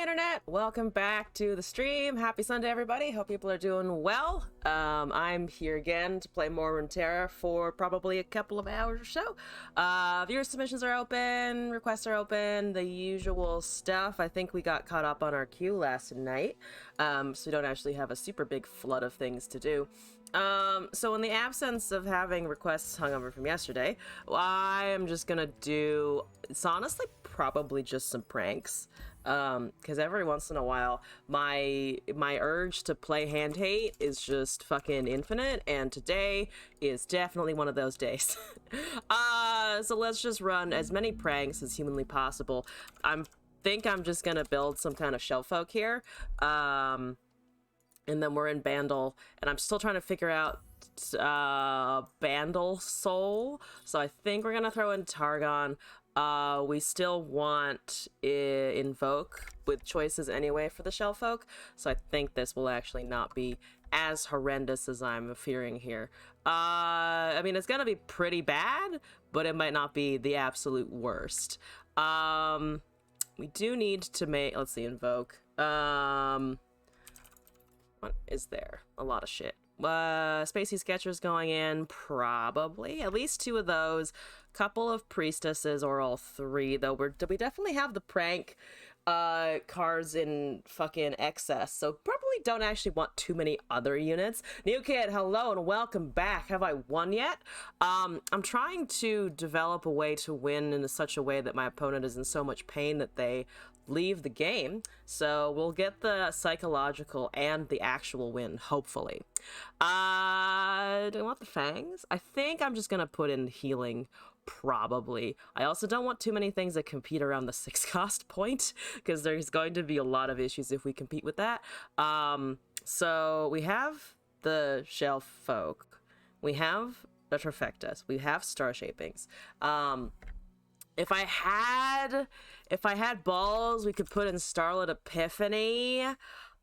Hi internet, welcome back to the stream. Happy Sunday everybody, hope people are doing well. I'm here again to play more Runeterra for probably a couple of hours or so. Viewer submissions are open, requests are open, the usual stuff. I think we got caught up on our queue last night, so we don't actually have a super big flood of things to do. So in the absence of having requests hung over from yesterday, I am just gonna do, it's honestly probably just some pranks. Because every once in a while, my urge to play hand hate is just fucking infinite, and today is definitely one of those days. So let's just run as many pranks as humanly possible. Think I'm just gonna build some kind of shell folk here. And then we're in Bandle, and I'm still trying to figure out Bandle Soul. So I think we're gonna throw in Targon. We still want Invoke with choices anyway for the shell folk, so I think this will actually not be as horrendous as I'm fearing here. I mean, it's gonna be pretty bad, but it might not be the absolute worst. We do need to make, let's see, Invoke. What is there? A lot of shit. Spacey Sketchers going in, probably. At least 2 of those. Couple of Priestesses, or all 3, though. We definitely have the prank cards in fucking excess, so probably don't actually want too many other units. New Kid, hello and welcome back. Have I won yet? I'm trying to develop a way to win in such a way that my opponent is in so much pain that they leave the game, so we'll get the psychological and the actual win, hopefully. Do I want the fangs? I think I'm just gonna put in healing, probably. I also don't want too many things that compete around the 6 cost point, because there's going to be a lot of issues if we compete with that. So we have the shell folk, we have the trifectas, we have star shapings. If I had balls, we could put in Starlit Epiphany.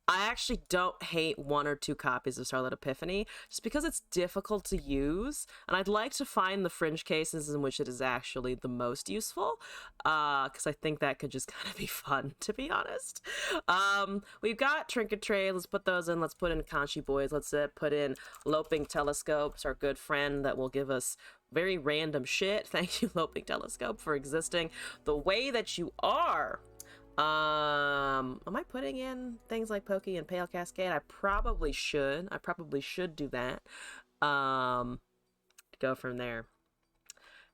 I actually don't hate 1 or 2 copies of Starlit Epiphany, just because it's difficult to use, and I'd like to find the fringe cases in which it is actually the most useful, because I think that could just kind of be fun, to be honest. We've got Trinket Tray, let's put those in, let's put in Kanchi Boys, let's put in Loping Telescopes, our good friend that will give us very random shit. Thank you, Loping Telescope, for existing the way that you are. Am I putting in things like Pokey and Pale Cascade? I probably should do that. Go from there.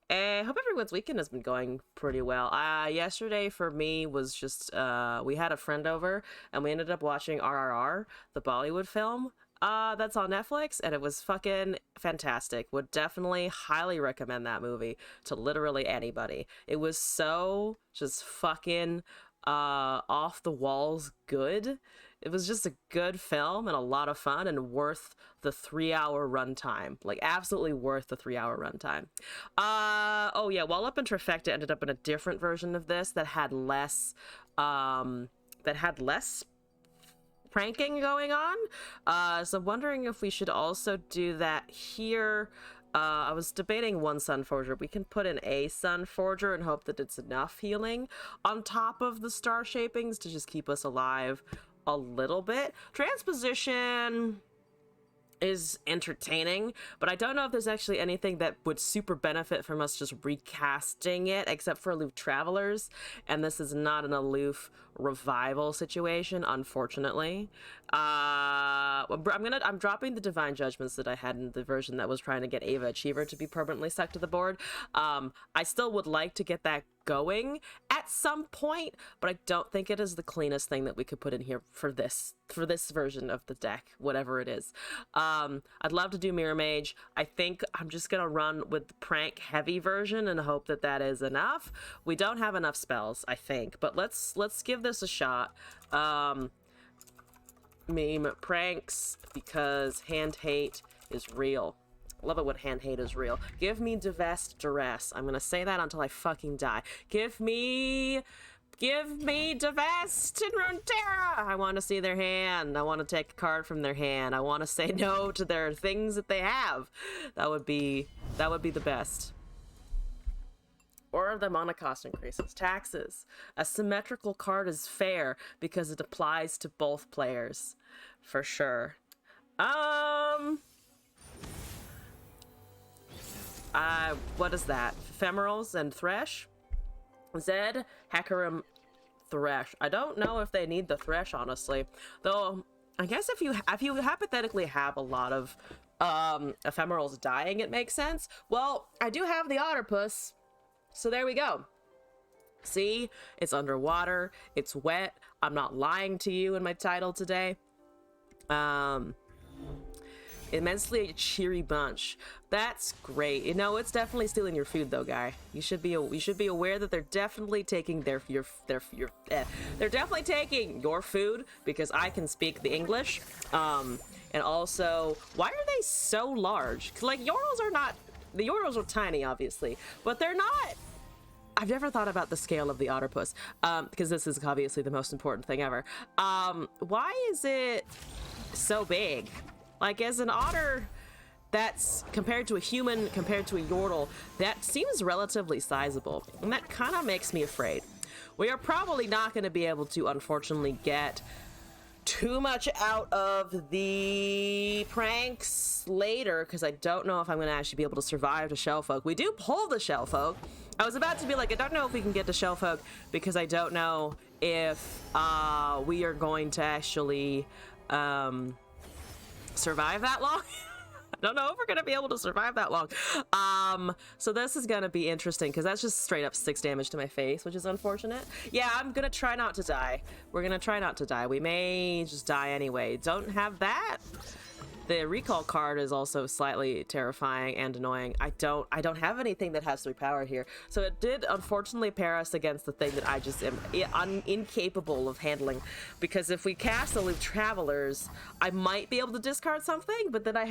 I hope everyone's weekend has been going pretty well. Yesterday for me was just, we had a friend over and we ended up watching RRR, the Bollywood film. That's on Netflix, and it was fucking fantastic. Would definitely highly recommend that movie to literally anybody. It was so just fucking off the walls good. It was just a good film and a lot of fun and worth the 3-hour runtime. Like, absolutely worth the 3-hour runtime. Oh yeah, Wall Up and Trifecta ended up in a different version of this that had less pranking going on. So I'm wondering if we should also do that here. I was debating 1 Sun Forger. We can put in a Sun Forger and hope that it's enough healing on top of the star shapings to just keep us alive a little bit. Transposition is entertaining, but I don't know if there's actually anything that would super benefit from us just recasting it, except for Aloof Travelers, and this is not an Aloof revival situation, unfortunately. I'm dropping the Divine Judgments that I had in the version that was trying to get Ava Achiever to be permanently stuck to the board. I still would like to get that going at some point, but I don't think it is the cleanest thing that we could put in here for this version of the deck, whatever it is. I'd love to do Mirror Mage. I think I'm just gonna run with the prank heavy version and hope that that is enough. We don't have enough spells, I think, but let's give this a shot. Meme pranks, because hand hate is real. Love it when hand hate is real. Give me Divest Duress. I'm gonna say that until I fucking die. Give me Divest in Runeterra! I want to see their hand. I want to take a card from their hand. I want to say no to their things that they have. That would be the best. or the mana cost increases. Taxes. A symmetrical card is fair because it applies to both players. For sure. What is that? Ephemerals and Thresh? Zed, Hecarim, Thresh. I don't know if they need the Thresh, honestly. Though, I guess if you hypothetically have a lot of ephemerals dying, it makes sense. Well, I do have the Otterpuss, so there we go. See? It's underwater. It's wet. I'm not lying to you in my title today. Immensely a cheery bunch. That's great. You know, it's definitely stealing your food though, guy. You should be aware that they're definitely taking they're definitely taking your food because I can speak the English. And also, why are they so large? 'Cause, like, yordles are not, the yordles are tiny obviously, but they're not. I've never thought about the scale of the Otterpuss, because this is obviously the most important thing ever. Why is it so big? Like, as an otter, that's compared to a human, compared to a yordle, that seems relatively sizable. And that kind of makes me afraid. We are probably not going to be able to, unfortunately, get too much out of the pranks later, because I don't know if I'm going to actually be able to survive to Shellfolk. We do pull the Shellfolk. I was about to be like, I don't know if we can get to Shellfolk, because I don't know if we are going to actually survive that long. I don't know if we're gonna be able to survive that long. So this is gonna be interesting because that's just straight up 6 damage to my face, which is unfortunate. Yeah, I'm gonna try not to die. We're gonna try not to die. We may just die anyway. Don't have that. The recall card is also slightly terrifying and annoying. I don't have anything that has 3 power here. So it did unfortunately pair us against the thing that I just am incapable of handling. Because if we cast the Loop Travelers, I might be able to discard something, but then I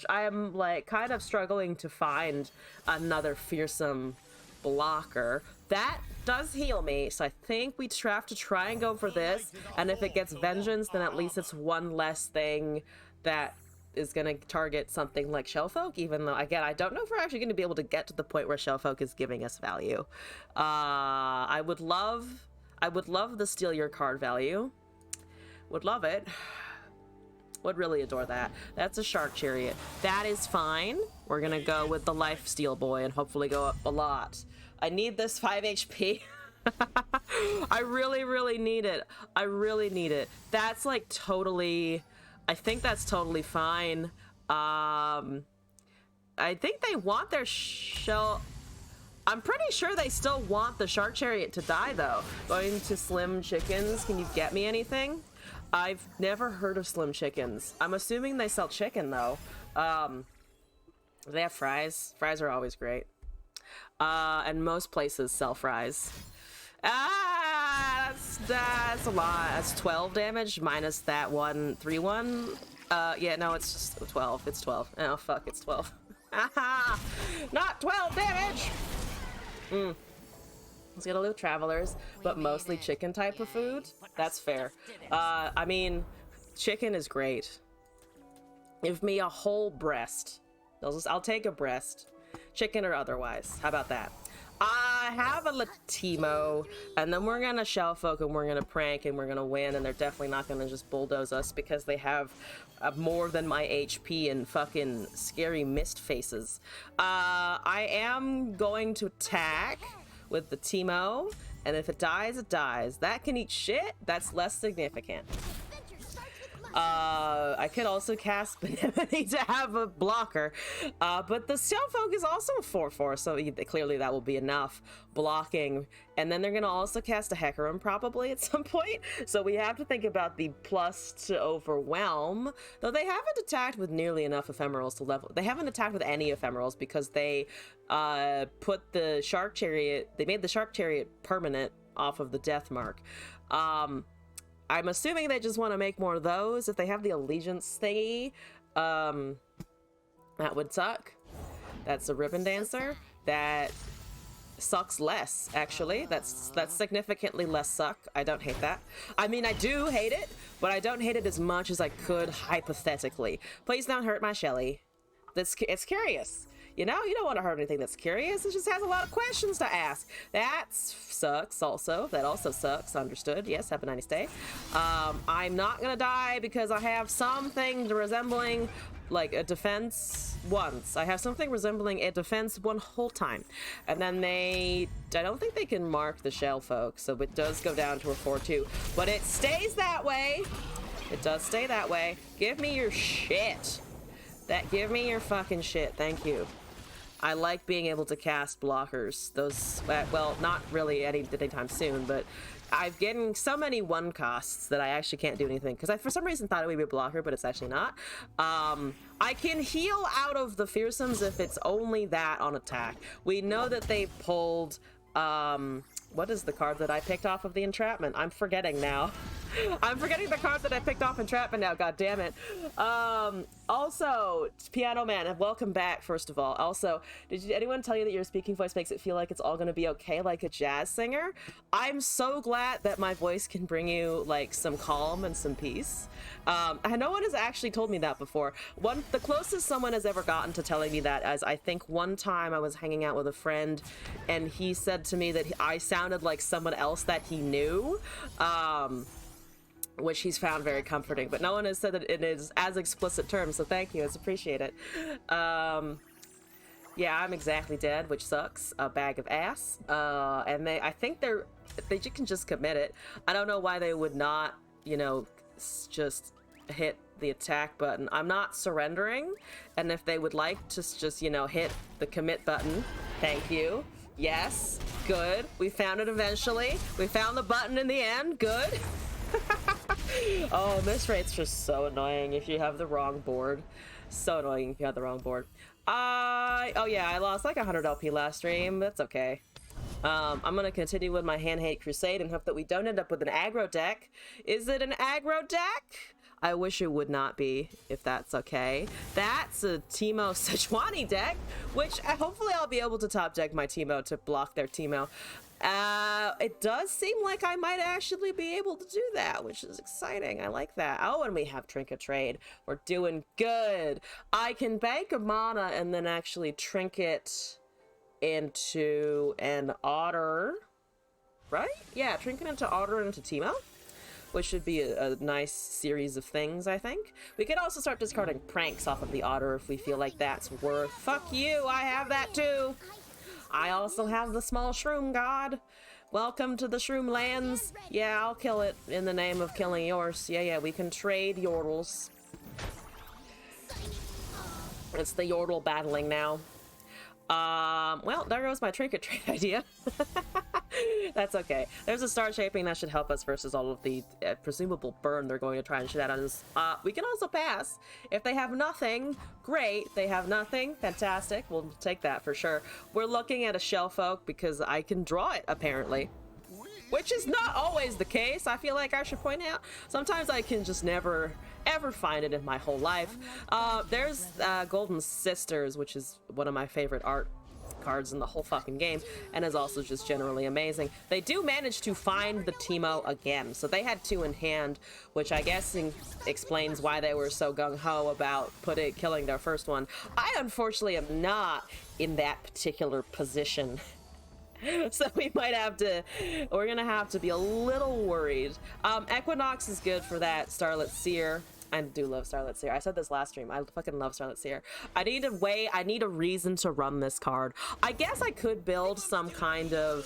am like kind of struggling to find another fearsome blocker. That does heal me, so I think we have to try and go for this. And if it gets Vengeance, then at least it's one less thing that is going to target something like Shellfolk, even though, again, I don't know if we're actually going to be able to get to the point where Shellfolk is giving us value. I would love the steal your card value. Would love it. Would really adore that. That's a Shark Chariot. That is fine. We're going to go with the Life Steal Boy and hopefully go up a lot. I need this 5 HP. I really, really need it. I really need it. That's like totally... I think that's totally fine. I think they want their shell... I'm pretty sure they still want the Shark Chariot to die, though. Going to Slim Chickens, can you get me anything? I've never heard of Slim Chickens. I'm assuming they sell chicken, though. They have fries. Fries are always great. And most places sell fries. That's a lot. That's 12 damage minus that 3-1. Yeah, no, it's just 12. It's 12. Oh, fuck, it's 12. Not 12 damage! Let's get a Loop Travelers, but mostly chicken type of food. That's fair. I mean, chicken is great. Give me a whole breast. I'll take a breast. Chicken or otherwise. How about that? I have a Latimo, and then we're gonna Shellfolk, and we're gonna prank, and we're gonna win, and they're definitely not gonna just bulldoze us because they have more than my HP and fucking scary mist faces. I am going to attack with the Timo, and if it dies, it dies. That can eat shit. That's less significant. I could also cast Benevolence to have a blocker, but the Shellfolk is also a 4/4, so clearly that will be enough blocking. And then they're gonna also cast a Hecarim probably at some point, so we have to think about the plus to overwhelm, though they haven't attacked with nearly enough ephemerals to level. They haven't attacked with any ephemerals because they put the Shark Chariot, they made the Shark Chariot permanent off of the death mark. I'm assuming they just want to make more of those. If they have the allegiance thingy, that would suck. That's a ribbon dancer. That sucks less, actually. That's significantly less suck. I don't hate that. I mean, I do hate it, but I don't hate it as much as I could hypothetically. Please don't hurt my Shelly. It's curious. You know, you don't want to hurt anything that's curious. It just has a lot of questions to ask. That sucks also. That also sucks. Understood. Yes, have a nice day. I'm not gonna die because I have something resembling like a defense once. I have something resembling a defense one whole time. And then I don't think they can mark the shell folks, so it does go down to a 4-2. But it stays that way. It does stay that way. Give me your shit. Give me your fucking shit. Thank you. I like being able to cast blockers. Those, well, not really anytime soon, but I've getting so many one costs that I actually can't do anything because I, for some reason, thought it would be a blocker, but it's actually not. I can heal out of the fearsomes if it's only that on attack. We know that they pulled, what is the card that I picked off of the entrapment? I'm forgetting now. I'm forgetting the card that I picked off entrapment now, god damn it. Also, Piano Man, welcome back, first of all. Also, did anyone tell you that your speaking voice makes it feel like it's all gonna be okay, like a jazz singer? I'm so glad that my voice can bring you, like, some calm and some peace. And no one has actually told me that before. The closest someone has ever gotten to telling me that is, I think one time I was hanging out with a friend, and he said to me that I sounded like someone else that he knew. Which he's found very comforting, but no one has said that it is as explicit terms, so thank you, it's appreciated. Yeah, I'm exactly dead, which sucks. A bag of ass. And I think they can just commit it. I don't know why they would not, you know, just hit the attack button. I'm not surrendering, and if they would like to just, you know, hit the commit button, thank you. Yes, good. We found it eventually. We found the button in the end, good. Oh, miss rate's just so annoying if you have the wrong board. So annoying if you have the wrong board. Oh yeah, I lost like 100 LP last stream. That's okay. I'm gonna continue with my hand hate crusade and hope that we don't end up with an aggro deck. Is it an aggro deck? I wish it would not be, if that's okay. That's a Teemo Sejuani deck, which hopefully I'll be able to top deck my Teemo to block their Teemo. It does seem like I might actually be able to do that, which is exciting. I like that. Oh, and we have Trinket Trade. We're doing good. I can bank a mana and then actually trinket into an otter, right? Yeah, trinket into otter and into Teemo, which should be a nice series of things, I think. We could also start discarding pranks off of the otter if we feel like that's worth. Fuck you, I have that too. I also have the small shroom god. Welcome to the shroom lands. Yeah, I'll kill it in the name of killing yours. Yeah, we can trade yordles. It's the yordle battling now. Well, there goes my trinket trade idea. That's okay. There's a star shaping that should help us versus all of the presumable burn they're going to try and shit out on us. We can also pass. If they have nothing, great. They have nothing, fantastic. We'll take that for sure. We're looking at a shell folk because I can draw it, apparently. Which is not always the case, I feel like I should point out. Sometimes I can just never, ever find it in my whole life. There's Golden Sisters, which is one of my favorite art cards in the whole fucking game, and is also just generally amazing. They do manage to find the Teemo again, so they had 2 in hand, which I guess explains why they were so gung-ho about killing their first one. I unfortunately am not in that particular position. So we're gonna have to be a little worried. Equinox is good for that. Starlit Seer. I do love Starlit Seer. I said this last stream. I fucking love Starlit Seer. I need a reason to run this card. I guess I could build some kind of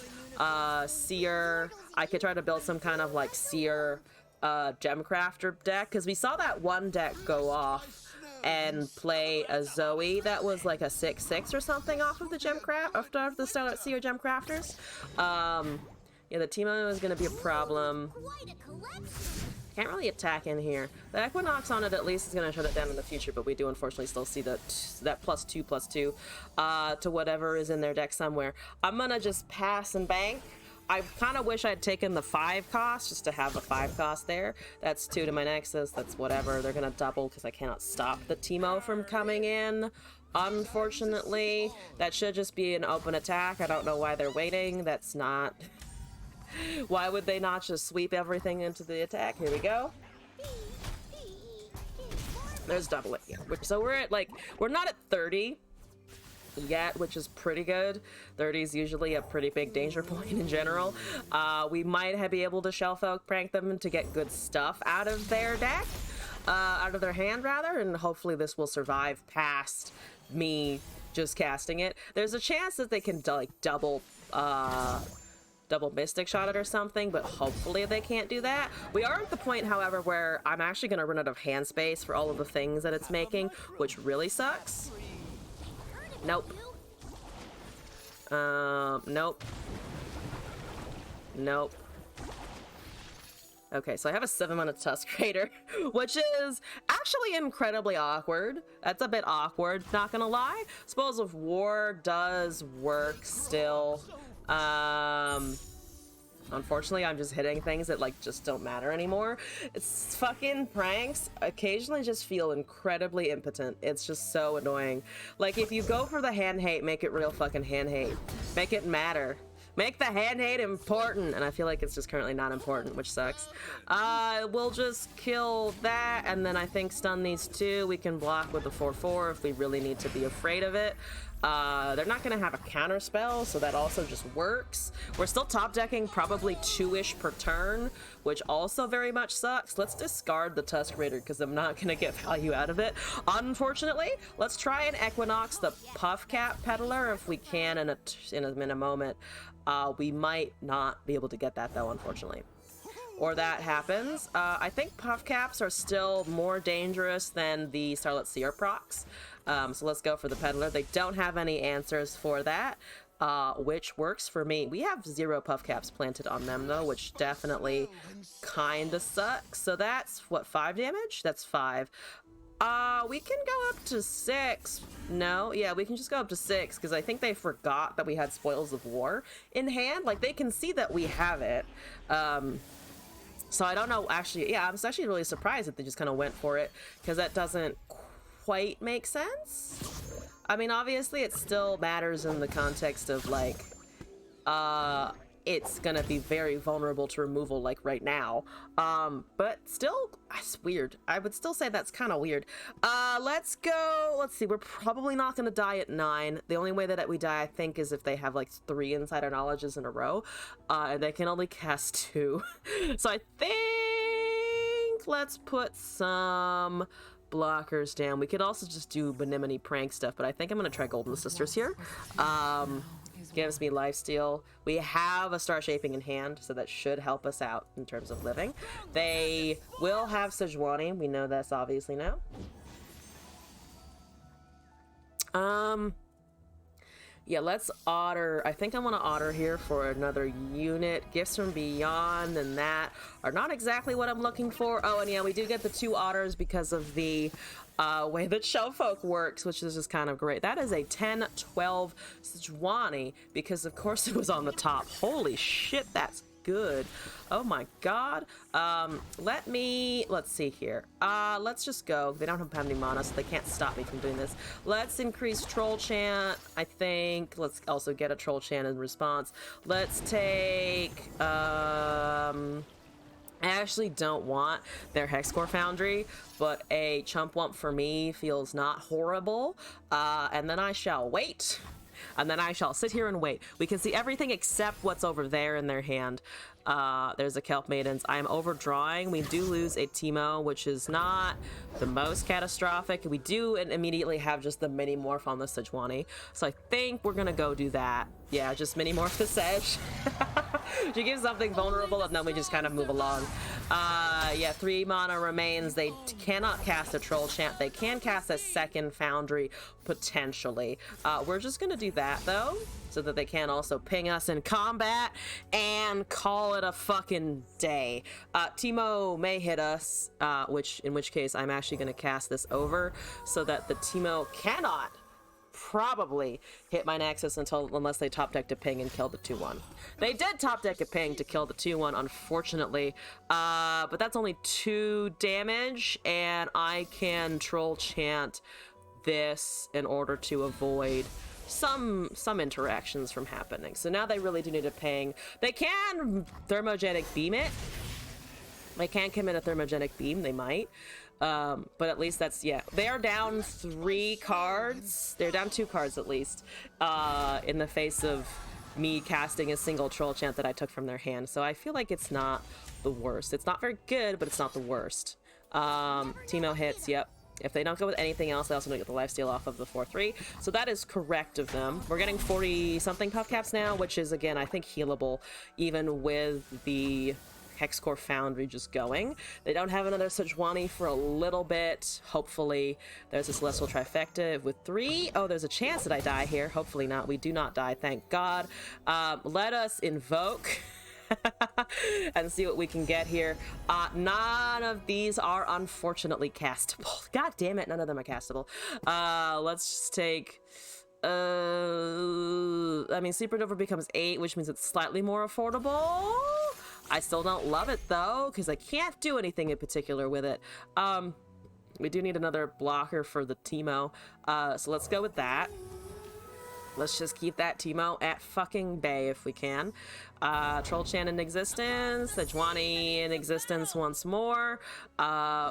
Seer. I could try to build some kind of like Seer Gemcrafter deck, because we saw that one deck go off and play a Zoe that was like a 6/6 or something off of the after the Starlit Seer Gemcrafters. Yeah, the Teemo is gonna be a problem. Can't really attack in here. The Equinox on it at least is gonna shut it down in the future, but we do unfortunately still see that +2/+2 to whatever is in their deck somewhere. I'm gonna just pass and bank. I kind of wish I'd taken the 5 cost just to have a 5 cost there. That's 2 to my Nexus. That's whatever. They're gonna double because I cannot stop the Teemo from coming in. Unfortunately, that should just be an open attack. I don't know why they're waiting. That's not. Why would they not just sweep everything into the attack? Here we go. There's double it. Yeah. So we're at we're not at 30. yet, which is pretty good. 30 is usually a pretty big danger point in general. We might be able to Shell Folk prank them to get good stuff out of their deck, out of their hand rather, and hopefully this will survive past me just casting it. There's a chance that they can like double Mystic Shot it or something, but hopefully they can't do that. We are at the point, however, where I'm actually going to run out of hand space for all of the things that it's making, which really sucks. Nope. Nope. Nope. Okay, so I have a 7-mana Tusk Raider, which is actually incredibly awkward. That's a bit awkward, not gonna lie. Spoils of War does work still. Unfortunately, I'm just hitting things that like just don't matter anymore. It's fucking pranks occasionally just feel incredibly impotent. It's just so annoying. Like if you go for the hand hate, make it real fucking hand hate. Make it matter. Make the hand hate important, and I feel like it's just currently not important, which sucks. We'll just kill that, and then I think stun these two. We can block with the 4/4 if we really need to be afraid of it. They're not going to have a counter spell, so that also just works. We're still top decking probably 2-ish per turn, which also very much sucks. Let's discard the Tusk Raider because I'm not going to get value out of it, unfortunately. Let's try and Equinox the Puff Cap Peddler if we can in a moment. We might not be able to get that though, unfortunately. Or that happens. I think Puff Caps are still more dangerous than the Starlit Seer procs. So let's go for the Peddler. They don't have any answers for that, which works for me. We have 0 Puff Caps planted on them though, which definitely kinda sucks. So that's what, 5 damage? That's 5. We can go up to 6. No, yeah, we can just go up to 6 because I think they forgot that we had Spoils of War in hand. Like they can see that we have it. So I don't know, actually, yeah, I was actually really surprised that they just kind of went for it because that doesn't quite make sense. I mean, obviously it still matters in the context of like, it's gonna be very vulnerable to removal like right now. But still, it's weird. I would still say that's kind of weird. Let's go, let's see, we're probably not gonna die at 9. The only way that we die, I think, is if they have like 3 Insider Knowledges in a row, and they can only cast 2. So I think let's put some blockers down. We could also just do Benemone prank stuff, but I think I'm gonna try Golden Sisters here. Gives me lifesteal. We have a Star Shaping in hand, so that should help us out in terms of living. They will have Sejuani. We know this obviously now. Yeah, let's otter. I think I want to otter here for another unit. Gifts from Beyond and that are not exactly what I'm looking for. Oh, and yeah, we do get the 2 otters because of the way that Shell Folk works, which is just kind of great. That is a 10-12 Sejuani because of course it was on the top. Holy shit, that's good. Oh my god. Let's see here. Let's just go. They don't have any mana, so they can't stop me from doing this. Let's increase Troll Chant, I think. Let's also get a Troll Chant in response. Let's take, I actually don't want their Hexcore Foundry, but a Chump Wump for me feels not horrible. And then I shall wait. And then I shall sit here and wait. We can see everything except what's over there in their hand. There's a Kelp Maidens. I'm overdrawing. We do lose a Teemo, which is not the most catastrophic. We do immediately have just the mini morph on the Sejuani. So I think we're gonna go do that. Yeah, just mini morph the Sej. She gives something vulnerable and then we just kind of move along. Yeah, 3 mana remains. They cannot cast a Troll Chant. They can cast a second Foundry, potentially. We're just gonna do that though, so that they can also ping us in combat and call it a fucking day. Teemo may hit us, in which case I'm actually gonna cast this over so that the Teemo cannot probably hit my Nexus unless they top decked a ping and kill the 2/1. They did top deck a ping to kill the 2/1, unfortunately, but that's only 2 damage, and I can Troll Chant this in order to avoid some interactions from happening. So now they really do need a ping. They can Thermogenic Beam it, They can't commit a thermogenic beam, they might. But at least that's, yeah. They are down 3 cards. They're down 2 cards at least, in the face of me casting a single troll chant that I took from their hand. So I feel like it's not the worst. It's not very good, but it's not the worst. Teemo hits, yep. If they don't go with anything else, they also don't get the lifesteal off of the 4-3. So that is correct of them. We're getting 40-something puff caps now, which is, again, I think healable, even with the Hexcore Foundry just going. They don't have another Sejuani for a little bit. Hopefully, there's a Celestial Trifecta with 3. Oh, there's a chance that I die here. Hopefully not. We do not die, thank God. Let us invoke and see what we can get here. None of these are unfortunately castable. God damn it, none of them are castable. Let's just take... I mean, Supernova becomes 8, which means it's slightly more affordable. I still don't love it, though, because I can't do anything in particular with it. We do need another blocker for the Teemo, so let's go with that. Let's just keep that Teemo at fucking bay if we can. Troll Chan in existence, Sejuani in existence once more.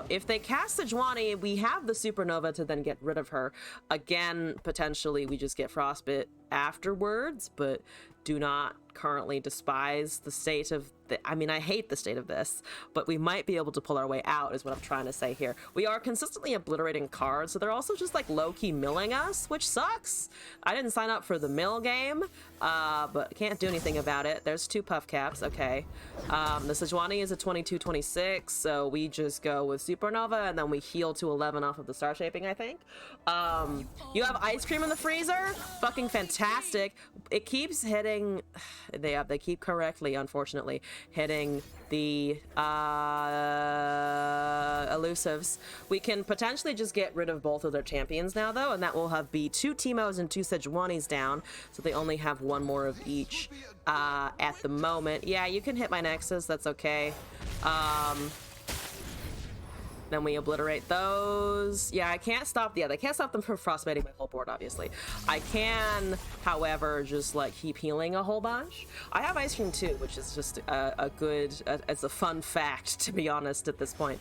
If they cast Sejuani, we have the Supernova to then get rid of her. Again, potentially we just get Frostbite afterwards, but do not currently despise the state of I mean, I hate the state of this, but we might be able to pull our way out is what I'm trying to say here. We are consistently obliterating cards, so they're also just like low-key milling us, which sucks. I didn't sign up for the mill game, but can't do anything about it. There's 2 puff caps, okay. The Sejuani is a 22-26, so we just go with Supernova, and then we heal to 11 off of the Star Shaping, I think. You have Ice Cream in the freezer? Fucking fantastic. It keeps hitting... They keep correctly, unfortunately, hitting the elusives. We can potentially just get rid of both of their champions now, though, and that will be 2 Teemos and 2 Sejuanis down, so they only have 1 more of each at the moment. Yeah, you can hit my Nexus, that's okay. Then we obliterate those. Yeah, I can't stop. Yeah, they can't stop them from frostbiting my whole board, obviously. I can, however, just like keep healing a whole bunch. I have Ice Cream too, which is just a good, it's a fun fact, to be honest, at this point.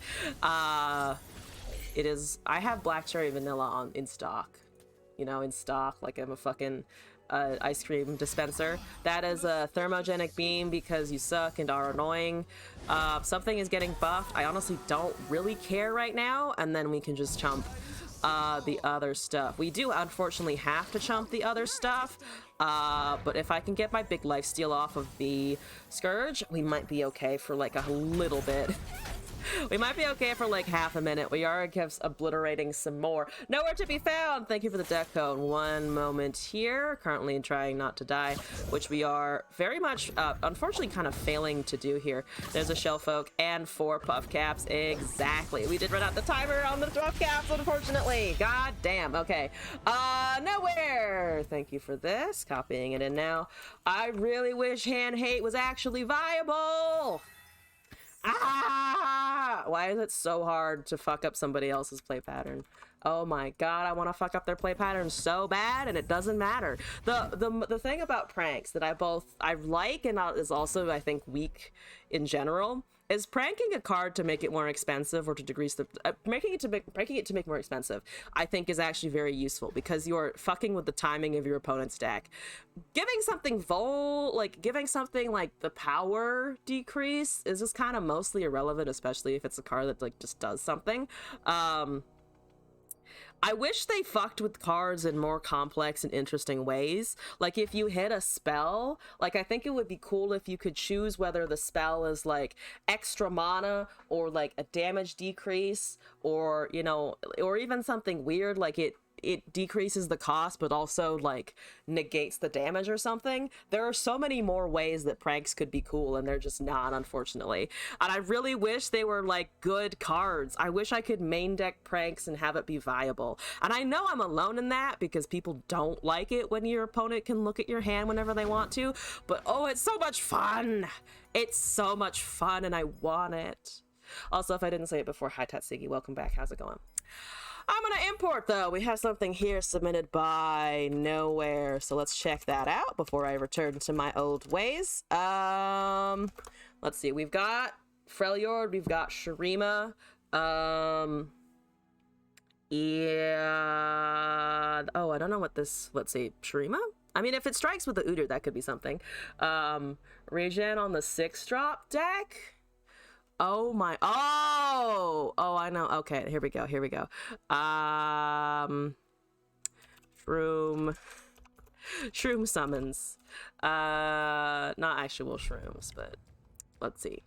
It is, I have Black Cherry Vanilla in stock. You know, in stock, like I'm a fucking ice cream dispenser. That is a thermogenic beam because you suck and are annoying. Something is getting buffed. I honestly don't really care right now, and then we can just chump the other stuff. We do unfortunately have to chump the other stuff, but if I can get my big lifesteal off of the Scourge, we might be okay for like a little bit. We might be okay for like half a minute. We are obliterating some more. Nowhere to be found. Thank you for the deck code. One moment here. Currently trying not to die, which we are very much, unfortunately, kind of failing to do here. There's a Shellfolk and 4 puff caps. Exactly. We did run out the timer on the puff caps, unfortunately. God damn. Okay. Nowhere. Thank you for this. Copying it in now. I really wish Hand Hate was actually viable. Ah! Why is it so hard to fuck up somebody else's play pattern? Oh my god, I want to fuck up their play pattern so bad, and it doesn't matter. The thing about pranks that I like and is also, I think, weak in general is pranking a card to make it more expensive or to decrease the pranking it to make more expensive. I think is actually very useful because you're fucking with the timing of your opponent's deck. Giving something like the power decrease is just kind of mostly irrelevant, especially if it's a card that like just does something. I wish they fucked with cards in more complex and interesting ways. Like if you hit a spell, like I think it would be cool if you could choose whether the spell is like extra mana or like a damage decrease or, you know, or even something weird like it decreases the cost but also like negates the damage or something. There are so many more ways that pranks could be cool and they're just not, unfortunately. And I really wish they were like good cards. I wish I could main deck pranks and have it be viable. And I know I'm alone in that because people don't like it when your opponent can look at your hand whenever they want to, but oh, it's so much fun. It's so much fun and I want it. Also, if I didn't say it before, hi Tatsigi, welcome back. How's it going? I'm gonna import though. We have something here submitted by Nowhere, so let's check that out before I return to my old ways. Let's see, we've got Freljord, we've got Shurima. Yeah. Oh, I don't know what this. Let's see, Shurima. I mean, if it strikes with the Udyr, that could be something. Regen on the 6-drop deck. Oh my. Oh, I know. Okay, here we go. Shroom summons. Not actual shrooms, but let's see.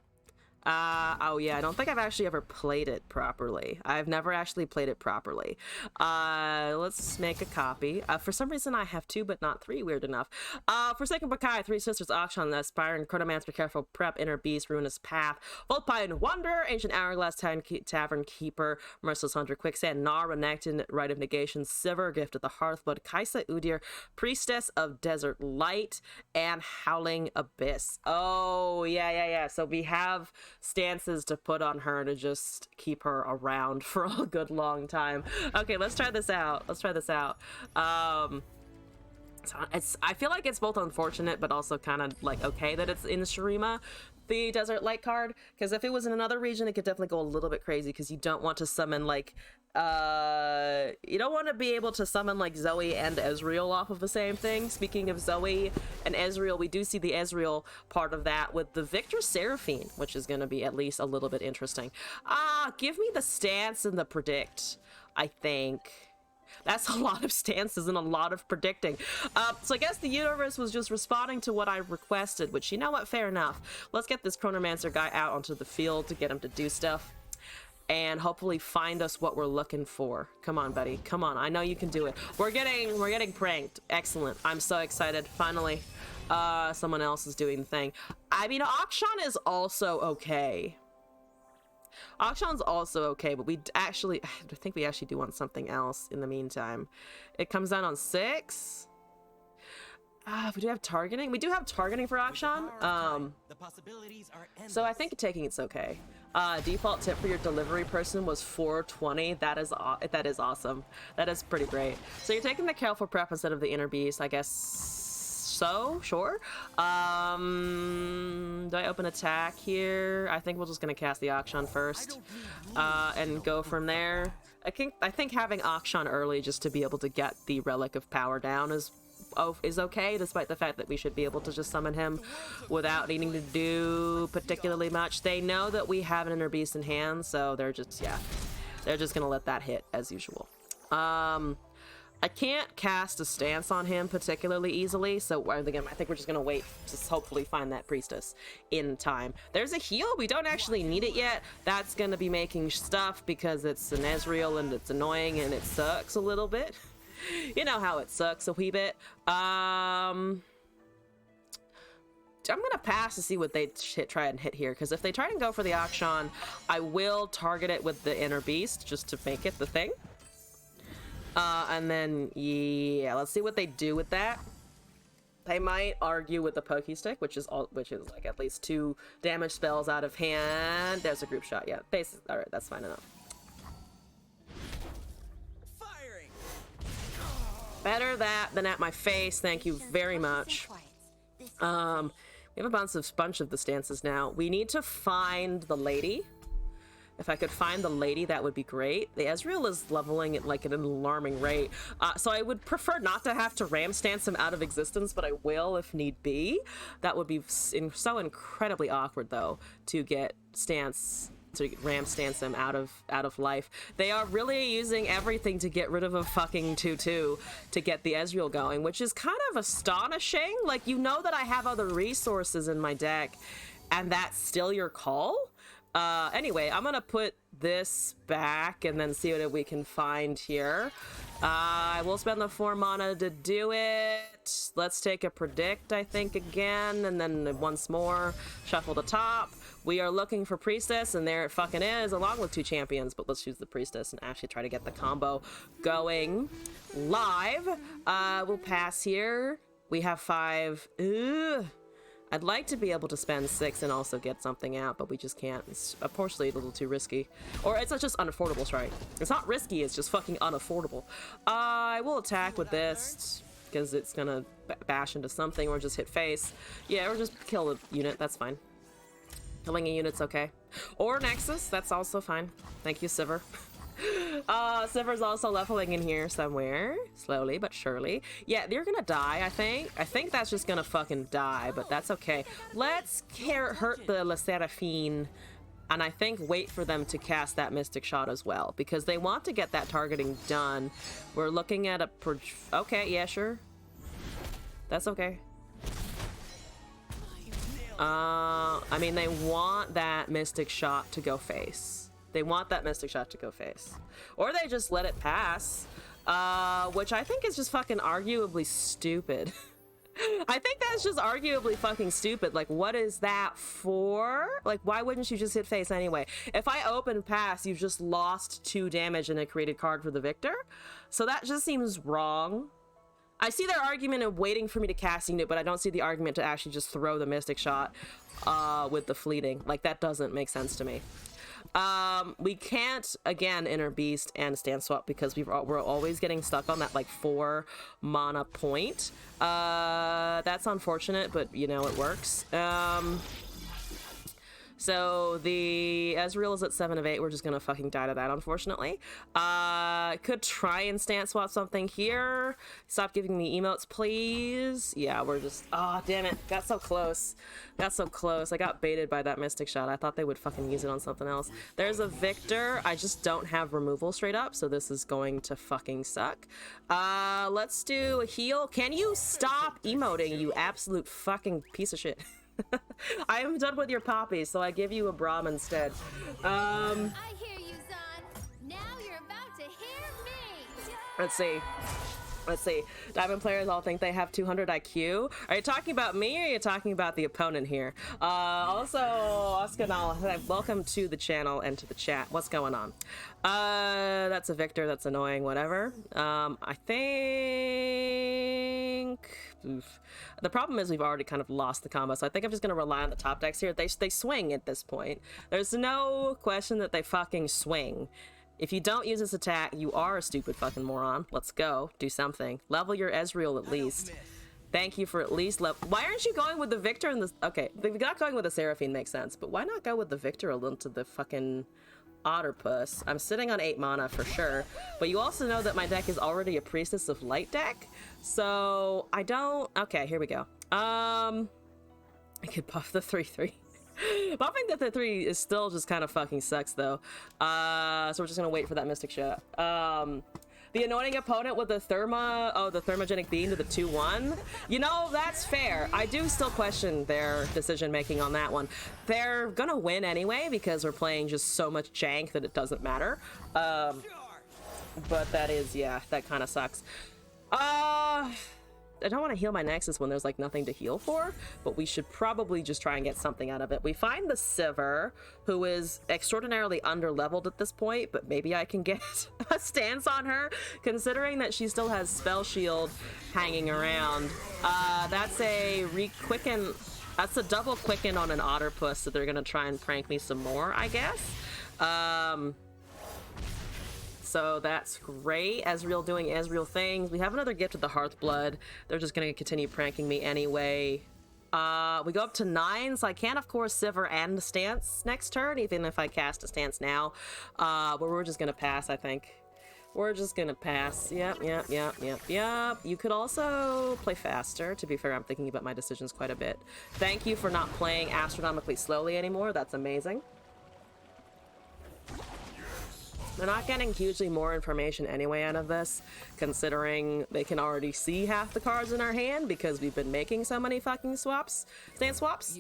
Oh yeah, I don't think I've actually ever played it properly. I've never actually played it properly. Let's make a copy. For some reason I have 2 but not 3, weird enough. Forsaken Bakai, 3 Sisters, Auction, Aspiring, Chronomancer, Careful, Prep, Inner Beast, Ruinous Path, Volpine Wonder, Ancient Hourglass, Tavern Keeper, Merciless Hunter, Quicksand, Gnar, Renekton, Rite of Negation, Sivir, Gift of the Hearthblood, Kaisa Udyr, Priestess of Desert Light, and Howling Abyss. Oh, yeah. So we have stances to put on her to just keep her around for a good long time. Okay, let's try this out. So I feel like it's both unfortunate but also kind of like okay that it's in Shurima, the Desert Light card, because if it was in another region it could definitely go a little bit crazy, because you don't want to summon like you don't want to be able to summon like Zoe and Ezreal off of the same thing. Speaking of Zoe and Ezreal, we do see the Ezreal part of that with the Victor Seraphine, which is going to be at least a little bit interesting. Give me the stance and the predict, I think. That's a lot of stances and a lot of predicting. So I guess the universe was just responding to what I requested, which, you know what, fair enough. Let's get this Chronomancer guy out onto the field to get him to do stuff and hopefully find us what we're looking for. Come on, buddy. Come on. I know you can do it. We're getting pranked. Excellent. I'm so excited. Finally, someone else is doing the thing. I mean, Auction is also okay. Auction's also okay, but I think we actually do want something else in the meantime. It comes down on 6. We do have targeting. We do have targeting for Auction. So I think taking it's okay. Default tip for your delivery person was 420. That is awesome. That is pretty great. So you're taking the Careful Prep instead of the Inner Beast, I guess. So sure. Do I open attack here? I think we're just gonna cast the Auction first, and go from there. I think having Auction early just to be able to get the Relic of Power down is okay, despite the fact that we should be able to just summon him without needing to do particularly much. They know that we have an Inner Beast in hand, so they're just gonna let that hit as usual. I can't cast a stance on him particularly easily, so again, I think we're just gonna wait to hopefully find that Priestess in time. There's a heal. We don't actually need it yet. That's gonna be making stuff because it's an Ezreal and it's annoying and it sucks a little bit. You know how it sucks a wee bit. I'm gonna pass to see what they try and hit here, because if they try and go for the Auction, I will target it with the Inner Beast just to make it the thing. And then, yeah, let's see what they do with that. They might argue with the Pokey Stick, which is like at least 2 damage spells out of hand. There's a group shot, yeah. All right, that's fine enough. Firing. Better that than at my face. Thank you very much. We have a bunch of the stances now. We need to find the lady. If I could find the lady, that would be great. The Ezreal is leveling at like an alarming rate. So I would prefer not to have to ram stance him out of existence, but I will if need be. That would be so incredibly awkward though, to ram stance him out of life. They are really using everything to get rid of a fucking 2/2 to get the Ezreal going, which is kind of astonishing. Like, you know that I have other resources in my deck, and that's still your call? Anyway, I'm gonna put this back and then see what we can find here. I will spend the 4 mana to do it. Let's take a predict, I think, again, and then once more, shuffle the top. We are looking for Priestess, and there it fucking is, along with 2 champions, but let's choose the Priestess and actually try to get the combo going live. We'll pass here. We have 5. Ugh. I'd like to be able to spend 6 and also get something out, but we just can't. It's unfortunately a little too risky. Or it's just unaffordable, sorry. It's not risky, it's just fucking unaffordable. I will attack with this, because it's gonna bash into something or just hit face. Yeah, or just kill a unit, that's fine. Killing a unit's okay. Or Nexus, that's also fine. Thank you, Sivir. Sivir's also leveling in here somewhere, slowly but surely. Yeah, they're gonna die, I think. I think that's just gonna fucking die, but that's okay. Let's hurt the La Seraphine, and I think wait for them to cast that Mystic Shot as well, because they want to get that targeting done. We're looking at a... Okay, yeah, sure. That's okay. I mean, they want that Mystic Shot to go face. They want that Mystic Shot to go face. Or they just let it pass, which I think is just fucking arguably stupid. I think that's just arguably fucking stupid. Like, what is that for? Like, why wouldn't you just hit face anyway? If I open pass, you've just lost 2 damage and a created card for the victor. So that just seems wrong. I see their argument of waiting for me to casting it, but I don't see the argument to actually just throw the Mystic Shot with the fleeting. Like, that doesn't make sense to me. We can't again enter beast and stand swap because we're always getting stuck on that like 4 mana point. That's unfortunate, but you know, it works. So the Ezreal is at 7 of 8. We're just gonna fucking die to that, unfortunately. Could try and stance swap something here. Stop giving me emotes, please. Yeah, we're just... Oh, damn it. Got so close. Got so close. I got baited by that Mystic Shot. I thought they would fucking use it on something else. There's a Victor. I just don't have removal straight up, so this is going to fucking suck. Let's do a heal. Can you stop emoting, you absolute fucking piece of shit? I am done with your poppies, so I give you a Braum instead. I hear you, Zon. Now you're about to hear me. Let's see. Let's see. Diamond players all think they have 200 IQ. Are you talking about me, or are you talking about the opponent here? Also, Oscar, welcome to the channel and to the chat. What's going on? That's a Victor. That's annoying. Whatever. I think... Oof. The problem is we've already kind of lost the combo, so I think I'm just going to rely on the top decks here. They swing at this point. There's no question that they fucking swing. If you don't use this attack, you are a stupid fucking moron. Let's go. Do something. Level your Ezreal at least. Thank you for at least level... Why aren't you going with the Victor and the... Okay, not going with the Seraphine makes sense, but why not go with the Victor a little to the fucking Otterpuss? I'm sitting on 8 mana for sure, but you also know that my deck is already a Priestess of Light deck, so I don't... Okay, here we go. I could buff the 3/3. Buffing the 3 is still just kind of fucking sucks though. So we're just gonna wait for that Mystic Shot. The annoying opponent with the the thermogenic beam to the 2/1. You know, that's fair. I do still question their decision making on that one. They're gonna win anyway because we're playing just so much jank that it doesn't matter. But that is, yeah, that kind of sucks. I don't want to heal my Nexus when there's like nothing to heal for, but we should probably just try and get something out of it. We find the Sivir, who is extraordinarily under-leveled at this point, but maybe I can get a stance on her, considering that she still has Spell Shield hanging around. That's a re-quicken... That's a double quicken on an Otterpuss, so they're gonna try and prank me some more, I guess. So that's great. Ezreal doing Ezreal things. We have another gift of the Hearthblood. They're just going to continue pranking me anyway. We go up to 9, so I can, of course, Sivir and stance next turn, even if I cast a stance now. But we're just going to pass, I think. We're just going to pass. Yep. You could also play faster. To be fair, I'm thinking about my decisions quite a bit. Thank you for not playing astronomically slowly anymore. That's amazing. They're not getting hugely more information anyway out of this, considering they can already see half the cards in our hand because we've been making so many fucking stance swaps.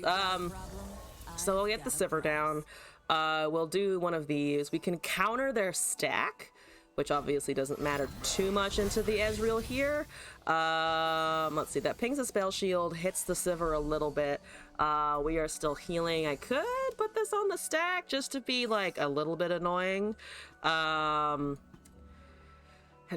So we'll get the Sivir down. We'll do one of these. We can counter their stack, which obviously doesn't matter too much into the Ezreal here. Let's see, that pings a Spell Shield, hits the Sivir a little bit. We are still healing. I could put this on the stack just to be like a little bit annoying. And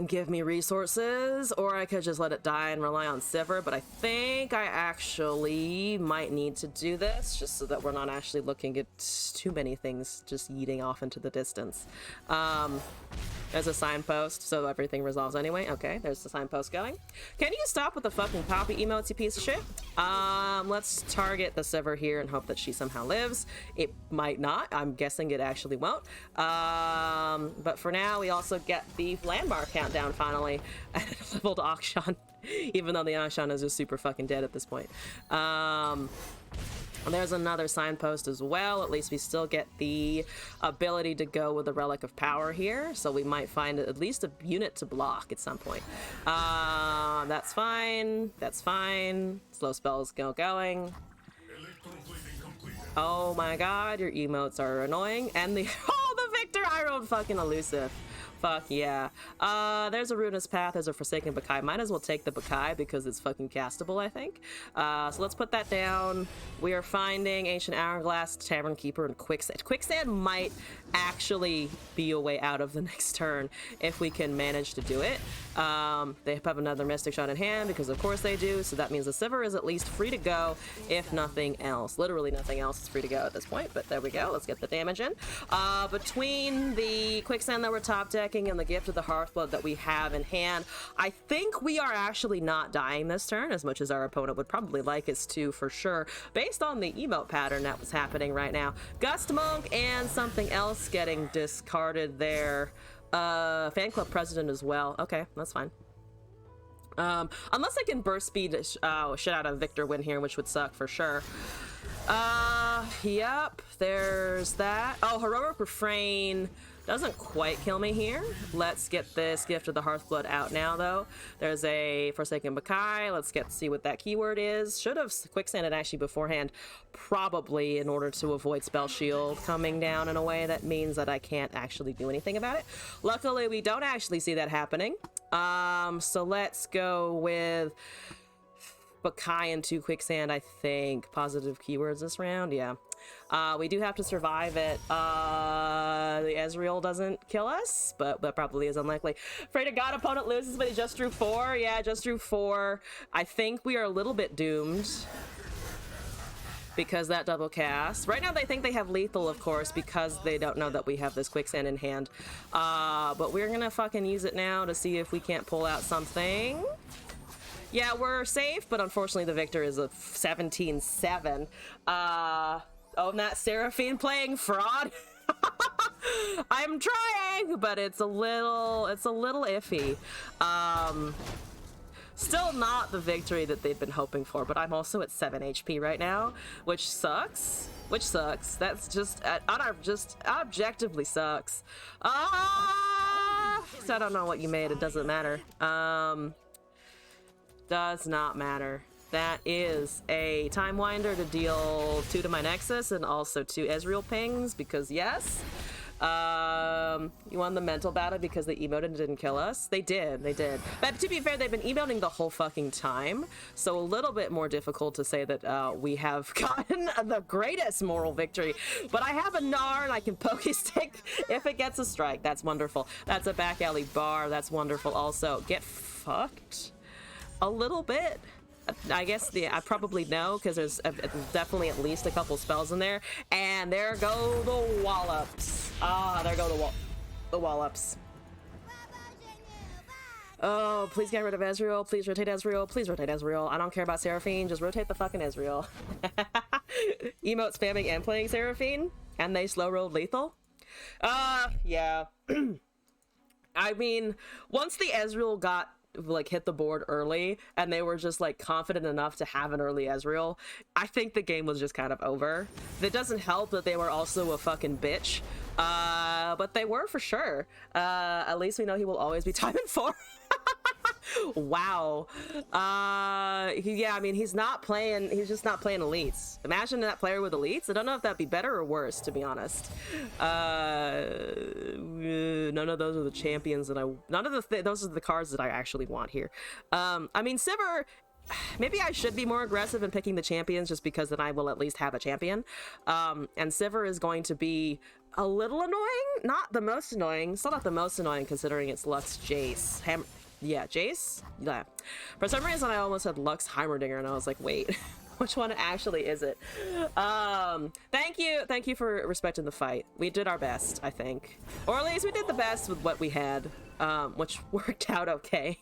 give me resources, or I could just let it die and rely on Sivir, but I think I actually might need to do this just so that we're not actually looking at too many things just yeeting off into the distance. There's a signpost, so everything resolves anyway. Okay, there's the signpost going. Can you stop with the fucking poppy emotes, you piece of shit? Let's target the Sivir here and hope that she somehow lives. It might not. I'm guessing it actually won't. But for now, we also get the landmark countdown finally. And a leveled Akshan, even though the Akshan is just super fucking dead at this point. There's another signpost as well. At least we still get the ability to go with the Relic of Power here, so we might find at least a unit to block at some point. That's fine. That's fine. Slow spells going. Oh my god, your emotes are annoying. And the Victor I rolled fucking elusive. Fuck yeah. There's a ruinous path, there's a forsaken Bakai. Might as well take the Bakai because it's fucking castable, I think. So let's put that down. We are finding Ancient Hourglass, Tavern Keeper, and Quicksand. Quicksand might actually be a way out of the next turn if we can manage to do it. They have another Mystic Shot in hand because of course they do, so that means the Sivir is at least free to go, if nothing else. Literally nothing else is free to go at this point, but there we go. Let's get the damage in. Between the Quicksand that we're top decking and the Gift of the Hearthblood that we have in hand, I think we are actually not dying this turn as much as our opponent would probably like us to, for sure, based on the emote pattern that was happening right now. Gust Monk and something else getting discarded there. Fan club president as well. Okay, that's fine. Unless I can burst speed shit out of Victor win here, which would suck for sure. Yep, there's that. Oh, Heroic Refrain doesn't quite kill me here. Let's get this Gift of the Hearthblood out now, though. There's a Forsaken Bakai. Let's see what that keyword is. Should have quicksanded actually beforehand, probably in order to avoid Spell Shield coming down in a way that means that I can't actually do anything about it. Luckily, we don't actually see that happening. So let's go with Bakai and 2 Quicksand, I think. Positive keywords this round, yeah. We do have to survive it. The Ezreal doesn't kill us, but that probably is unlikely. Pray to God opponent loses, but he just drew 4. Yeah, just drew 4. I think we are a little bit doomed because that double cast. Right now they think they have lethal, of course, because they don't know that we have this Quicksand in hand. But we're gonna fucking use it now to see if we can't pull out something. Yeah, we're safe, but unfortunately the Victor is a 17-7. Oh, and that Seraphine playing fraud. I'm trying, but it's a little iffy. Still not the victory that they've been hoping for, but I'm also at 7 HP right now, which sucks. That's just objectively sucks. So I don't know what you made. It doesn't matter. Does not matter. That is a Time Winder to deal 2 to my Nexus and also 2 Ezreal pings, because yes. You won the mental battle because they emoted and didn't kill us. They did. But to be fair, they've been emoting the whole fucking time, so a little bit more difficult to say that we have gotten the greatest moral victory. But I have a Gnar and I can Pokestick if it gets a strike. That's wonderful. That's a back alley bar. That's wonderful also. Get fucked a little bit. I guess I probably know because there's definitely at least a couple spells in there. And there go the wallops. There go the wallops. Oh, please get rid of Ezreal. Please rotate Ezreal. Please rotate Ezreal. I don't care about Seraphine. Just rotate the fucking Ezreal. Emote spamming and playing Seraphine. And they slow rolled lethal. Yeah. I mean, once the Ezreal got hit the board early and they were just confident enough to have an early Ezreal, I think the game was just kind of over. It doesn't help that they were also a fucking bitch, but they were for sure. At least we know he will always be timing 4. Wow. Yeah, I mean, he's just not playing elites. Imagine that player with elites. I don't know if that'd be better or worse, to be honest. None of those are the champions that those are the cards that I actually want here. I mean, Sivir, maybe I should be more aggressive in picking the champions just because then I will at least have a champion. And Sivir is going to be a little annoying. Not the most annoying. Still not the most annoying considering it's Lux Jace. Yeah, Jace? Yeah. For some reason, I almost had Lux Heimerdinger, and I was like, wait. Which one actually is it? Thank you for respecting the fight. We did our best, I think. Or at least we did the best with what we had, which worked out okay.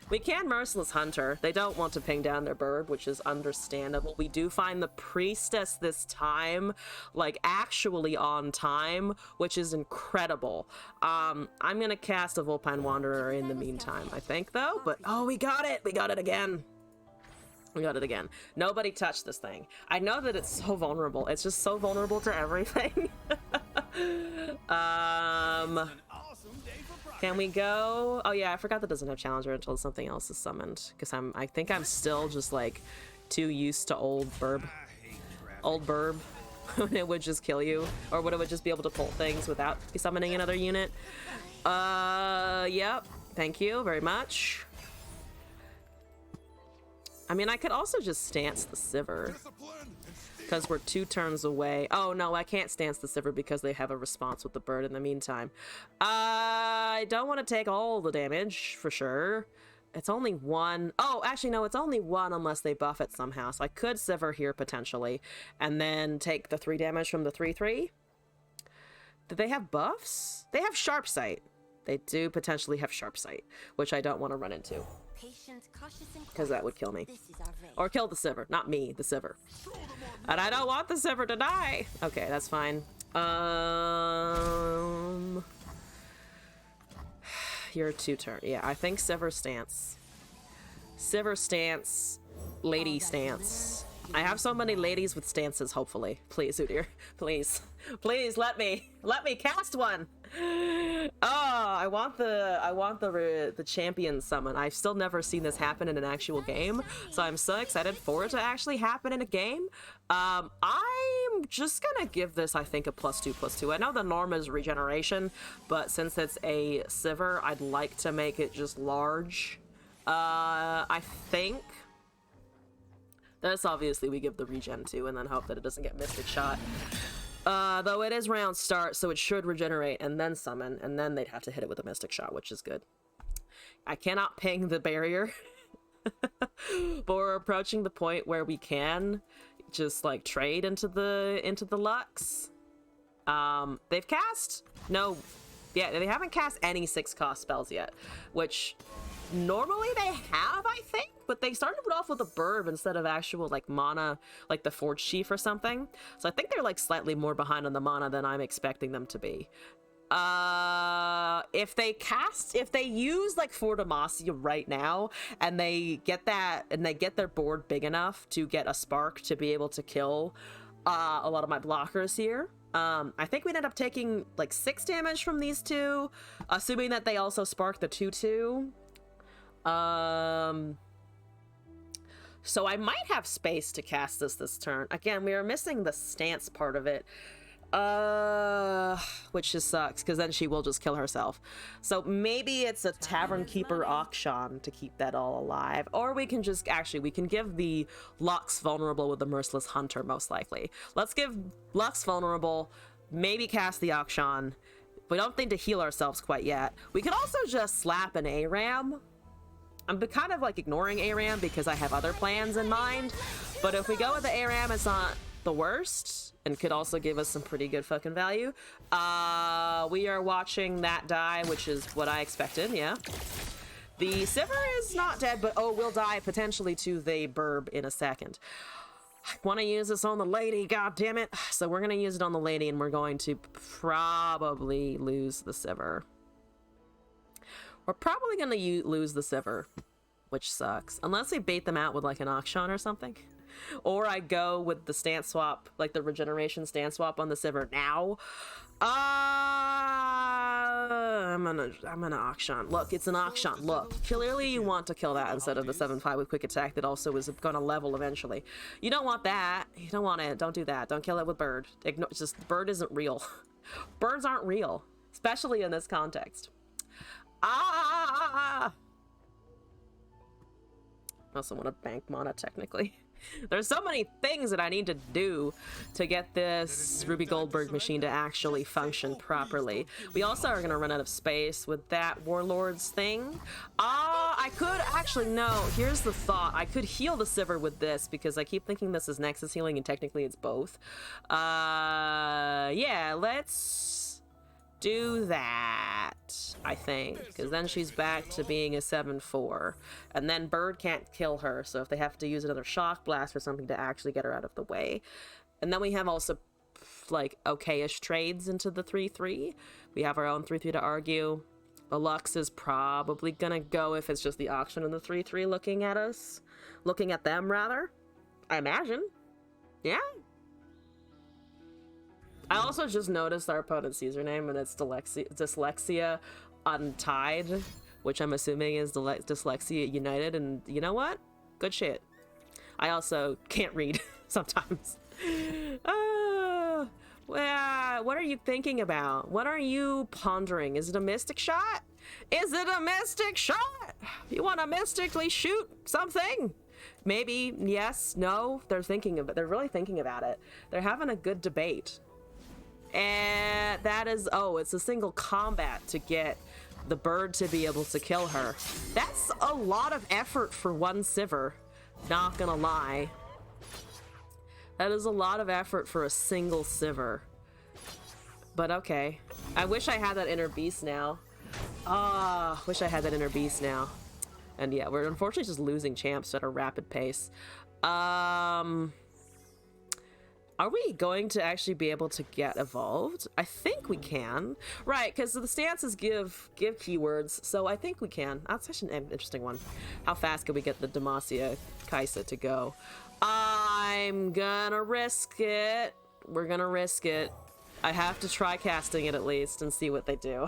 We can Merciless Hunter. They don't want to ping down their burb, which is understandable. We do find the Priestess this time, like, actually on time, which is incredible. I'm gonna cast a Vulpine Wanderer in the meantime, I think, though. But, oh, we got it! We got it again! We got it again. Nobody touched this thing. I know that it's so vulnerable. It's just so vulnerable to everything. Can we go? Oh yeah, I forgot that doesn't have Challenger until something else is summoned. Because I think I'm still just like too used to old burb. Old burb. When it would just kill you. Or when it would just be able to pull things without summoning another unit. Yep. Thank you very much. I mean, I could also just stance the Sivir. Because we're 2 turns away. Oh, no, I can't stance the Sivir because they have a response with the bird in the meantime. I don't want to take all the damage, for sure. It's only 1. Oh, actually, no, it's only 1 unless they buff it somehow. So I could Sivir here, potentially. And then take the 3 damage from the 3/3. Do they have buffs? They have Sharp Sight. They do potentially have Sharp Sight, which I don't want to run into. Because that would kill me. Or kill the Sivir. Not me, the Sivir. And I don't want the Sivir to die! Okay, that's fine. You're 2 turn. Yeah, I think Sivir stance. Sivir stance. Lady stance. I have so many ladies with stances, hopefully. Please, Udyr. Please. Please, let me cast one! Oh, I want the champion summon. I've still never seen this happen in an actual game, so I'm so excited for it to actually happen in a game. I'm just gonna give this, I think, a +2/+2. I know the norm is regeneration, but since it's a Sivir, I'd like to make it just large. I think this obviously we give the regen to, and then hope that it doesn't get Mystic Shot. Though it is round start, so it should regenerate and then summon, and then they'd have to hit it with a Mystic Shot, which is good. I cannot ping the barrier, but we're approaching the point where we can just like trade into the Lux. They've cast they haven't cast any 6-cost spells yet, which normally they have, I think, but they started it off with a burb instead of actual like mana, like the Forge Sheaf or something. So I think they're like slightly more behind on the mana than I'm expecting them to be. If they use like For Demacia right now and they get their board big enough to get a spark to be able to kill a lot of my blockers here, I think we'd end up taking like 6 damage from these 2, assuming that they also spark the 2/2. So I might have space to cast this turn. Again, we are missing the stance part of it, which just sucks, because then she will just kill herself. So maybe it's a Tavern Keeper Auction to keep that all alive, or we can just, actually, we can give the Lux vulnerable with the Merciless Hunter, most likely. Let's give Lux vulnerable, maybe cast the Auction. We don't need to heal ourselves quite yet. We could also just slap an ARAM. I'm kind of like ignoring ARAM because I have other plans in mind, but if we go with the ARAM, it's not the worst and could also give us some pretty good fucking value. We are watching that die, which is what I expected, yeah. The Sivir is not dead, but will die potentially to the burb in a second. I want to use this on the lady, god damn it. So we're going to use it on the lady, and we're going to probably lose the Sivir. We're probably going to lose the Sivir, which sucks. Unless they bait them out with like an Auction or something. Or I go with the stance swap, like the regeneration stance swap on the Sivir now. I'm gonna Auction. Look, it's an Auction. Look, clearly you want to kill that instead of the 7/5 with quick attack that also is gonna level eventually. You don't want that. You don't want it. Don't do that. Don't kill it with bird. Ignore. Just bird isn't real. Birds aren't real, especially in this context. I also want to bank mana, technically. There's so many things that I need to do to get this Ruby Goldberg machine to actually function properly. We also are going to run out of space with that Warlords thing. I I could actually, no, here's the thought. I could heal the Sivir with this because I keep thinking this is Nexus healing and technically it's both. Yeah, let's do that, I think, because then she's back to being a 7/4, and then Bird can't kill her, so if they have to use another Shock Blast or something to actually get her out of the way. And then we have also, like, okay-ish trades into the 3/3. We have our own 3/3 to argue. The Lux is probably gonna go if it's just the auction and the 3/3 looking at us. Looking at them, rather. I imagine. Yeah. I also just noticed our opponent's username, and it's Dyslexia Untied, which I'm assuming is Dyslexia United, and you know what? Good shit. I also can't read sometimes. Well, what are you thinking about? What are you pondering? Is it a mystic shot? Is it a mystic shot? You want to mystically shoot something? Maybe, yes, no. They're really thinking about it. They're having a good debate. And that is, oh, it's a single combat to get the Bird to be able to kill her. That's a lot of effort for one Sivir, not gonna lie. That is a lot of effort for a single Sivir. But okay. I wish I had that inner beast now. Wish I had that inner beast now. And yeah, we're unfortunately just losing champs at a rapid pace. Are we going to actually be able to get evolved? I think we can. Right, because the stances give keywords, so I think we can. That's such an interesting one. How fast can we get the Demacia Kaisa to go? I'm gonna risk it. We're gonna risk it. I have to try casting it at least and see what they do.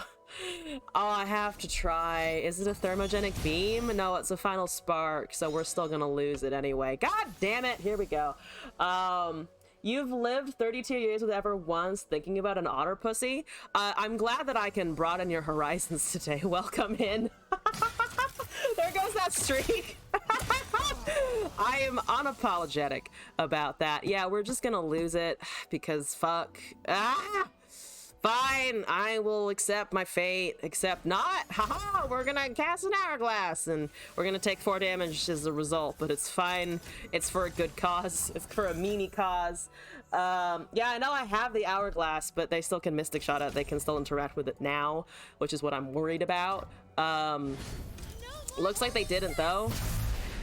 Oh, I have to try. Is it a thermogenic beam? No, it's a final spark, so we're still gonna lose it anyway. God damn it, here we go. You've lived 32 years with ever once thinking about an otterpussy. I'm glad that I can broaden your horizons today. Welcome in. There goes that streak. I am unapologetic about that. Yeah, we're just gonna lose it because fuck. Fine, I will accept my fate, except not. Haha, we're gonna cast an hourglass and we're gonna take 4 damage as a result, but it's fine. It's for a good cause. It's for a meanie cause. Yeah, I know I have the hourglass, but they still can Mystic Shot it. They can still interact with it now, which is what I'm worried about. Looks like they didn't though.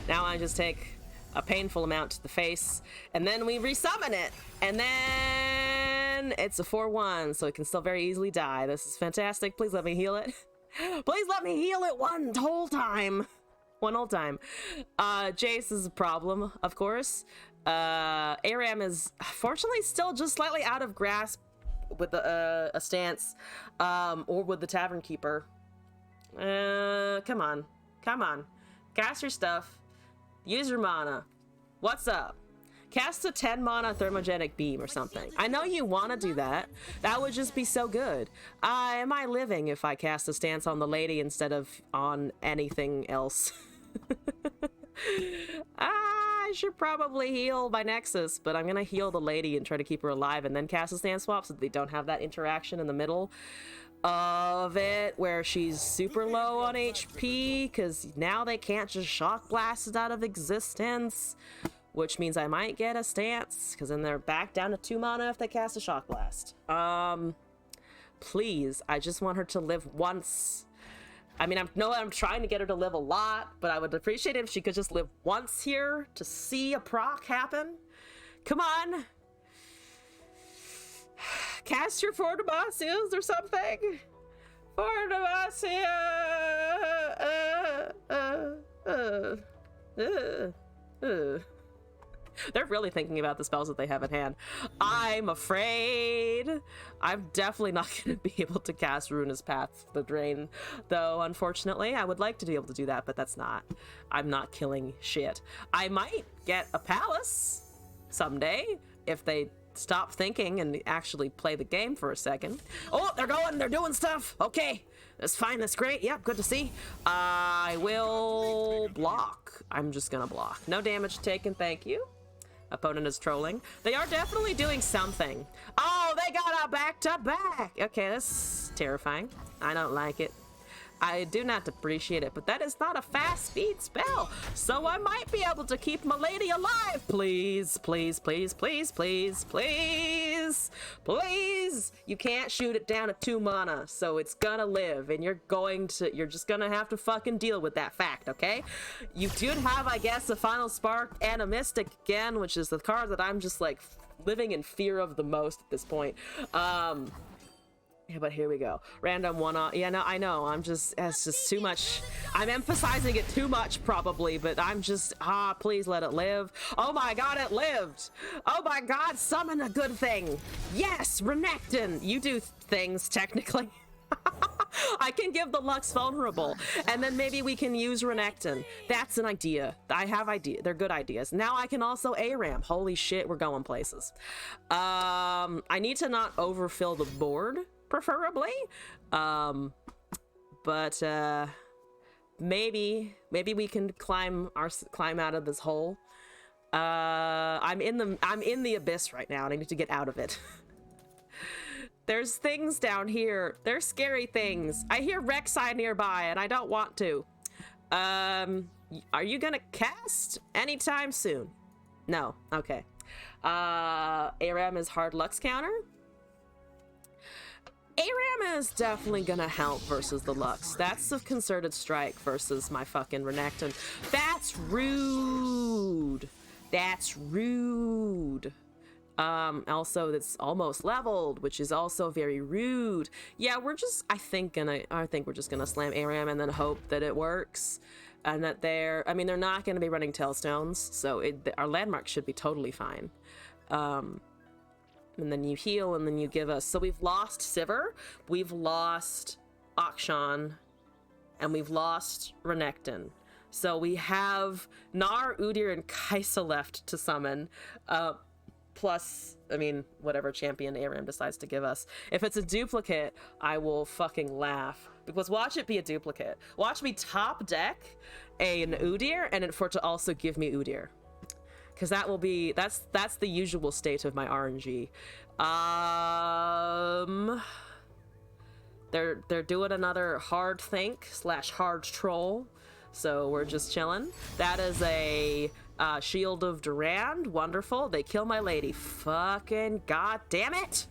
Now I just take a painful amount to the face, and then we resummon it, and then it's a 4/1, so it can still very easily die. This is fantastic. Please let me heal it. Please let me heal it one whole time. Jace is a problem, of course. Aram is fortunately still just slightly out of grasp with a stance, or with the Tavern Keeper. Come on. Cast your stuff. Use your mana. What's up? Cast a 10 mana thermogenic beam or something. I know you want to do that. That would just be so good. Am I living if I cast a stance on the lady instead of on anything else? I should probably heal my Nexus, but I'm gonna heal the lady and try to keep her alive and then cast a stance swap so that they don't have that interaction in the middle of it where she's super low on HP, because now they can't just Shock Blast it out of existence, which means I might get a stance, because then they're back down to 2 mana if they cast a Shock Blast. Please, I just want her to live once. I mean, I'm trying to get her to live a lot, but I would appreciate it if she could just live once here to see a proc happen. Come on. Cast your Fortibasias or something. Fortibasia. They're really thinking about the spells that they have at hand. I'm afraid. I'm definitely not going to be able to cast Ruinous Path the Drain, though, unfortunately. I would like to be able to do that, but that's not. I'm not killing shit. I might get a palace someday if they stop thinking and actually play the game for a second. Oh, they're doing stuff. Okay, that's fine, that's great. Yep, good to see. I will block. I'm just gonna block. No damage taken, thank you. Opponent is trolling. They are definitely doing something. Oh, they got a back-to-back. Okay, that's terrifying. I don't like it. I do not appreciate it, but that is not a fast speed spell, so I might be able to keep my lady alive. Please, please, please, please, please, please, please. You can't shoot it down at 2 mana, so it's gonna live, and you're just gonna have to fucking deal with that fact, okay? You did have, I guess, a Final Spark and a Mystic again, which is the card that I'm just like living in fear of the most at this point. Yeah, but here we go. Random one-off. Yeah, no, I know. It's just too much. I'm emphasizing it too much, probably, but I'm just, please let it live. Oh my god, it lived. Oh my god, summon a good thing. Yes, Renekton. You do things, technically. I can give the Lux vulnerable, and then maybe we can use Renekton. That's an idea. I have ideas. They're good ideas. Now I can also ARAM. Holy shit, we're going places. I need to not overfill the board, preferably. But maybe we can climb out of this hole. I'm in the abyss right now, and I need to get out of it. There's things down here. There's scary things. I hear Rek'Sai nearby, and I don't want to. Are you gonna cast anytime soon? No. Okay. ARAM is hard Lux counter. ARAM is definitely gonna help versus the Lux. That's a concerted strike versus my fucking Renekton. That's rude. That's rude. Also that's almost leveled, which is also very rude. Yeah, I think we're just gonna slam ARAM and then hope that it works, and that they're not gonna be running Tailstones, so our landmark should be totally fine. And then you heal, and then you give us, so we've lost Sivir, we've lost Akshan, and we've lost Renekton. So we have Gnar, Udyr, and Kai'Sa left to summon. Plus, whatever champion ARAM decides to give us. If it's a duplicate, I will fucking laugh. Because watch it be a duplicate. Watch me top deck an Udyr, and for it to also give me Udyr. Because that's the usual state of my RNG. They're doing another hard think / hard troll. So we're just chilling. That is a Shield of Durand. Wonderful. They kill my lady. Fucking god damn it.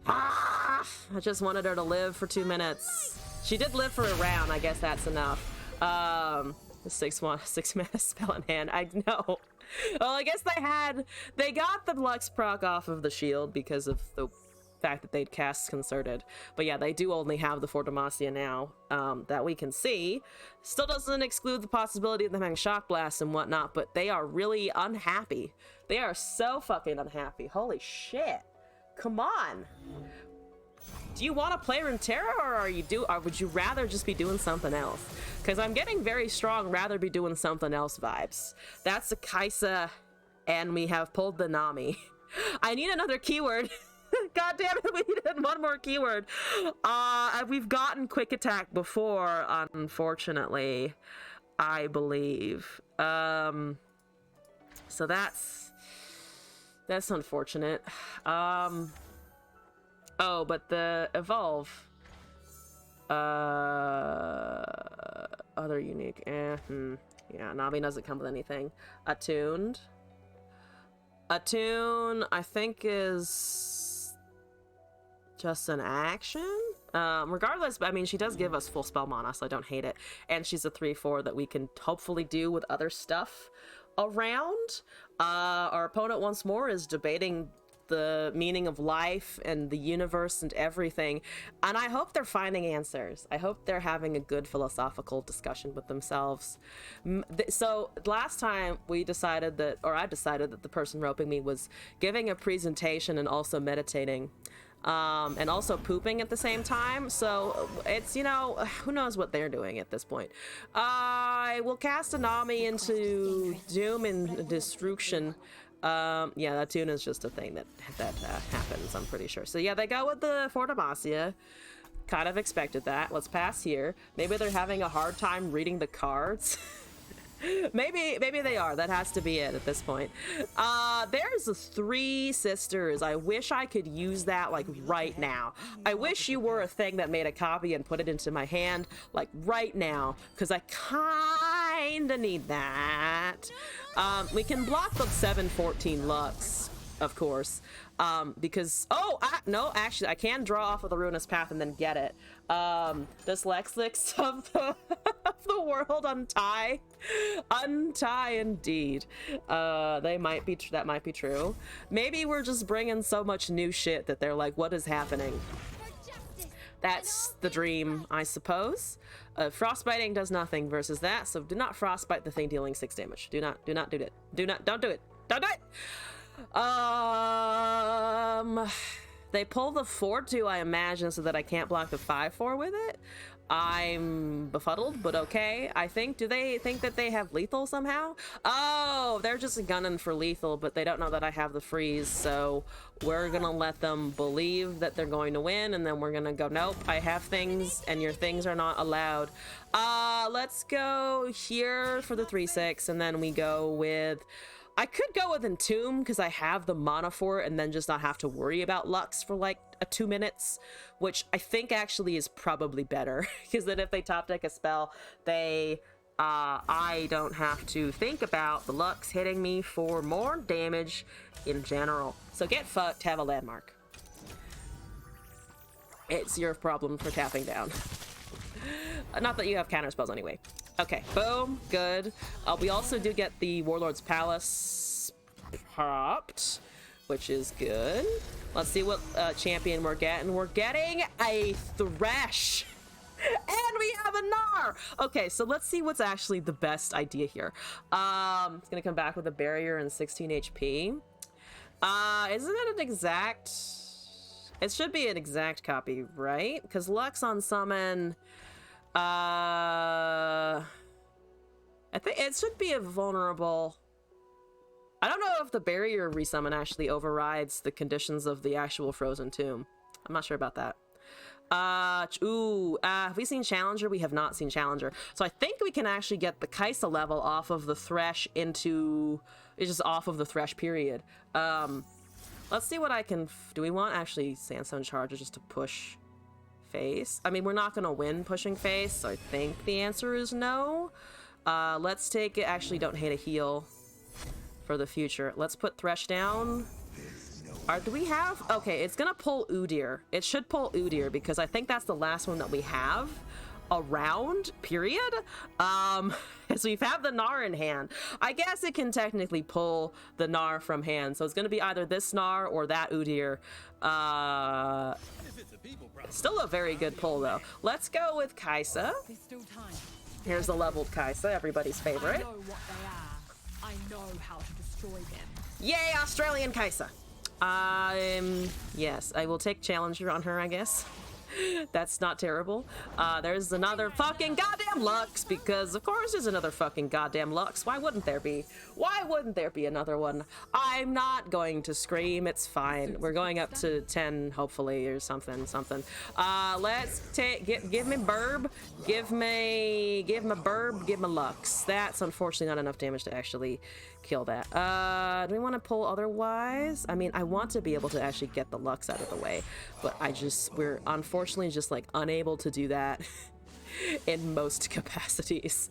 I just wanted her to live for 2 minutes. She did live for a round. I guess that's enough. 6 mana spell in hand. I know. Well, I guess they got the Lux proc off of the shield because of the fact that they'd cast Concerted. But yeah, they do only have the Fortamacia now, that we can see. Still doesn't exclude the possibility of them having Shock Blast and whatnot, but they are really unhappy. They are so fucking unhappy. Holy shit. Come on. Do you want to play Runeterra, or would you rather just be doing something else? Because I'm getting very strong rather be doing something else vibes. That's a Kai'Sa, and we have pulled the Nami. I need another keyword. God damn it, we needed one more keyword. We've gotten Quick Attack before, unfortunately, I believe. So that's unfortunate. Oh, but the Evolve. Other unique. Yeah, Nami doesn't come with anything. Attuned. Attune, I think, is just an action. Regardless, she does give us full spell mana, so I don't hate it. And she's a 3/4 that we can hopefully do with other stuff around. Our opponent once more is debating the meaning of life and the universe and everything, and I hope they're finding answers. I hope they're having a good philosophical discussion with themselves. So last time I decided that the person roping me was giving a presentation and also meditating, and also pooping at the same time. So it's, who knows what they're doing at this point. I will cast a Nami into Doom and Destruction. Yeah, that tune is just a thing that happens, I'm pretty sure. So yeah, they go with the Fortamacia. Kind of expected that. Let's pass here. Maybe they're having a hard time reading the cards. Maybe they are. That has to be it at this point. There's 3 sisters. I wish I could use that like right now. I wish you were a thing that made a copy and put it into my hand like right now, because I kinda need that. We can block the 714 Lux, of course, because no, actually I can draw off of the Ruinous Path and then get it. Dyslexics of the world, untie indeed. That might be true. Maybe we're just bringing so much new shit that they're like, what is happening? That's the dream, I suppose. Frostbiting does nothing versus that, so do not frostbite the thing dealing 6 damage. Don't do it. Don't do it. They pull the 4-2, I imagine, so that I can't block the 5-4 with it. I'm befuddled, but okay. Do they think that they have lethal somehow? Oh, they're just gunning for lethal, but they don't know that I have the freeze, so we're gonna let them believe that they're going to win, and then we're gonna go, nope, I have things, and your things are not allowed. Let's go here for the 3-6, and then we go with... I could go with Entomb because I have the mana for it and then just not have to worry about Lux for like 2 minutes, which I think actually is probably better because then if they top deck a spell, I don't have to think about the Lux hitting me for more damage in general. So get fucked, have a landmark. It's your problem for tapping down. Not that you have counter spells anyway. Okay, boom, good. We also do get the Warlord's Palace popped, which is good. Let's see what champion we're getting. We're getting a Thresh. And we have a Gnar! Okay, so let's see what's actually the best idea here. It's gonna come back with a barrier and 16 HP. Isn't it an exact... It should be an exact copy, right? Because Lux on summon... I think it should be a vulnerable... I don't know if the barrier resummon actually overrides the conditions of the actual Frozen Tomb. I'm not sure about that. Have we seen Challenger? We have not seen Challenger. So I think we can actually get the Kaisa level off of the Thresh into... It's just off of the Thresh period. Let's see what I can... Do we want actually Sandstone Charger just to push face? I mean, we're not going to win pushing face, so I think the answer is no. Let's take it. Actually, don't hate a heal for the future. Let's put Thresh down. Do we have... Okay, it's going to pull Udyr. It should pull Udyr because I think that's the last one that we have around, period. So we've had the Gnar in hand. I guess it can technically pull the Gnar from hand. So it's going to be either this Gnar or that Udyr. Still a very good pull, though. Let's go with Kaisa. Here's the leveled Kaisa, everybody's favorite. I know how to destroy them. Yay, Australian Kaisa. Yes, I will take Challenger on her, I guess. That's not terrible. There's another fucking goddamn Lux, because of course there's another fucking goddamn Lux. Why wouldn't there be? Why wouldn't there be another one? I'm not going to scream. It's fine. We're going up to 10, hopefully, or something. Let's take... Give me Burb. Give me Burb. Give me Lux. That's unfortunately not enough damage to actually kill that. Do we want to pull otherwise? I mean, I want to be able to actually get the Lux out of the way, but we're unfortunately just like unable to do that in most capacities.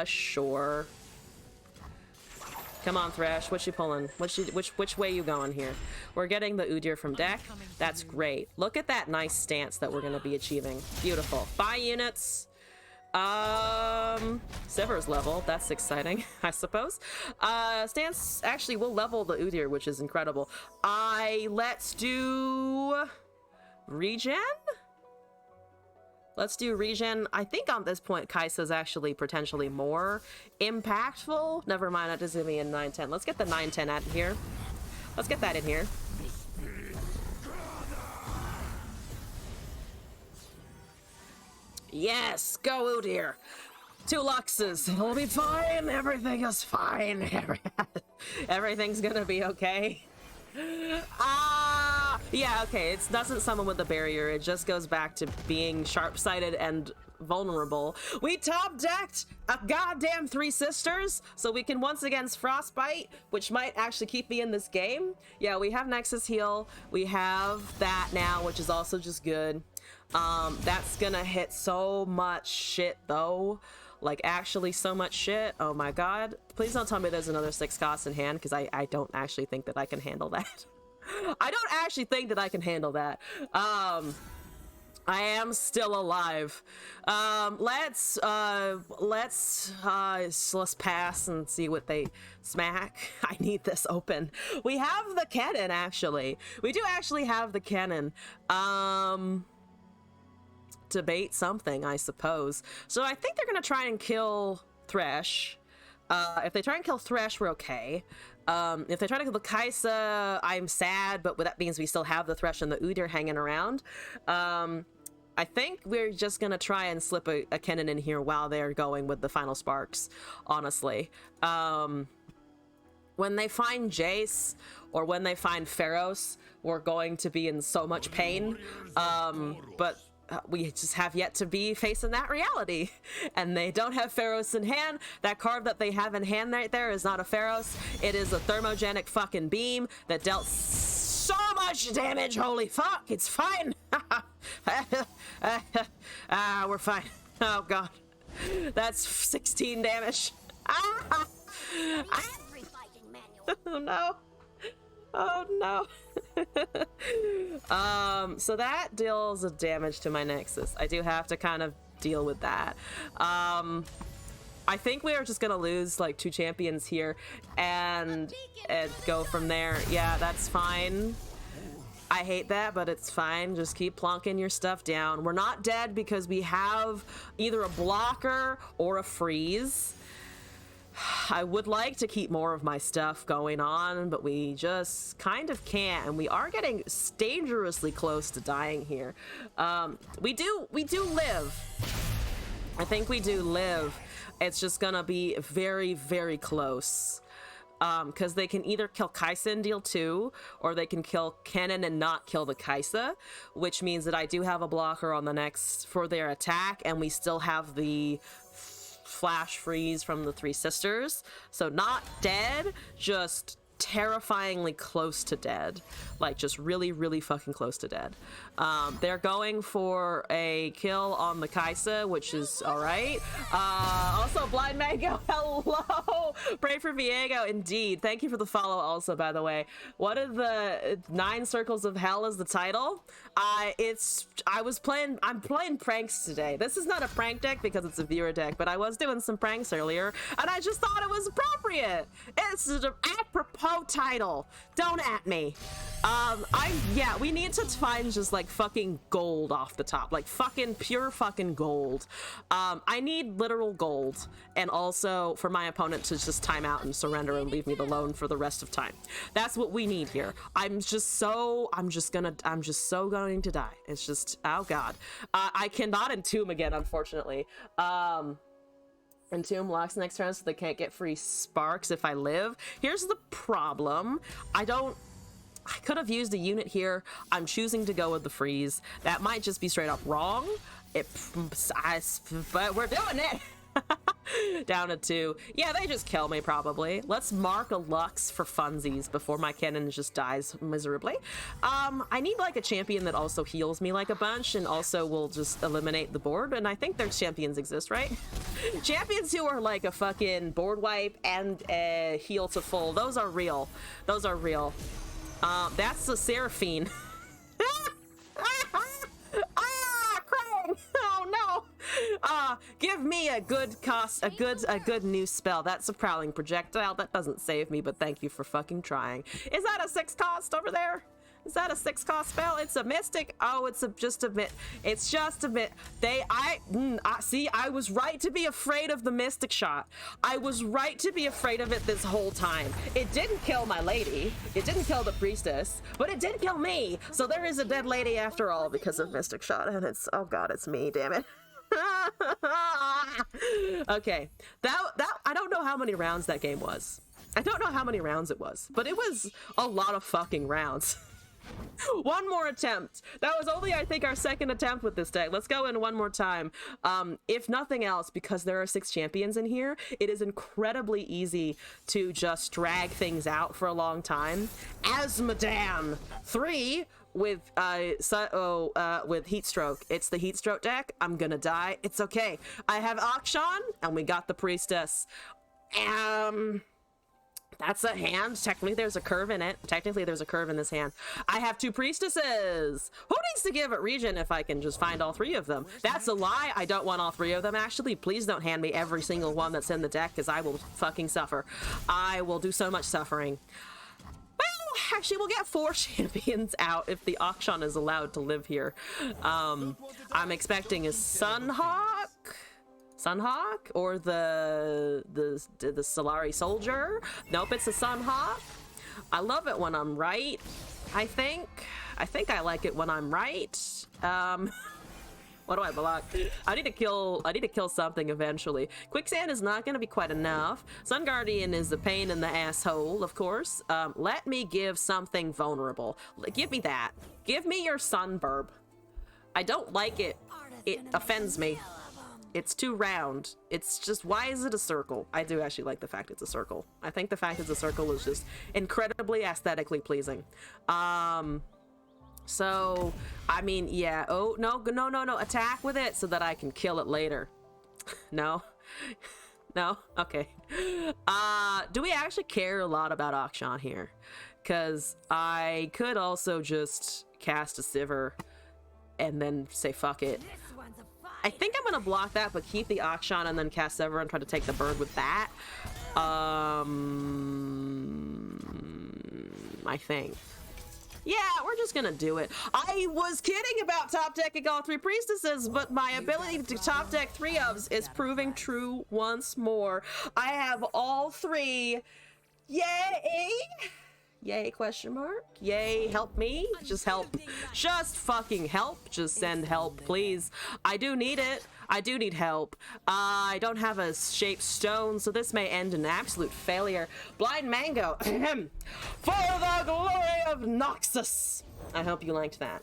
Sure. Come on, Thresh. What you pulling? Which way you going here? We're getting the Udyr from deck. That's great. Look at that nice stance that we're going to be achieving. Beautiful. 5 units. Sever's level. That's exciting, I suppose. Stance actually will level the Udyr, which is incredible. Let's do regen. Let's do regen. I think on this point, Kaisa's actually potentially more impactful. Never mind, that doesn't give me a 9-10. Let's get the 9-10 out of here. Let's get that in here. Yes, go Udyr. 2 Luxes. It'll be fine. Everything is fine. Everything's gonna be okay. Yeah, okay. It doesn't summon with the barrier. It just goes back to being sharp-sighted and vulnerable. We top decked a goddamn Three Sisters, so we can once again Frostbite, which might actually keep me in this game. Yeah, we have Nexus Heal. We have that now, which is also just good. That's gonna hit so much shit though. Like, actually so much shit. Oh my god. Please don't tell me there's another 6 costs in hand, because I don't actually think that I can handle that. I don't actually think that I can handle that. I am still alive. Let's pass and see what they smack. I need this open. We have the cannon, actually. We do actually have the cannon. Debate something, I suppose. So I think they're gonna try and kill Thresh. If they try and kill Thresh, we're okay. If they try to kill the Kaisa, I'm sad, but that means we still have the Thresh and the Udyr hanging around. I think we're just gonna try and slip a cannon in here while they're going with the final sparks, honestly. When they find Jace, or when they find Pharos, we're going to be in so much pain. But we just have yet to be facing that reality. And they don't have Pharos in hand. That card that they have in hand right there is not a Pharos. It is a thermogenic fucking beam that dealt so much damage. Holy fuck, it's fine. We're fine. Oh god. That's 16 damage. Oh no. Oh no. So that deals a damage to my Nexus. I do have to kind of deal with that. I think we are just gonna lose like 2 champions here and go from there. Yeah, that's fine. I hate that, but it's fine. Just keep plonking your stuff down. We're not dead because we have either a blocker or a freeze. I would like to keep more of my stuff going on, but we just kind of can't, and we are getting dangerously close to dying here. We do live. I think we do live. It's just gonna be very, very close. Because they can either kill Kaisa and deal 2, or they can kill Kennen and not kill the Kaisa, which means that I do have a blocker on the next for their attack, and we still have the flash freeze from the Three Sisters. So not dead, just terrifyingly close to dead. Like, just really, really fucking close to dead. They're going for a kill on the Kaisa, which is alright. Also, Blind Mango, hello! Pray for Viego, indeed. Thank you for the follow also, by the way. What are the 9 Circles of Hell is the title? I'm playing pranks today. This is not a prank deck because it's a viewer deck, but I was doing some pranks earlier, and I just thought it was appropriate. It's an apropos title. Don't at me. Yeah, we need to find just like fucking gold off the top, like fucking pure fucking gold. I need literal gold, and also for my opponent to just time out and surrender and leave me alone for the rest of time. That's what we need here. I'm just so going to die. It's just, oh god. I cannot entomb again, unfortunately. Entomb locks next round so they can't get free sparks if I live. Here's the problem. I could have used a unit here. I'm choosing to go with the freeze. That might just be straight up wrong. But we're doing it. Down to 2. Yeah, they just kill me probably. Let's mark a Lux for funsies before my cannon just dies miserably. I need like a champion that also heals me like a bunch and also will just eliminate the board, and I think there's champions exist, right? Champions who are like a fucking board wipe and heal to full. Those are real. Those are real. That's the Seraphine. Crying. Oh no. Give me a good cost, a good new spell. That's a prowling projectile. That doesn't save me, but thank you for fucking trying. Is that a 6 cost over there? Is that a 6 cost spell? It's a mystic. Oh, it's just a bit. It's just a bit. See, I was right to be afraid of the mystic shot. I was right to be afraid of it this whole time. It didn't kill my lady. It didn't kill the priestess, but it did kill me. So there is a dead lady after all because of mystic shot, and it's, oh god, it's me. Damn it. Okay, that I don't know how many rounds that game was. I don't know how many rounds it was, but it was a lot of fucking rounds. One more attempt. That was only, I think, our second attempt with this deck. Let's go in one more time. If nothing else, because there are 6 champions in here, it is incredibly easy to just drag things out for a long time. Asmodan 3 with with heat stroke. It's the heat stroke deck. I'm gonna die. It's okay. I have Akshan, and we got the priestess. That's a hand. Technically, there's a curve in it. Technically, there's a curve in this hand. I have 2 priestesses. Who needs to give it regen if I can just find all 3 of them? That's a lie. I don't want all 3 of them, actually. Please don't hand me every single one that's in the deck, because I will fucking suffer. I will do so much suffering. Well, actually, we'll get 4 champions out if the Akshan is allowed to live here. I'm expecting a Sunhawk or the Solari Soldier. Nope, it's a Sunhawk. I love it when I'm right. I think I like it when I'm right. What do I block? I need to kill something eventually. Quicksand is not gonna be quite enough. Sun Guardian is a pain in the asshole, of course. Let me give something vulnerable. Give me that. Give me your Sunburb. I don't like it. It offends me. It's too round. It's just, why is it a circle? I do actually like the fact it's a circle. I think the fact it's a circle is just incredibly aesthetically pleasing. So, I mean, yeah. Oh, no. Attack with it so that I can kill it later. No? No? Okay. Do we actually care a lot about Akshan here? Because I could also just cast a Sivir and then say fuck it. I think I'm gonna block that, but keep the Akshan and then cast Sivir and try to take the bird with that. I think. Yeah, we're just gonna do it. I was kidding about top decking all 3 priestesses, but my ability to top deck 3 ofs is proving true once more. I have all 3. Yay! Yay, question mark? Yay, help me? Just help. Just fucking help. Just send help, please. I do need it. I do need help. I don't have a shaped stone, so this may end in absolute failure. Blind Mango. For the glory of Noxus. I hope you liked that.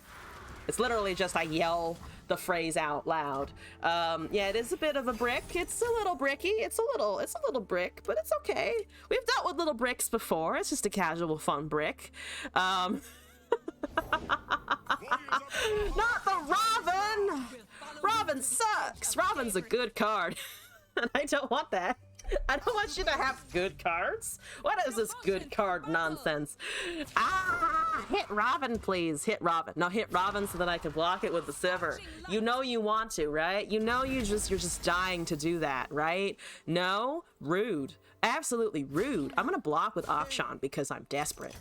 It's literally just I yell the phrase out loud. Yeah, it is a bit of a brick. It's a little bricky. It's a little brick, but it's okay. We've dealt with little bricks before. It's just a casual, fun brick. Not the Robin! Robin sucks! Robin's a good card. And I don't want that. I don't want you to have good cards. What is this good card nonsense? Hit Robin, please. Hit Robin. No, hit Robin so that I can block it with the Sivir. You know you want to, right? You know you're just dying to do that, right? No? Rude. Absolutely rude. I'm gonna block with Akshan because I'm desperate.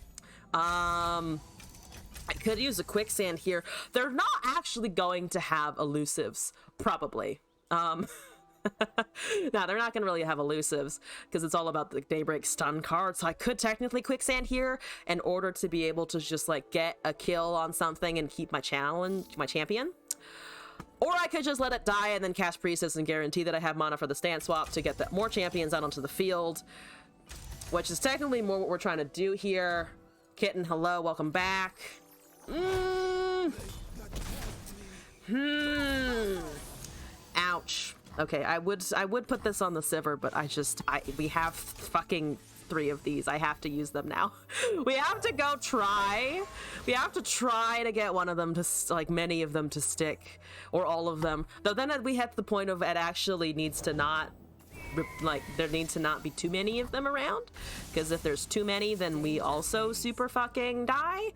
I could use a quicksand here. They're not actually going to have elusives, probably. No, they're not gonna really have elusives because it's all about the Daybreak stun card. So I could technically quicksand here in order to be able to just like get a kill on something and keep my champion. Or I could just let it die and then cast Priestess and guarantee that I have mana for the stance swap to get more champions out onto the field, which is technically more what we're trying to do here. Kitten, hello, welcome back. Ouch. Okay, I would put this on the Sivir, but we have fucking 3 of these. I have to use them now. We have to go try. We have to try to get one of them to, like, many of them to stick, or all of them. Though then we hit the point of it actually needs to not, like, there needs to not be too many of them around, because if there's too many, then we also super fucking die.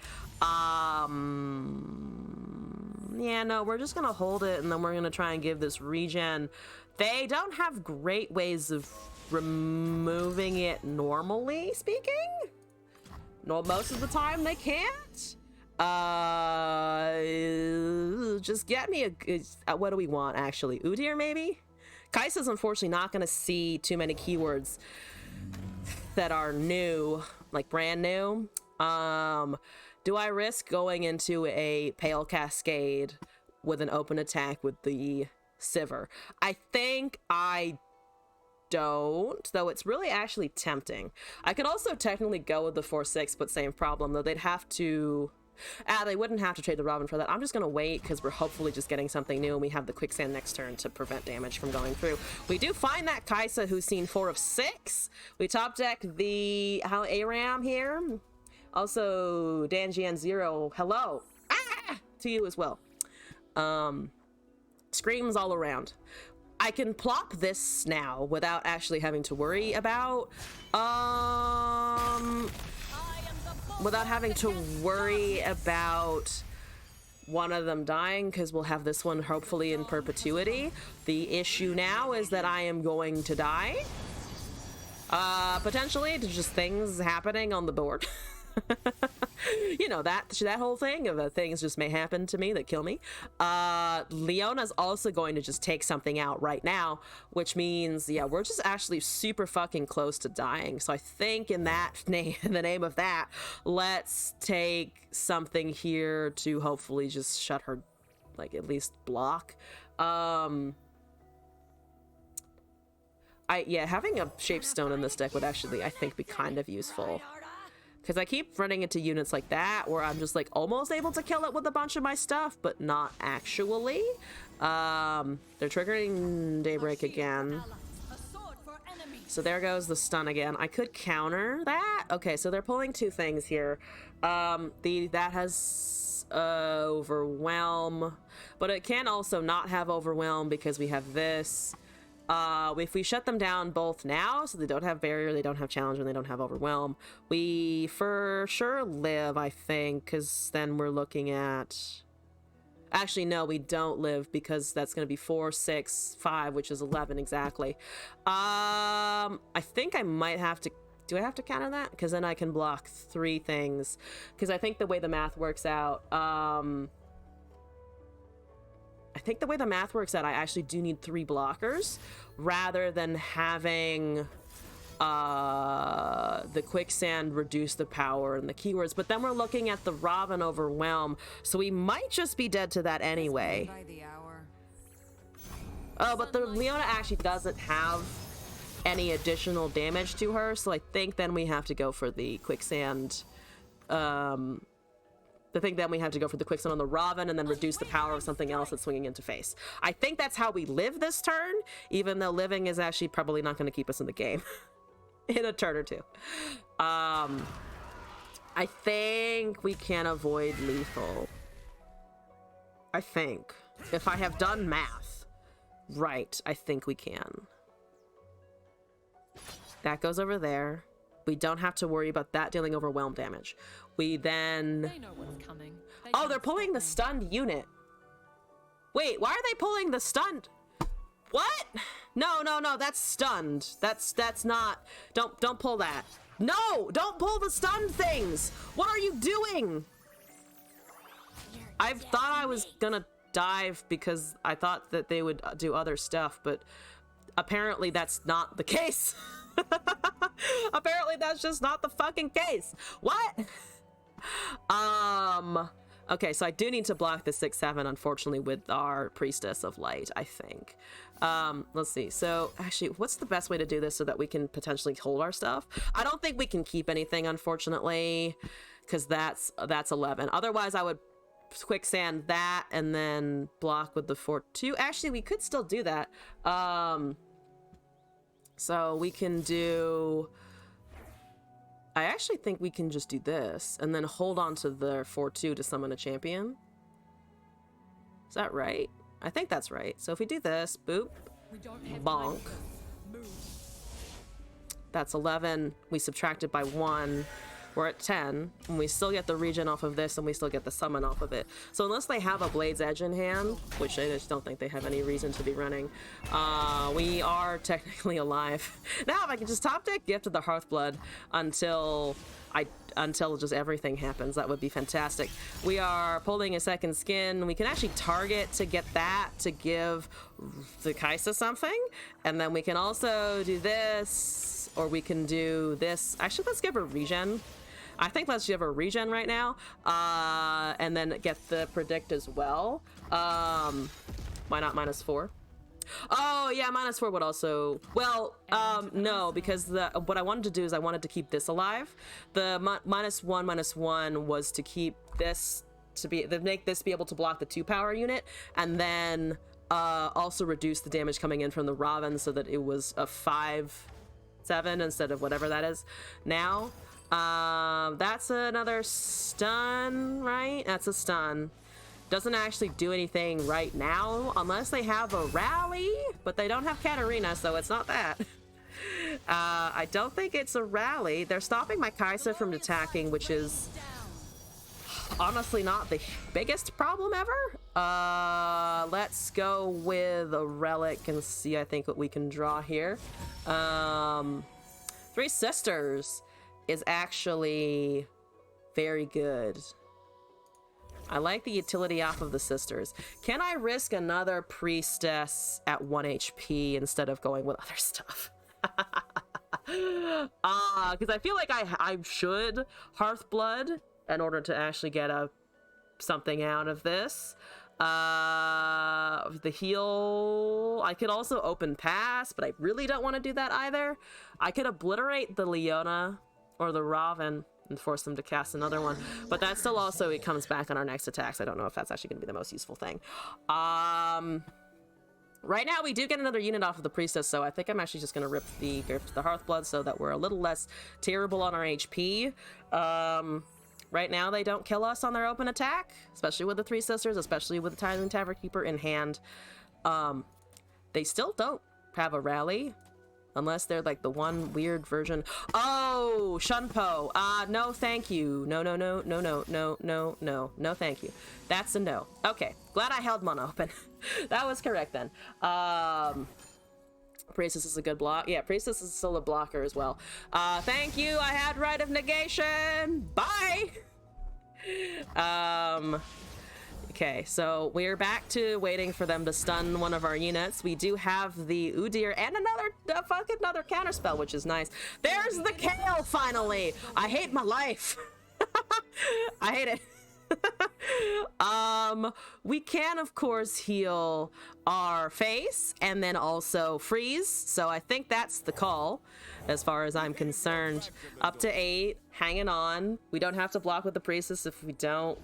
Yeah, no, we're just gonna hold it, and then we're gonna try and give this regen. They don't have great ways of removing it normally speaking. No, most of the time they can't. Just get me what do we want, actually? Udyr, maybe? Kai'Sa's unfortunately not gonna see too many keywords that are new, like brand new. Do I risk going into a Pale Cascade with an open attack with the Sivir? I think I don't, though it's really actually tempting. I could also technically go with the 4/6, but same problem, though they'd have to They wouldn't have to trade the Robin for that. I'm just gonna wait because we're hopefully just getting something new and we have the quicksand next turn to prevent damage from going through. We do find that Kaisa who's seen 4 of 6. We top deck the Aram here. Also, Danjian 0, hello. To you as well. Screams all around. I can plop this now without actually having to worry about without having to worry about one of them dying, because we'll have this one hopefully in perpetuity. The issue now is that I am going to die. Potentially to just things happening on the board. You know, that whole thing of things just may happen to me that kill me. Leona's also going to just take something out right now, which means, yeah, we're just actually super fucking close to dying. So I think in that name, in the name of that, let's take something here to hopefully just shut her, like at least block. Yeah, having a shapestone in this deck would actually, I think, be kind of useful. Because I keep running into units like that where I'm just like almost able to kill it with a bunch of my stuff, but not actually. They're triggering Daybreak again. So there goes the stun again. I could counter that. Okay, so they're pulling 2 things here. That has Overwhelm, but it can also not have Overwhelm because we have this. If we shut them down both now, so they don't have Barrier, they don't have Challenge, and they don't have Overwhelm, we for sure live, I think, because then we're looking at... Actually, no, we don't live, because that's going to be 4, 6, 5, which is 11 exactly. I think I might have to... Do I have to counter that? Because then I can block 3 things. Because I think the way the math works out... I think the way the math works out, I actually do need 3 blockers rather than having the quicksand reduce the power and the keywords. But then we're looking at the Robin Overwhelm, so we might just be dead to that anyway. Oh, but the Leona actually doesn't have any additional damage to her, so I think then we have to go for the quicksand. I think then we have to go for the quicksand on the Robin and then reduce the power of something else that's swinging into face. I think that's how we live this turn, even though living is actually probably not going to keep us in the game in a turn or 2. I think we can avoid lethal. I think. If I have done math right, I think we can. That goes over there. We don't have to worry about that dealing overwhelm damage. We then... They know what's coming. Oh, they're pulling the stunned unit. Wait, why are they pulling the stunned? What? No, that's stunned. That's not... Don't pull that. No, don't pull the stunned things. What are you doing? I thought I was gonna dive because I thought that they would do other stuff, but apparently that's not the case. Apparently that's just not the fucking case. What? Okay, so I do need to block the 6/7, unfortunately, with our Priestess of Light, I think. Let's see. So actually, what's the best way to do this so that we can potentially hold our stuff? I don't think we can keep anything, unfortunately, because that's 11. Otherwise, I would quicksand that and then block with the 4/2. Actually, we could still do that. So we can do... I actually think we can just do this and then hold on to the 4/2 to summon a champion. Is that right? I think that's right. So if we do this, boop, bonk. That's 11. We subtract it by 1. We're at 10, and we still get the regen off of this, and we still get the summon off of it. So unless they have a Blade's Edge in hand, which I just don't think they have any reason to be running, we are technically alive. Now, if I can just top deck Gift of the Hearthblood until just everything happens, that would be fantastic. We are pulling a second skin. We can actually target to get that to give the Kaisa something, and then we can also do this, or we can do this. Actually, let's give her regen. I think let's give her regen right now, and then get the predict as well. Why not -4? Oh yeah, -4 would also, well, no, because what I wanted to do is I wanted to keep this alive. The -1/-1 was to keep this be able to block the 2-power unit, and then also reduce the damage coming in from the Raven so that it was a 5-7 instead of whatever that is now. That's another stun, right? That's a stun. Doesn't actually do anything right now unless they have a rally, but they don't have Katarina, so it's not that. I don't think it's a rally. They're stopping my Kaisa from attacking, which is honestly not the biggest problem ever. Let's go with a relic and see, I think, what we can draw here. Three Sisters is actually very good. I like the utility off of the Sisters. Can I risk another Priestess at 1 HP instead of going with other stuff? Because I feel like I should Hearthblood in order to actually get something out of this. The heal, I could also open pass, but I really don't want to do that either. I could obliterate the Leona or the Raven and force them to cast another one, but that still also, it comes back on our next attacks. I don't know if that's actually going to be the most useful thing. Right now we do get another unit off of the Priestess, so I think I'm actually just going to rip the Hearthblood so that we're a little less terrible on our HP. Right now they don't kill us on their open attack, especially with the Three Sisters, especially with the Titan Tavern Keeper in hand. They still don't have a rally. Unless they're like the one weird version. Oh, Shunpo. No, thank you. No, no, no, no, no, no, no, no, no, thank you. That's a no. Okay, glad I held one open. That was correct then. Priestess is a good block. Yeah, Priestess is still a blocker as well. Thank you. I had right of negation. Bye. Okay, so we're back to waiting for them to stun one of our units. We do have the Udyr and another counterspell, which is nice. There's the Kale, finally! I hate my life. I hate it. We can, of course, heal our face and then also freeze. So I think that's the call, as far as I'm concerned. Up to 8, hanging on. We don't have to block with the Priestess if we don't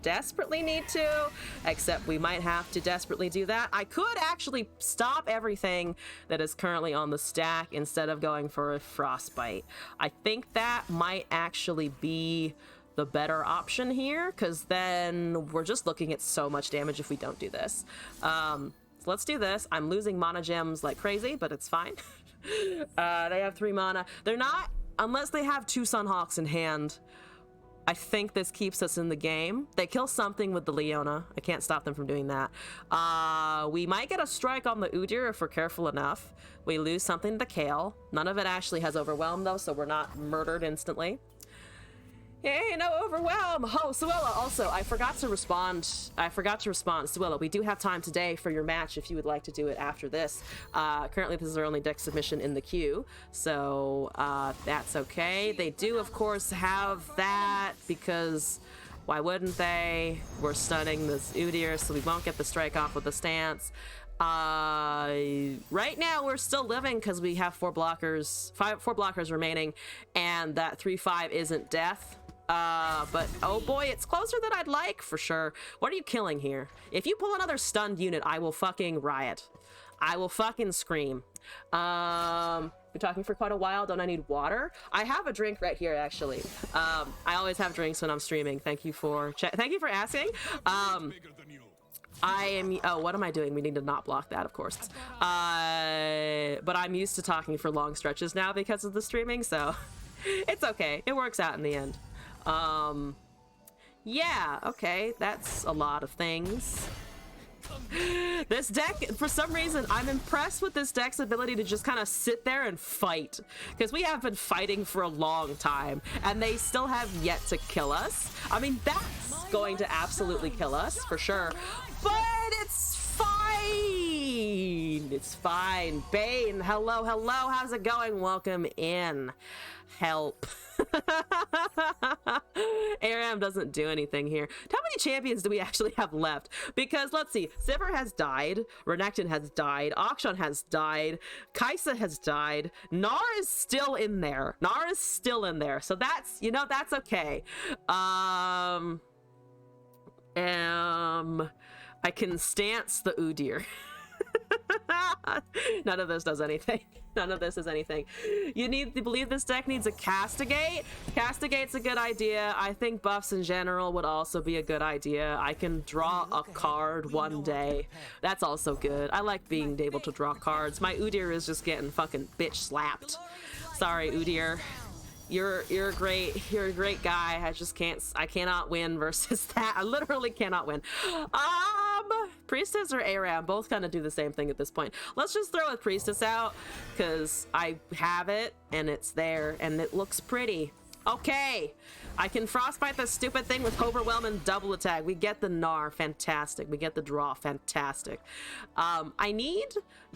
desperately need to, except we might have to desperately do that. I could actually stop everything that is currently on the stack instead of going for a Frostbite. I think that might actually be the better option here, because then we're just looking at so much damage if we don't do this. So let's do this. I'm losing mana gems like crazy, but it's fine. They have 3 mana. They're not, unless they have 2 Sunhawks in hand, I think this keeps us in the game. They kill something with the Leona. I can't stop them from doing that. We might get a strike on the Udyr if we're careful enough. We lose something to the Kale. None of it actually has Overwhelm though, so we're not murdered instantly. Yay, no Overwhelm! Oh, Suella, also, I forgot to respond. Suella, we do have time today for your match if you would like to do it after this. Currently, this is our only deck submission in the queue, so that's okay. They do, of course, have that because why wouldn't they? We're stunning this Udyr, so we won't get the strike off with the stance. Right now we're still living because we have 4 blockers remaining, and that 3/5 isn't death. But oh boy, it's closer than I'd like for sure. What are you killing here? If you pull another stunned unit, I will fucking riot. I will fucking scream. Been talking for quite a while. Don't I need water? I have a drink right here, actually. I always have drinks when I'm streaming. Thank you for asking. Oh, what am I doing? We need to not block that, of course. But I'm used to talking for long stretches now because of the streaming, so it's okay. It works out in the end. Yeah, okay, that's a lot of things. This deck, for some reason, I'm impressed with this deck's ability to just kind of sit there and fight. Because we have been fighting for a long time, and they still have yet to kill us. I mean, that's going to absolutely kill us, for sure. But it's fine! It's fine. Bane, hello, hello, how's it going? Welcome in. Help. ARAM doesn't do anything here. How many champions do we actually have left? Because let's see, Sivir has died, Renekton has died, Akshan has died, Kaisa has died, Gnar is still in there. So that's, you know, that's okay. I can stance the Udyr. None of this does anything. None of this is anything. You need to believe this deck needs a Castigate. Castigate's a good idea. I think buffs in general would also be a good idea. I can draw a card one day. That's also good. I like being able to draw cards. My Udyr is just getting fucking bitch slapped. Sorry, Udyr. You're a great guy. I cannot win versus that. I literally cannot win. Priestess or Aram, both kind of do the same thing at this point. Let's just throw a Priestess out because I have it and it's there and it looks pretty. Okay, I can Frostbite this stupid thing with Overwhelm and double attack. We get the Gnar, fantastic. We get the draw, fantastic. We need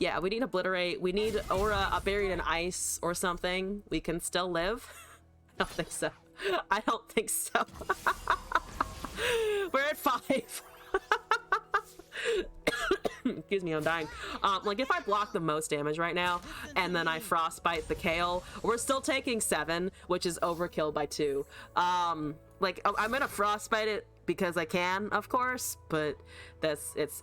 Obliterate. We need Aura buried in ice or something. We can still live. I don't think so. I don't think so. We're at 5. Excuse me, I'm dying. Like if I block the most damage right now and then I Frostbite the Kale, we're still taking 7, which is overkill by 2. Like I'm gonna Frostbite it because I can, of course, but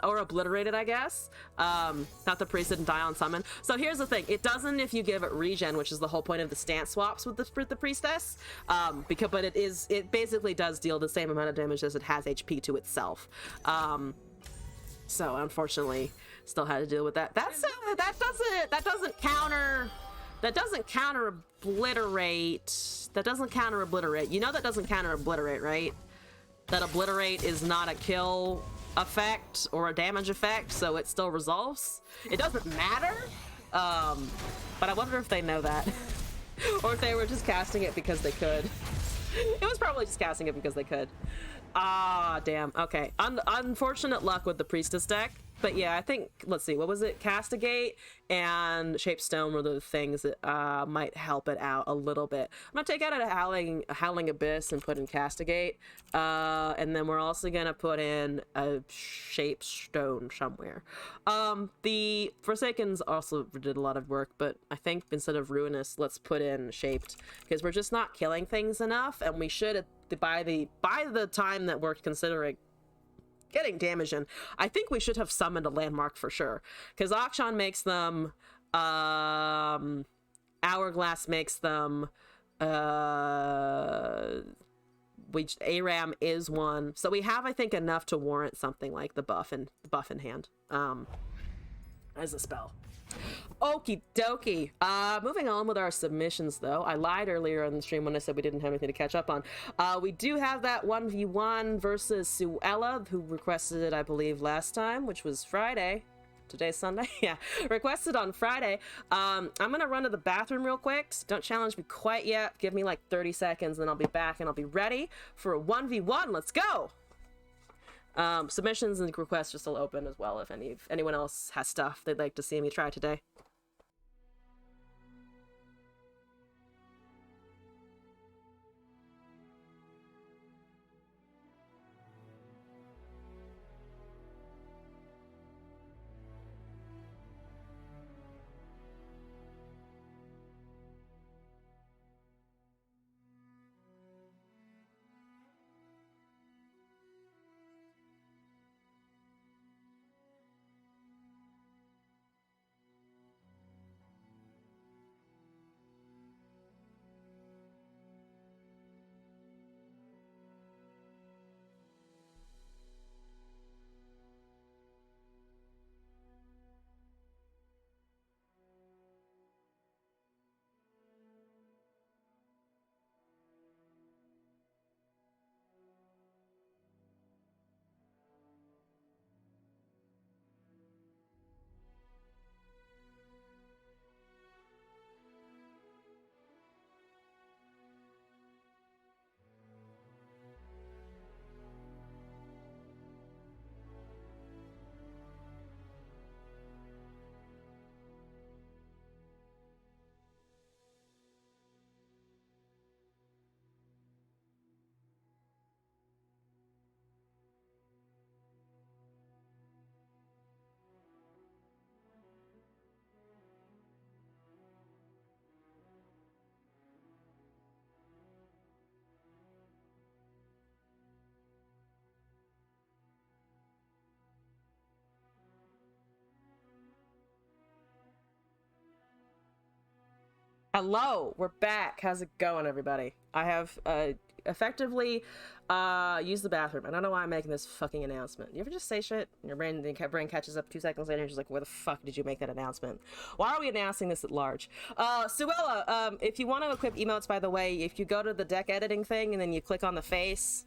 or obliterated, I guess. Not the priest didn't die on summon. So here's the thing, it doesn't if you give it regen, which is the whole point of the stance swaps with the priestess. But it basically does deal the same amount of damage as it has HP to itself. So unfortunately, still had to deal with that. That doesn't counter obliterate. That doesn't counter obliterate. You know that doesn't counter obliterate, right? That obliterate is not a kill effect or a damage effect, so it still resolves. It doesn't matter. But I wonder if they know that, or if they were just casting it because they could. It was probably just casting it because they could. Ah, damn. Okay. Unfortunate luck with the Priestess deck. But yeah, I think, let's see, what was it? Castigate and Shapestone were the things that might help it out a little bit. I'm gonna take out a Howling Abyss and put in Castigate. And then we're also gonna put in a Shapestone somewhere. The Forsakens also did a lot of work, but I think instead of Ruinous, let's put in Shaped, because we're just not killing things enough, and we should, by the time that we're considering getting damage in, I think we should have summoned a landmark for sure, because Akshan makes them, Hourglass makes them, Aram is one, so we have, I think, enough to warrant something like the buff in hand as a spell. Okie dokie. Moving on with our submissions, though. I lied earlier on the stream when I said we didn't have anything to catch up on. We do have that 1v1 versus Suella, who requested it, I believe, last time, which was Friday. Today's Sunday? Yeah. Requested on Friday. I'm gonna run to the bathroom real quick, so don't challenge me quite yet. Give me like 30 seconds, then I'll be back and I'll be ready for a 1v1. Let's go! Submissions and requests are still open as well if anyone else has stuff they'd like to see me try today. Hello, we're back. How's it going, everybody? I have effectively used the bathroom. I don't know why I'm making this fucking announcement. You ever just say shit and your brain catches up 2 seconds later and you're just like, where the fuck did you make that announcement? Why are we announcing this at large? Suella, if you want to equip emotes, by the way, if you go to the deck editing thing and then you click on the face,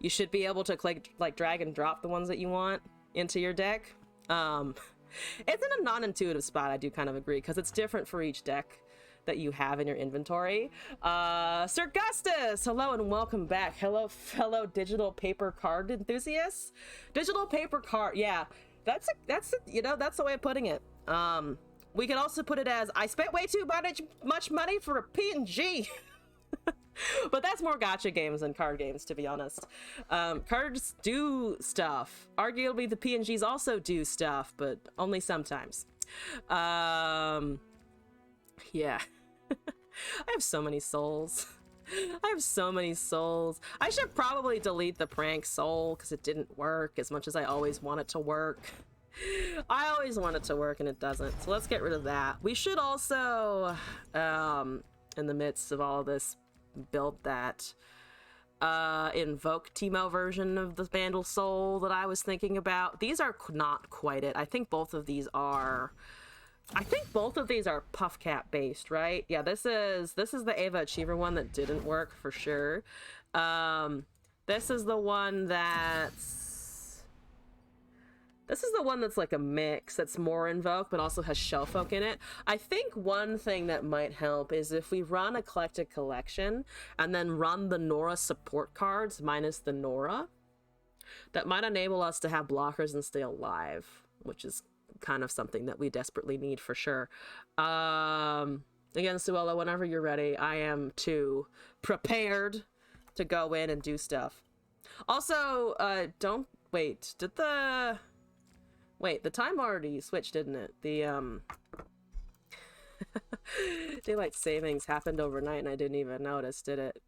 you should be able to click, like, drag and drop the ones that you want into your deck. It's in a non-intuitive spot, I do kind of agree, because it's different for each deck that you have in your inventory. Sir Gustus, hello and welcome back. Hello, fellow digital paper card enthusiasts. Digital paper card, yeah, that's you know, that's the way of putting it. We could also put it as, I spent way too much money for a PNG. But that's more gacha games than card games, to be honest. Cards do stuff. Arguably, the PNGs also do stuff, but only sometimes. Yeah. I have so many souls. I have so many souls. I should probably delete the prank soul because it didn't work as much as I always want it to work. I always want it to work and it doesn't. So let's get rid of that. We should also, in the midst of all of this, build that invoke Teemo version of the Vandal Soul that I was thinking about. These are not quite it. I think both of these are Puffcat based, right? Yeah, this is the Ava Achiever one that didn't work for sure. This is the one that's like a mix that's more invoke but also has shellfolk in it. I think one thing that might help is if we run Eclectic Collection and then run the Nora support cards minus the Nora. That might enable us to have blockers and stay alive, which is kind of something that we desperately need for sure. Again, Suella, whenever you're ready, I am too prepared to go in and do stuff. Also, don't wait. The time already switched, didn't it? The daylight savings happened overnight and I didn't even notice, did it?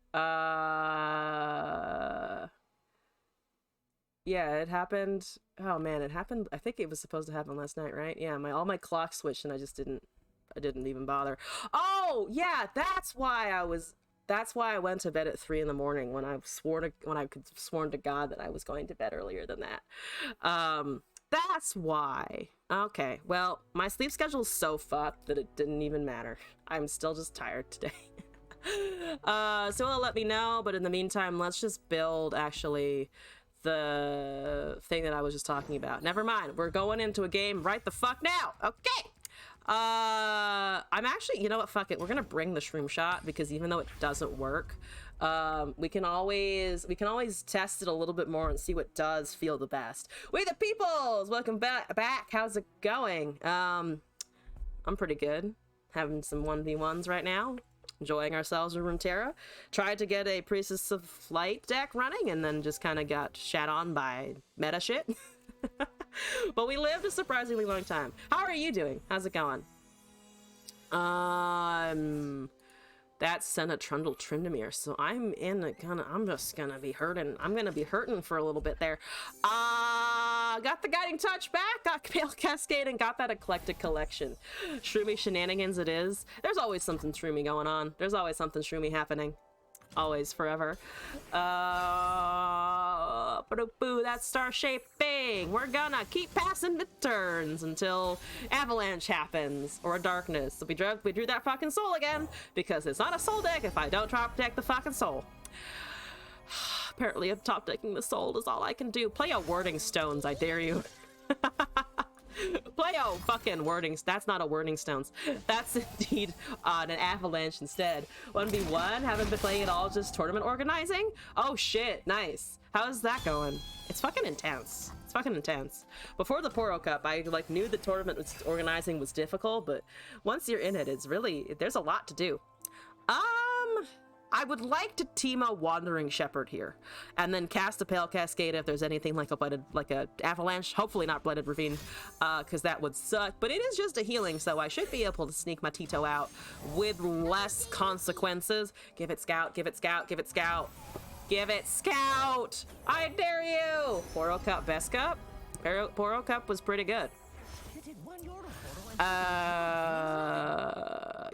Yeah, it happened. Oh man, it happened. I think it was supposed to happen last night, right? Yeah, all my clocks switched and I didn't even bother. Oh, yeah, that's why I went to bed at 3 in the morning when I could sworn to God that I was going to bed earlier than that. That's why. Okay, well, my sleep schedule is so fucked that it didn't even matter. I'm still just tired today. So it'll let me know, but in the meantime, let's just build actually the thing that I was just talking about. Never mind, we're going into a game right the fuck now. Okay. I'm actually, you know what, fuck it, we're gonna bring the shroom shot because even though it doesn't work, we can always test it a little bit more and see what does feel the best. We the peoples, welcome back. How's it going? I'm pretty good, having some 1v1s right now, enjoying ourselves with Runeterra. Tried to get a Priestess of Flight deck running and then just kind of got shat on by meta shit. But we lived a surprisingly long time. How are you doing? How's it going? That's Senna Trundle Tryndamere, so I'm just gonna be hurting. I'm gonna be hurting for a little bit there. Got the Guiding Touch back, got Pale Cascade, and got that Eclectic Collection. Shroomy shenanigans it is. There's always something shroomy going on. There's always something shroomy happening. Always, forever. That's star shaping. We're gonna keep passing the turns until avalanche happens or a darkness. So we drew that fucking soul again because it's not a soul deck if I don't top deck the fucking soul. Apparently, top decking the soul is all I can do. Play a Wording Stones, I dare you. Play a fucking wording. That's not a wording stones. That's indeed an avalanche instead. 1v1. Haven't been playing at all. Just tournament organizing. Oh shit. Nice. How's that going? It's fucking intense. It's fucking intense. Before the Poro Cup, I knew the tournament organizing was difficult, but once you're in it, it's really, there's a lot to do. I would like to team a Wandering Shepherd here, and then cast a Pale Cascade if there's anything like a avalanche. Hopefully not Blighted Ravine, because that would suck. But it is just a healing, so I should be able to sneak my Tito out with less consequences. Give it Scout. Give it Scout. Give it Scout. Give it Scout. I dare you. Poro Cup, best cup. Poro Cup was pretty good.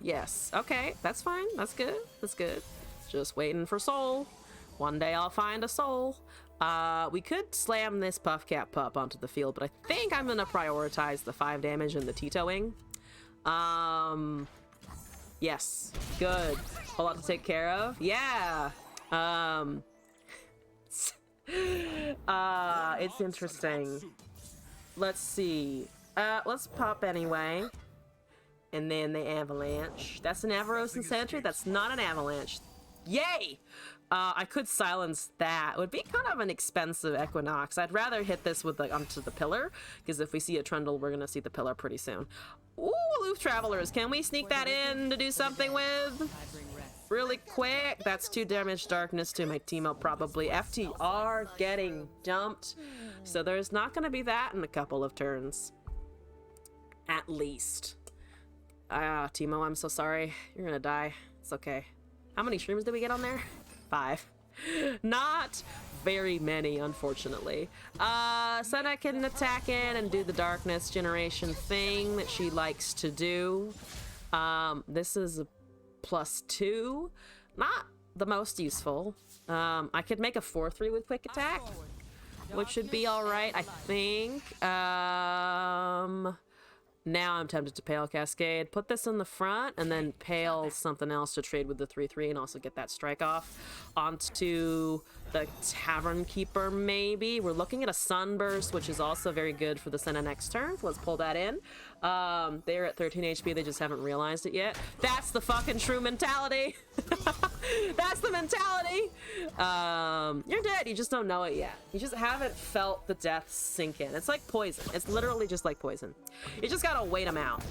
Yes. Okay, that's fine. That's good. That's good. Just waiting for soul. One day I'll find a soul. We could slam this Puffcat pup onto the field, but I think I'm gonna prioritize the 5 damage and the Titoing. Yes. Good. Whole lot to take care of. Yeah. It's interesting. Let's see. Let's pop anyway. And then the avalanche. That's an Avaros and Sentry. That's not an avalanche. Yay! I could silence that. It would be kind of an expensive Equinox. I'd rather hit this with the onto the pillar, because if we see a Trundle, we're gonna see the pillar pretty soon. Ooh, Aloof Travelers. Can we sneak that in to do something with? Really quick. That's 2 damage darkness to my Teemo, probably. FTR getting dumped. So there's not gonna be that in a couple of turns. At least. Teemo, I'm so sorry. You're gonna die. It's okay. How many streams did we get on there? 5. Not very many, unfortunately. Senna can attack in and do the darkness generation thing that she likes to do. This is a +2. Not the most useful. I could make a 4-3 with quick attack, which should be alright, I think. Now I'm tempted to Pale Cascade. Put this in the front and then Pale something else to trade with the 3-3 and also get that strike off. Onto the Tavern Keeper, maybe. We're looking at a Sunburst, which is also very good for the Senna next turn. Let's pull that in. They're at 13 HP. They just haven't realized it yet. That's the fucking true mentality. That's the mentality. You're dead. You just don't know it yet. You just haven't felt the death sink in. It's like poison. It's literally just like poison. You just gotta wait them out.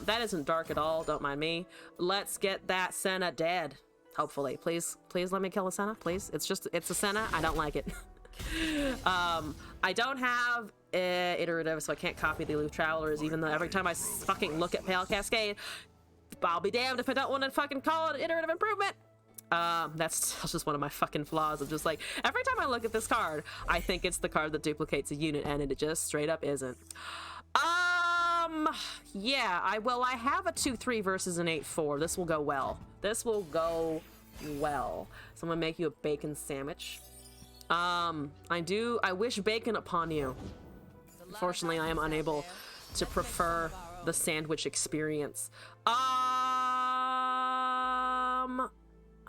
That isn't dark at all. Don't mind me. Let's get that Senna dead. Hopefully. Please let me kill a Senna, please. It's a Senna. I don't like it. I don't have iterative, so I can't copy the Aloof Travelers, even though every time I fucking look at Pale Cascade, I'll be damned if I don't want to fucking call it iterative improvement. That's just one of my fucking flaws. I'm just like, every time I look at this card, I think it's the card that duplicates a unit, and it just straight up isn't. Yeah, I have a 2-3 versus an 8-4. This will go well. This will go well. So I'm gonna make you a bacon sandwich. I wish bacon upon you. Unfortunately, I am unable to prefer the sandwich experience.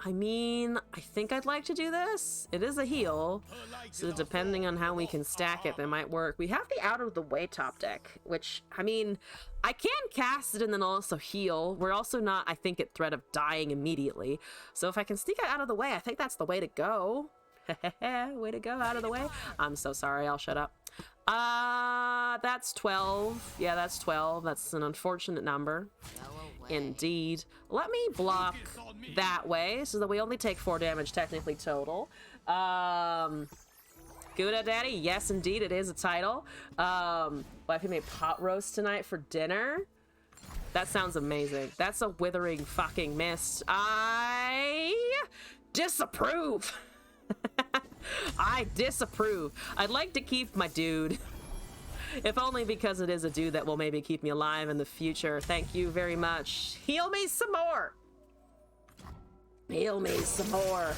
I mean, I think I'd like to do this. It is a heal, so depending on how we can stack it, that might work. We have the Out of the Way top deck, which, I mean, I can cast it and then also heal. We're also not, I think, at threat of dying immediately. So if I can sneak it out of the way, I think that's the way to go. Way to go, Out of the Way. I'm so sorry, I'll shut up. That's 12. Yeah, that's 12. That's an unfortunate number. Indeed. Let me block that way so that we only take 4 damage technically total. Gouda Daddy, yes indeed, it is a title. Wifey made pot roast tonight for dinner. That sounds amazing. That's a withering fucking mist. I disapprove. I disapprove. I'd like to keep my dude. If only because it is a dude that will maybe keep me alive in the future. Thank you very much. Heal me some more. Heal me some more.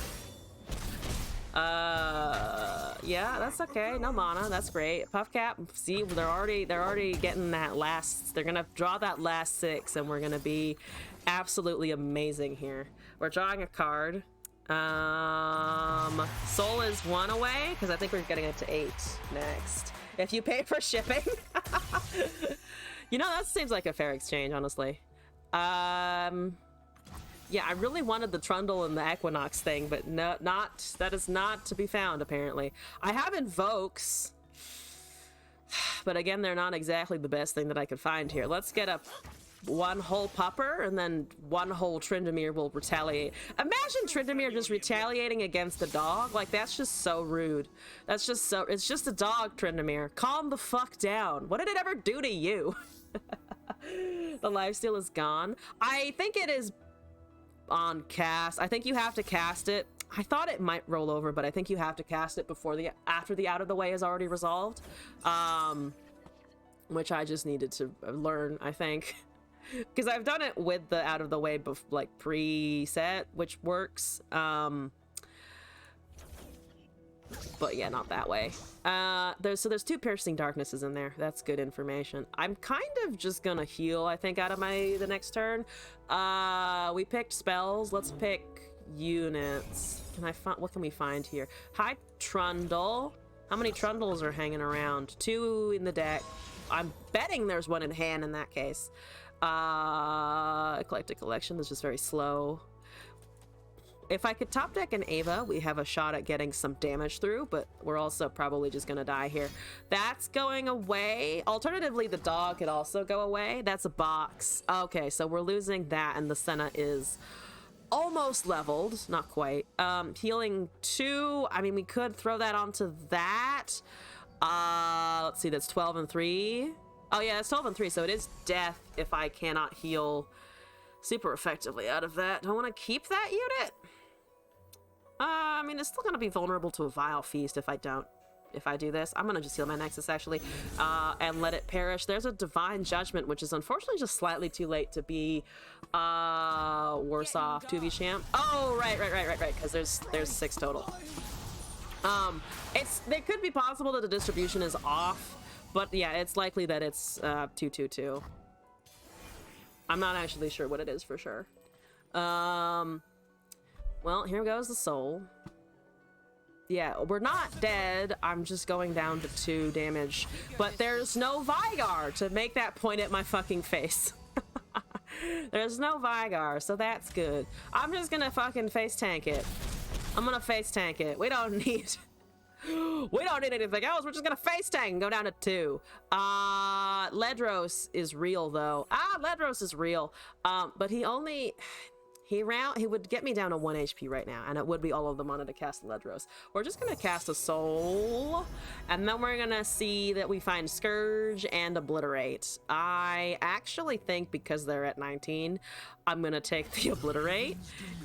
Yeah, that's okay. No mana. That's great. Puffcat, see, they're already getting that last. They're gonna draw that last 6, and we're gonna be absolutely amazing here. We're drawing a card. Soul is 1 away because I think we're getting it to 8 next. If you pay for shipping. You know, that seems like a fair exchange, honestly. Yeah, I really wanted the Trundle and the Equinox thing, but that is not to be found, apparently. I have Invokes, but again, they're not exactly the best thing that I could find here. Let's get a 1 whole Pupper, and then 1 whole Tryndamere will retaliate. Imagine Tryndamere just retaliating against a dog. Like, that's just so rude. That's just so... It's just a dog, Tryndamere. Calm the fuck down. What did it ever do to you? The lifesteal is gone. I think it is on cast. I think you have to cast it. I thought it might roll over, but I think you have to cast it after the Out of the Way is already resolved. Which I just needed to learn, I think. Because I've done it with the out of the way, like preset, which works. But yeah, not that way. There's 2 piercing darknesses in there. That's good information. I'm kind of just gonna heal, I think, out of the next turn. We picked spells. Let's pick units. What can we find here? Hi, Trundle. How many Trundles are hanging around? 2 in the deck. I'm betting there's 1 in hand in that case. Eclectic Collection is just very slow. If I could top deck an Ava, we have a shot at getting some damage through, but we're also probably just gonna die here. That's going away. Alternatively, the dog could also go away. That's a box. Okay, so we're losing that, and the Senna is almost leveled. Not quite. Healing 2. I mean, we could throw that onto that. Let's see, that's 12 and 3. Oh yeah, it's 12 and 3, so it is death if I cannot heal super effectively out of that. Do I want to keep that unit? I mean, it's still going to be vulnerable to a Vile Feast if I do this. I'm going to just heal my Nexus, actually, and let it perish. There's a Divine Judgment, which is unfortunately just slightly too late to be worse off. 2v champ. Oh, right, because there's 6 total. It could be possible that the distribution is off, but yeah, it's likely that it's 2-2-2. I'm not actually sure what it is for sure. Well, here goes the soul. Yeah, we're not dead. I'm just going down to 2 damage. But there's no Vigar to make that point at my fucking face. There's no Vigar, so that's good. I'm just gonna fucking face tank it. I'm gonna face tank it. We don't need anything else. We're just gonna face tank and go down to 2. Ledros is real though. Ledros is real. But he would get me down to 1 HP right now, and it would be all of the mana to cast Ledros. We're just gonna cast a soul, and then we're gonna see that we find Scourge and Obliterate. I actually think because they're at 19, I'm gonna take the Obliterate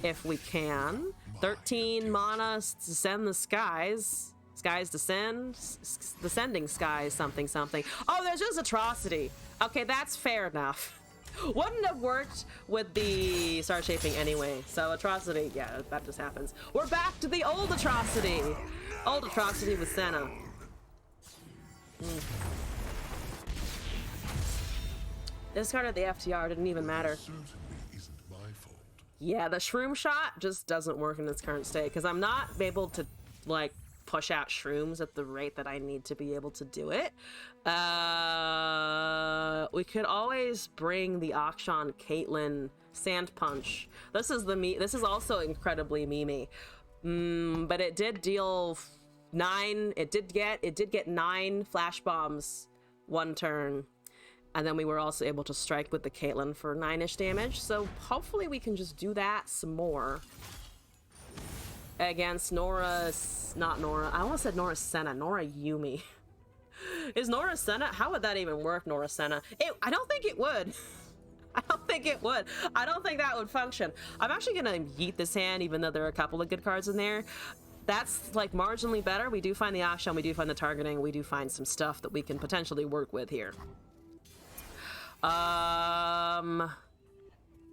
if we can. 13 mana to send the skies. Skies descend, descending skies, something. Oh, there's just Atrocity. Okay, that's fair enough. Wouldn't have worked with the Star Shaping anyway, so Atrocity, yeah, that just happens. We're back to the old Atrocity! Old Atrocity with Senna. Discarded the FTR, didn't even matter. Yeah, the Shroom Shot just doesn't work in its current state, because I'm not able to, like, push out shrooms at the rate that I need to be able to do it. We could always bring the Akshan Caitlyn Sand Punch. This is also incredibly memey. But it did deal 9. It did get 9 flash bombs 1 turn. And then we were also able to strike with the Caitlyn for 9-ish damage. So hopefully we can just do that some more. Against not Nora. I almost said Nora Senna. Nora Yumi. Is Nora Senna? How would that even work, Nora Senna? I don't think it would. I don't think it would. I don't think that would function. I'm actually gonna yeet this hand, even though there are a couple of good cards in there. That's like marginally better. We do find the Akshan, we do find the targeting, we do find some stuff that we can potentially work with here.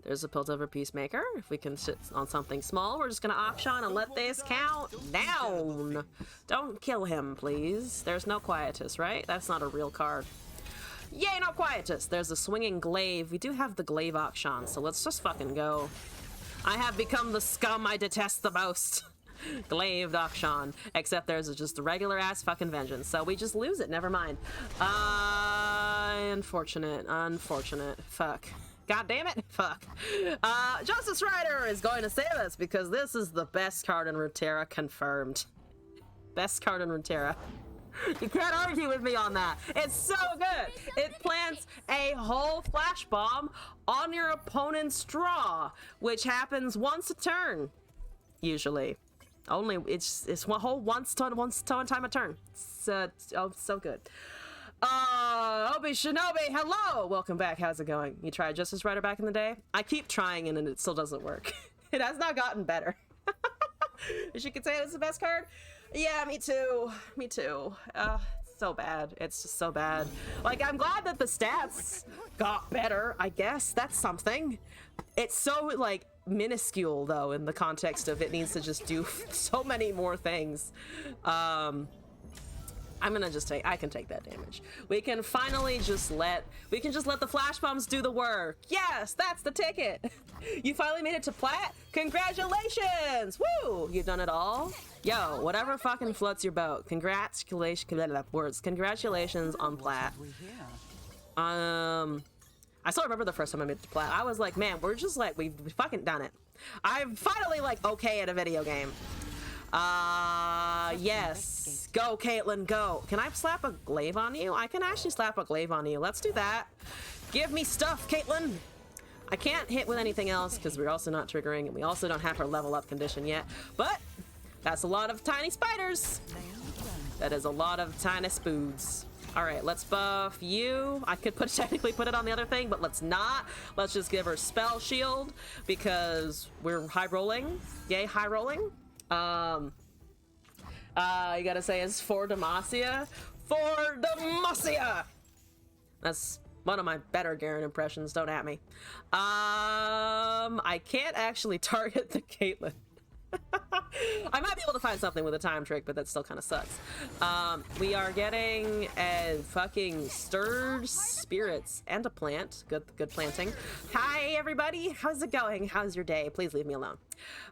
There's a Piltover Peacemaker. If we can sit on something small, we're just gonna Akshan and let this count down. Don't kill him, please. There's no Quietus, right? That's not a real card. Yay, no Quietus. There's a Swinging Glaive. We do have the Glaive Akshan, so let's just fucking go. I have become the scum I detest the most. Glaive Akshan. Except there's just a regular ass fucking Vengeance. So we just lose it, never mind. Unfortunate. Fuck. God damn it, fuck. Justice Rider is going to save us because this is the best card in Runeterra, confirmed. Best card in Runeterra. You can't argue with me on that. It's so good. It plants a whole flash bomb on your opponent's draw, which happens once a turn, usually. Only it's one whole once time a turn. So good. Obi Shinobi, hello! Welcome back, how's it going? You tried Justice Rider back in the day? I keep trying and it still doesn't work. It has not gotten better. As you could say, it's the best card? Yeah, me too. So bad. It's just so bad. Like, I'm glad that the stats got better, I guess. That's something. It's so, like, minuscule, though, in the context of it needs to just do so many more things. I'm gonna just I can take that damage. We can finally just let the flash bombs do the work. Yes, that's the ticket. You finally made it to plat. Congratulations! Woo! You've done it all. Yo, whatever fucking floats your boat. Congratulations on plat. I still remember the first time I made it to plat. I was like, man, we're just like we've fucking done it. I'm finally like okay at a video game. Yes. Go, Caitlin, go. Can I slap a glaive on you? I can actually slap a glaive on you. Let's do that. Give me stuff, Caitlin. I can't hit with anything else because we're also not triggering, and we also don't have her level up condition yet. But that's a lot of tiny spiders. That is a lot of tiny spoods. All right, let's buff you. I could technically put it on the other thing, but let's not. Let's just give her spell shield because we're high rolling. Yay, high rolling. You gotta say it's for Demacia. For Demacia! That's one of my better Garen impressions, don't at me. I can't actually target the Caitlyn. I might be able to find something with a time trick, but that still kind of sucks. We are getting a fucking stirred spirits and a plant. Good planting. Hi everybody, how's it going? How's your day? Please leave me alone.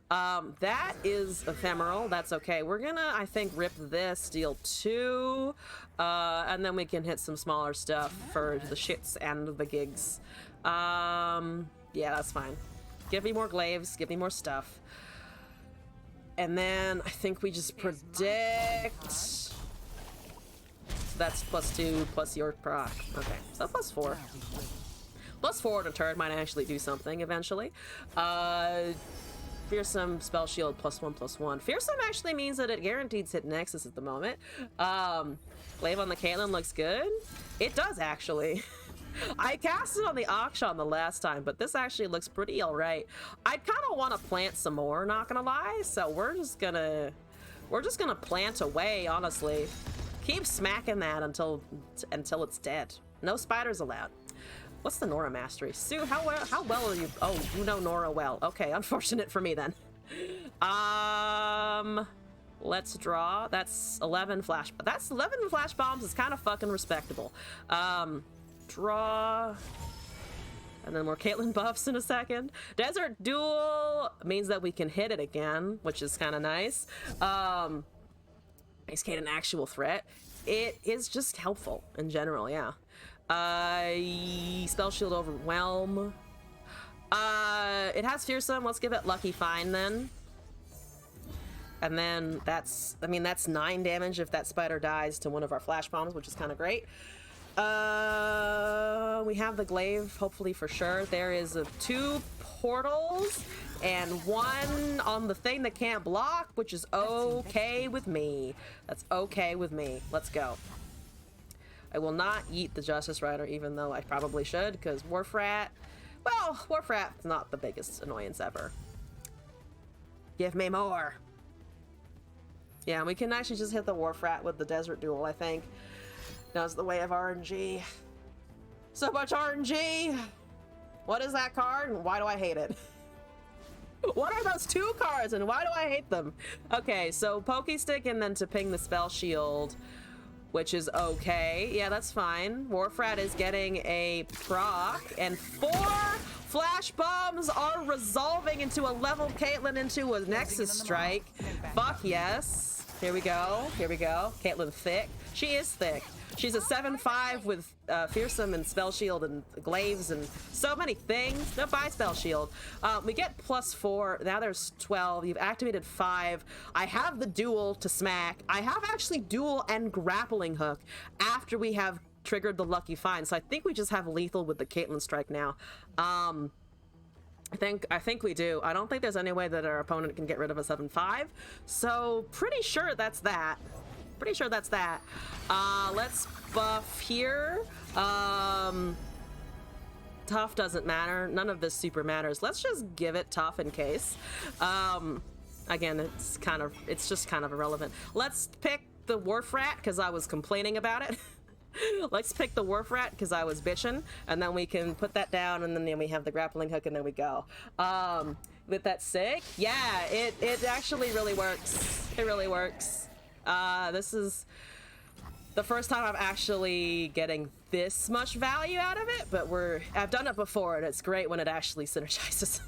That is ephemeral. That's okay. We're gonna, I think, rip this, deal 2, and then we can hit some smaller stuff for the shits and the gigs. Yeah, that's fine. Give me more glaives. Give me more stuff. And then I think we just predict. So that's +2 plus your proc. Okay, so +4. +4 to turret might actually do something eventually. Fearsome spell shield +1/+1. Fearsome actually means that it guarantees hit nexus at the moment. Glaive on the Caitlyn looks good. It does actually. I cast it on the Akshan the last time, but this actually looks pretty alright. I kind of want to plant some more, not gonna lie, so we're just gonna plant away, honestly. Keep smacking that until it's dead. No spiders allowed. What's the Nora mastery? Sue, how well are you? Oh, you know Nora well. Okay, unfortunate for me then. Let's draw. That's 11 flash. That's 11 flash bombs. Is kind of fucking respectable. Draw. And then more Caitlyn buffs in a second. Desert Duel means that we can hit it again, which is kind of nice. Makes Caitlyn an actual threat. It is just helpful in general, yeah. Spell Shield Overwhelm. It has Fearsome. Let's give it Lucky Find then. And then that's 9 damage if that spider dies to one of our flash bombs, which is kind of great. We have the glaive, hopefully for sure. There is 2 portals and 1 on the thing that can't block, which is okay with me. That's okay with me. Let's go. I will not eat the Justice Rider, even though I probably should, because Warfrat, well, Warfrat's not the biggest annoyance ever. Give me more. Yeah, we can actually just hit the Warfrat with the Desert Duel, I think. That's the way of RNG. So much RNG! What is that card and why do I hate it? What are those 2 cards and why do I hate them? Okay, so Pokey Stick and then to ping the Spell Shield, which is okay. Yeah, that's fine. Warfrat is getting a proc and 4 flash bombs are resolving into a level Caitlyn into a Nexus Strike. Fuck yes. Here we go. Here we go. Caitlyn thick. She is thick. She's a 7/5 with Fearsome and Spell Shield and Glaives and so many things. No, buy Spell Shield. We get +4. Now there's 12. You've activated 5. I have the duel to smack. I have actually duel and grappling hook after we have triggered the Lucky Find. So I think we just have lethal with the Caitlyn strike now. I think we do. I don't think there's any way that our opponent can get rid of a 7/5. So pretty sure that's that. Pretty sure that's that. Let's buff here. Tough doesn't matter. None of this super matters. Let's just give it tough in case. Again, it's just kind of irrelevant. Let's pick the Warfrat because I was complaining about it. Let's pick the wharf rat because I was bitching, and then we can put that down, and then we have the grappling hook, and then we go. With that sick? Yeah, it actually really works. It really works. This is the first time I'm actually getting this much value out of it, but I've done it before, and it's great when it actually synergizes.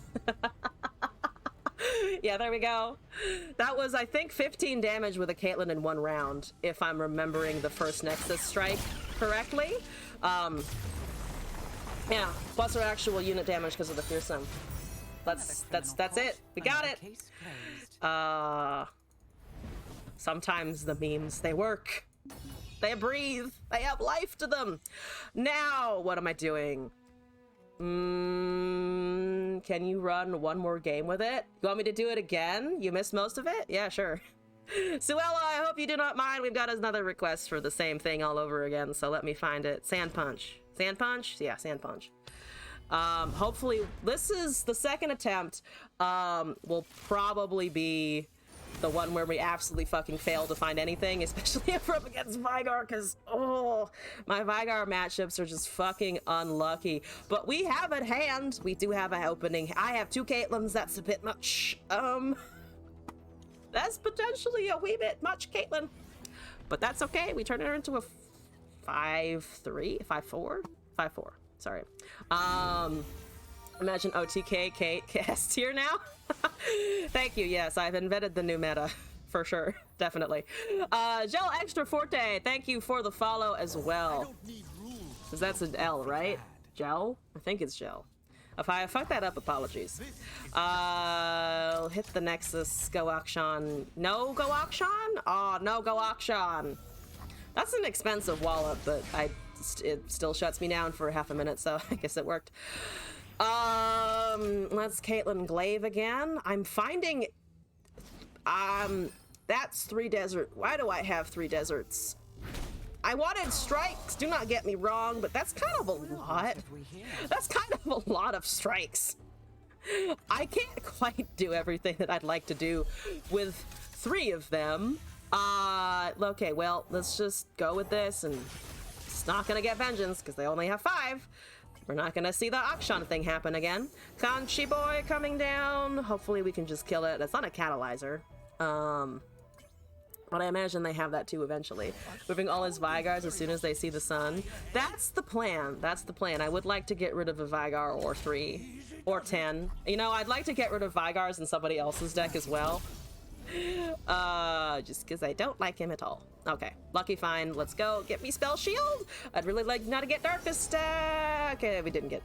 Yeah, there we go. That was, I think, 15 damage with a Caitlyn in one round, if I'm remembering the first Nexus strike correctly. Yeah, plus our actual unit damage because of the fearsome. That's it. We got it. Sometimes the memes, they work. They breathe. They have life to them. Now, what am I doing? Can you run one more game with it? You want me to do it again? You missed most of it? Yeah, sure. Suella, I hope you do not mind. We've got another request for the same thing all over again, so let me find it. Sand Punch. Sand Punch? Yeah, Sand Punch. Hopefully, this is the second attempt. Will probably be the one where we absolutely fucking fail to find anything, especially if we're up against Vygar, because, oh, my Vygar matchups are just fucking unlucky. But we have at hand, we do have an opening. I have 2 Caitlyn's, that's a bit much. That's potentially a wee bit much Caitlyn. But that's okay, we turn her into a 5-3, 5-4? 5-4, sorry. Imagine OTK Kate cast here now. Thank you. Yes, I've invented the new meta for sure. Definitely. Gel Extra Forte, thank you for the follow as well. Because that's an L, right? Gel? I think it's Gel. If I fuck that up, apologies. I'll hit the Nexus. Go Akshan. No Go Akshan? Oh, no Go Akshan. That's an expensive wallet, but it still shuts me down for half a minute, so I guess it worked. Let's Caitlyn Glaive again. I'm finding, that's 3 desert. Why do I have 3 deserts? I wanted strikes, do not get me wrong, but that's kind of a lot. That's kind of a lot of strikes. I can't quite do everything that I'd like to do with 3 of them. Okay, well, let's just go with this, and it's not gonna get vengeance because they only have 5. We're not gonna see the Akshan thing happen again. Conchi boy coming down. Hopefully we can just kill it. It's not a catalyzer. But I imagine they have that too eventually. Moving all his Vygars as soon as they see the sun. That's the plan. That's the plan. I would like to get rid of a Vygar or 3 or 10. You know, I'd like to get rid of Vygars in somebody else's deck as well. Just because I don't like him at all. Okay, lucky find. Let's go. Get me spell shield. I'd really like not to get darkest. Okay, we didn't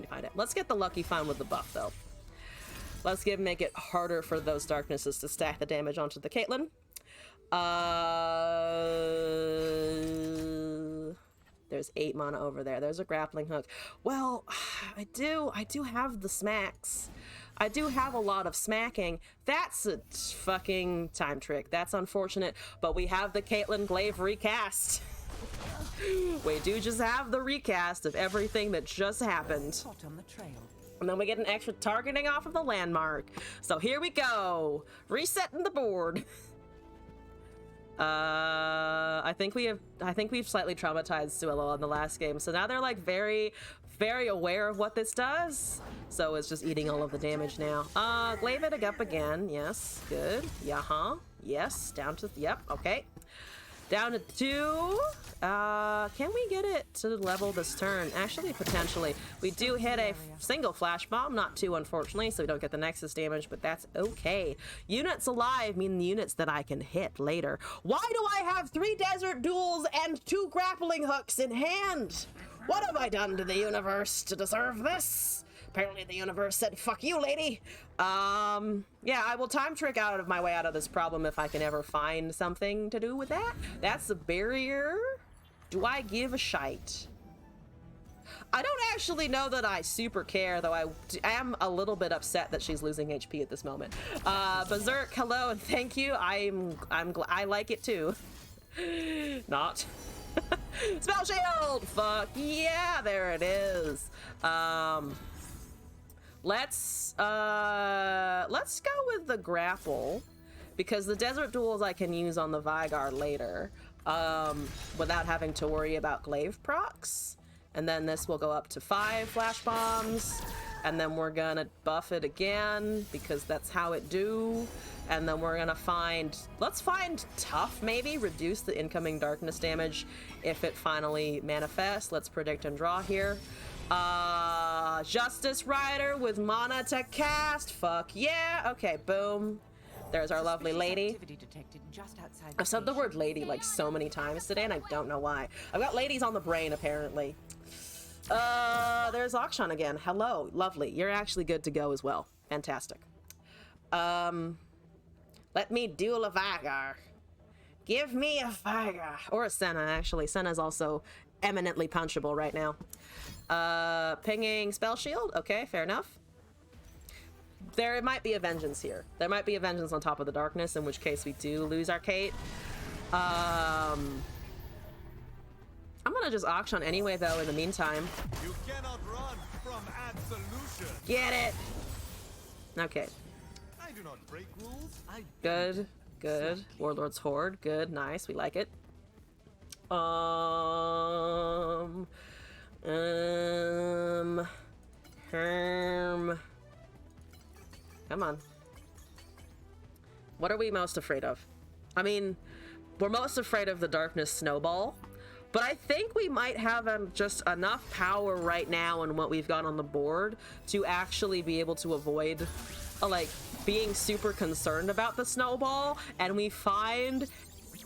find it. Let's get the lucky find with the buff though. Let's make it harder for those darknesses to stack the damage onto the Caitlyn. There's 8 mana over there. There's a grappling hook. Well, I do have the smacks. I do have a lot of smacking. That's a fucking time trick. That's unfortunate, but we have the Caitlyn Glaive recast. We do just have the recast of everything that just happened. And then we get an extra targeting off of the landmark. So here we go. Resetting the board. I think we've slightly traumatized Suelo in the last game. So now they're like very, very aware of what this does. So it's just eating all of the damage now. Glaive it up again. Yes, good. Yeah, yes, down to, yep, okay. Down to 2. Can we get it to level this turn? Actually, potentially. We do hit a single flash bomb, not 2 unfortunately, so we don't get the Nexus damage, but that's okay. Units alive mean the units that I can hit later. Why do I have 3 desert duels and 2 grappling hooks in hand? What have I done to the universe to deserve this? Apparently the universe said, fuck you, lady. Yeah, I will time trick out of my way out of this problem if I can ever find something to do with that. That's a barrier. Do I give a shite? I don't actually know that I super care, though I am a little bit upset that she's losing HP at this moment. Berserk, hello and thank you. I like it too. Not. Spell shield! Fuck yeah, there it is. Let's go with the grapple, because the desert duels I can use on the Vygar later. without having to worry about glaive procs. And then this will go up to 5 flash bombs, and then we're gonna buff it again because that's how it do. And then we're gonna find, let's find tough maybe, reduce the incoming darkness damage if it finally manifests. Let's predict and draw here. Justice Rider with mana to cast, fuck yeah. Okay, boom. There's our lovely lady. I've said the word lady like so many times today and I don't know why. I've got ladies on the brain apparently. There's Akshan again. Hello, lovely. You're actually good to go as well. Fantastic. Let me duel a Vagar. Give me a Vagar. Or a Senna, actually. Senna's also eminently punchable right now. Pinging Spell Shield. Okay, fair enough. There might be a Vengeance here. There might be a Vengeance on top of the Darkness, in which case we do lose our Kate. I'm gonna just Akshan anyway, though, in the meantime. You cannot run from absolution. Get it! Okay. I do not break rules. I Good, good. Warlord's Horde. Good, nice. We like it. Come on. What are we most afraid of? I mean, we're most afraid of the Darkness Snowball, but I think we might have just enough power right now in what we've got on the board to actually be able to avoid, like, being super concerned about the Snowball, and we find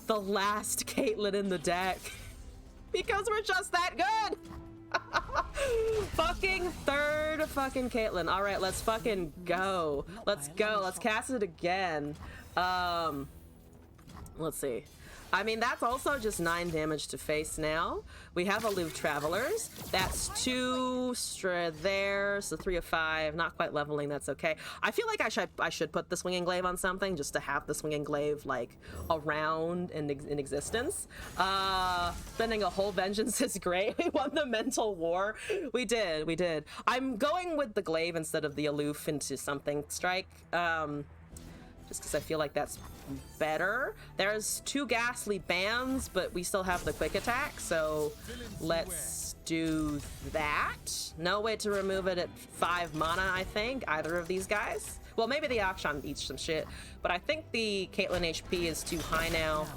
the last Caitlyn in the deck because we're just that good. Fucking third fucking Caitlyn. All right, let's fucking go. Let's go. Let's cast it again. Let's see. I mean, that's also just 9 damage to face now. We have Aloof Travelers. That's 2 there, so 3 of 5. Not quite leveling, that's okay. I feel like I should put the Swinging Glaive on something just to have the Swinging Glaive, like, around in existence. Spending a whole Vengeance is great. We won the Mental War. We did. I'm going with the Glaive instead of the Aloof into something Strike. Just because I feel like that's better. There's 2 ghastly bans, but we still have the quick attack, so let's do that. No way to remove it at 5 mana, I think, either of these guys. Well, maybe the Akshan eats some shit, but I think the Caitlyn HP is too high now.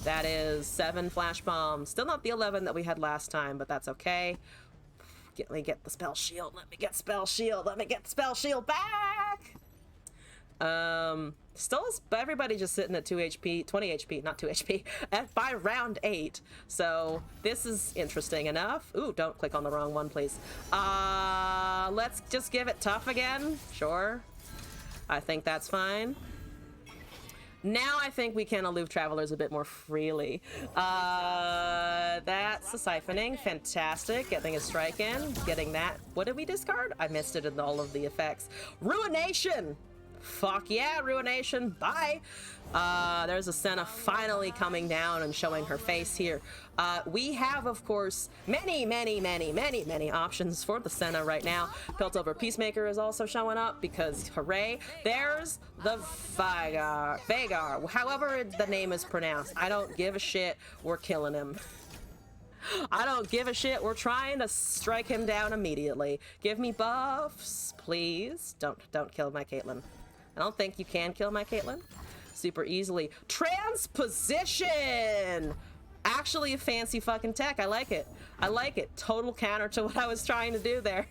That is 7 flash bombs. Still not the 11 that we had last time, but that's okay. Let me get the spell shield. Let me get spell shield. Let me get the spell shield back. Still everybody just sitting at 2 HP, 20 HP, not 2 HP, by round 8. So this is interesting enough. Ooh, don't click on the wrong one, please. Let's just give it tough again. Sure. I think that's fine. Now I think we can Aloof Travelers a bit more freely. That's the Siphoning. Fantastic. Getting a strike in. Getting that. What did we discard? I missed it in all of the effects. Ruination! Fuck yeah, Ruination. Bye. There's a Senna finally coming down and showing her face here. We have, of course, many options for the Senna right now. Piltover Peacemaker is also showing up because, hooray, there's the Vagar. However the name is pronounced. I don't give a shit. We're killing him. I don't give a shit. We're trying to strike him down immediately. Give me buffs, please. Don't kill my Caitlyn. I don't think you can kill my Caitlyn super easily. Transposition! Actually a fancy fucking tech. I like it. I like it. Total counter to what I was trying to do there.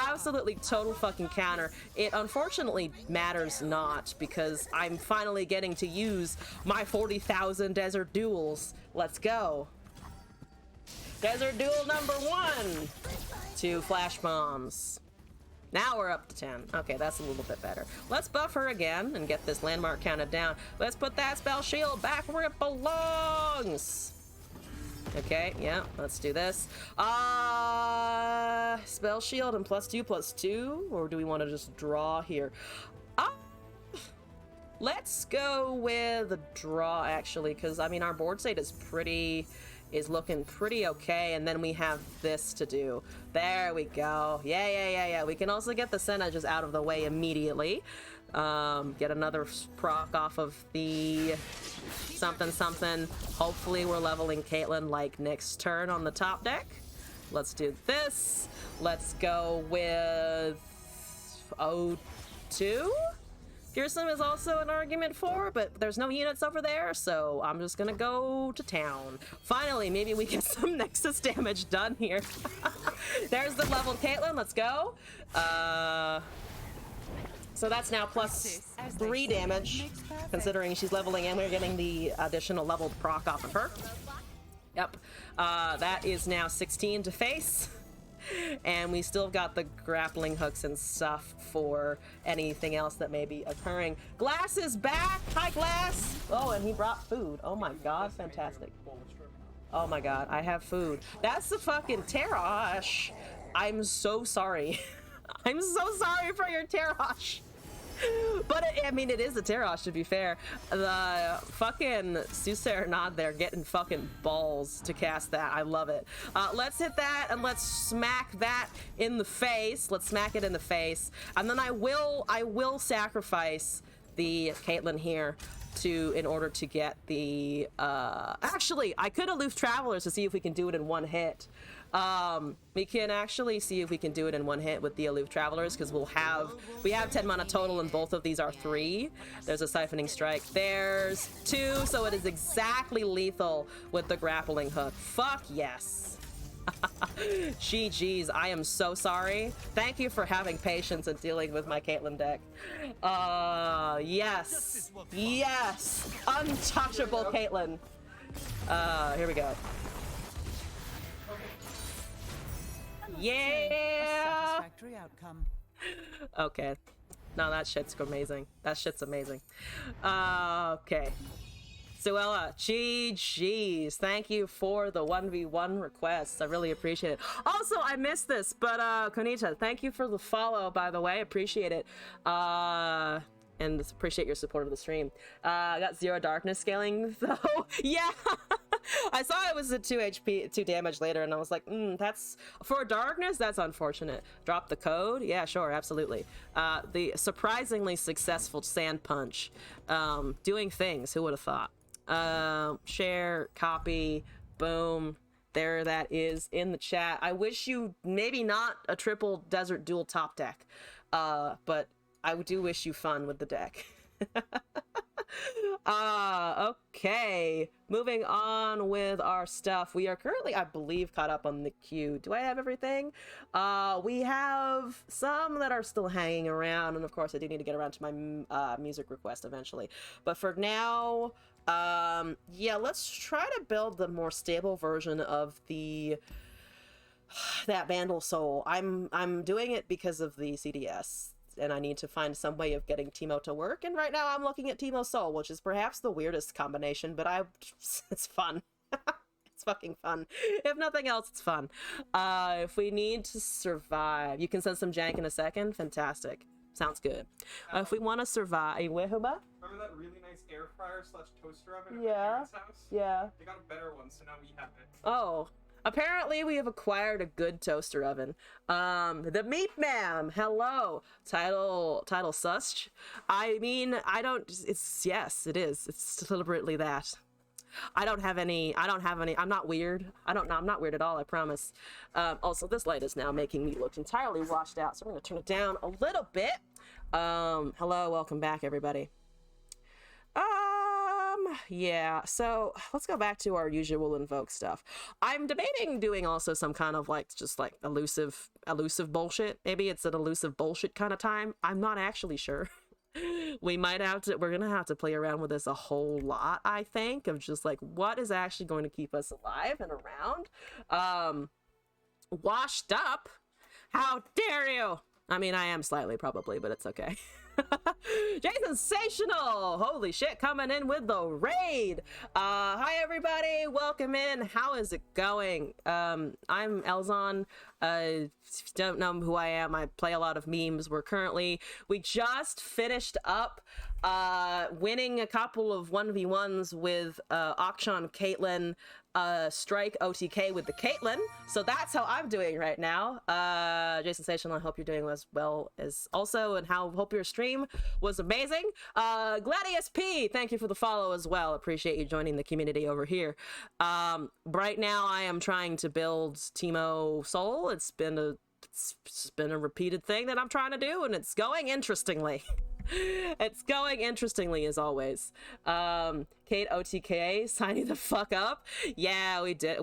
Absolutely total fucking counter. It unfortunately matters not because I'm finally getting to use my 40,000 Desert Duels. Let's go. Desert Duel number 1. 2 flash bombs. Now we're up to 10. Okay, that's a little bit better. Let's buff her again and get this landmark counted down. Let's put that spell shield back where it belongs. Okay, yeah, let's do this. Spell shield and +2/+2, or do we want to just draw here? Let's go with a draw, actually, because, I mean, our board state is pretty is looking pretty okay, and then we have this to do. There we go. Yeah. We can also get the Senna just out of the way immediately. Get another proc off of the something. Hopefully we're leveling Caitlyn like next turn on the top deck. Let's do this. Let's go with O2. Fearsome is also an argument for, but there's no units over there, so I'm just gonna go to town. Finally, maybe we get some Nexus damage done here. There's the leveled Caitlyn, let's go. So that's now plus 3 damage, considering she's leveling and we're getting the additional leveled proc off of her. Yep, that is now 16 to face. And we still got the grappling hooks and stuff for anything else that may be occurring. Glass is back! Hi, Glass! Oh, and he brought food. Oh my god, fantastic. Oh my god, I have food. That's the fucking Terrosh! I'm so sorry. I'm so sorry for your Terrosh! But I mean, it is a Terrosh, to be fair. The fucking Soothsayer Nod there getting fucking balls to cast that. I love it. Let's hit that and let's smack that in the face. Let's smack it in the face. And then I will sacrifice the Caitlyn here in order to get the actually I could aloof Travelers to see if we can do it in one hit. We can actually see if we can do it in one hit with the aloof Travelers, because we have 10 mana total and both of these are 3. There's a Siphoning Strike, there's 2, so it is exactly lethal with the grappling hook. Fuck yes. GG's, I am so sorry. Thank you for having patience and dealing with my Caitlyn deck. Yes, untouchable Caitlyn. Here we go. Yeah. Satisfactory outcome. Okay. No, that shit's amazing. That shit's amazing. Okay. Suella, GG's. Thank you for the 1v1 requests. I really appreciate it. Also, I missed this, but Konita, thank you for the follow, by the way. Appreciate it. And appreciate your support of the stream. I got 0 darkness scaling, though. Yeah! I saw it was a 2 HP, 2 damage later, and I was like, that's... For darkness, that's unfortunate. Drop the code? Yeah, sure, absolutely. The surprisingly successful Sand Punch. Doing things, who would have thought? Share, copy, boom. There that is in the chat. I wish you... Maybe not a triple Desert Duel top deck, but I do wish you fun with the deck. Okay. Moving on with our stuff. We are currently, I believe, caught up on the queue. Do I have everything? We have some that are still hanging around, and of course I do need to get around to my music request eventually. But for now, yeah, let's try to build the more stable version of that Vandal Soul. I'm doing it because of the CDS. And I need to find some way of getting Teemo to work. And right now I'm looking at Teemo Soul, which is perhaps the weirdest combination, but it's fun. It's fucking fun. If nothing else, it's fun. If we need to survive, you can send some jank in a second. Fantastic. Sounds good. If we want to survive, remember that really nice air fryer / toaster oven at my parents' house? Yeah. They got a better one, so now we have it. Oh. Apparently, we have acquired a good toaster oven. The Meat Ma'am, hello. Title sussed. I mean, yes, it is. It's deliberately that. I don't have any, I'm not weird. I'm not weird at all, I promise. Also, this light is now making me look entirely washed out, so I'm gonna turn it down a little bit. Hello, welcome back, everybody. Yeah, so let's go back to our usual invoke stuff. I'm debating doing also some kind of just elusive bullshit. Maybe it's an elusive bullshit kind of time. I'm not actually sure. We're gonna have to play around with this a whole lot, I think, of just what is actually going to keep us alive and around. Washed up? How dare you? I mean, I am slightly probably, but it's okay. Jay Sensational! Holy shit, coming in with the raid! Hi everybody, welcome in. How is it going? I'm Elzon. If you don't know who I am, I play a lot of memes. We just finished up winning a couple of 1v1s with Akshan Caitlyn strike OTK with the Caitlyn. So that's how I'm doing right now. Jason Station, I hope you're doing as well as also, and hope your stream was amazing. Gladius P, thank you for the follow as well. Appreciate you joining the community over here. Right now I am trying to build Teemo Soul. It's been a repeated thing that I'm trying to do, and it's going interestingly. It's going interestingly as always. Kate OTK, signing the fuck up. Yeah, we did.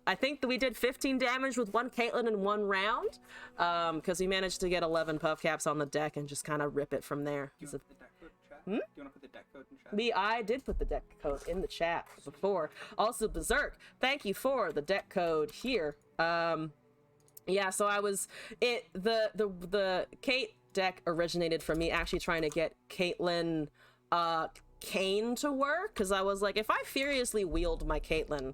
I think that we did 15 damage with one Caitlyn in one round. Because we managed to get 11 puff caps on the deck and just kind of rip it from there. Do you want to put the deck code in chat? Do you want to put the deck code in chat? I did put the deck code in the chat before. Also, Berserk, thank you for the deck code here. Yeah, so the Kate deck originated from me actually trying to get Caitlyn Kane to work, because I was like, if I furiously wield my Caitlyn,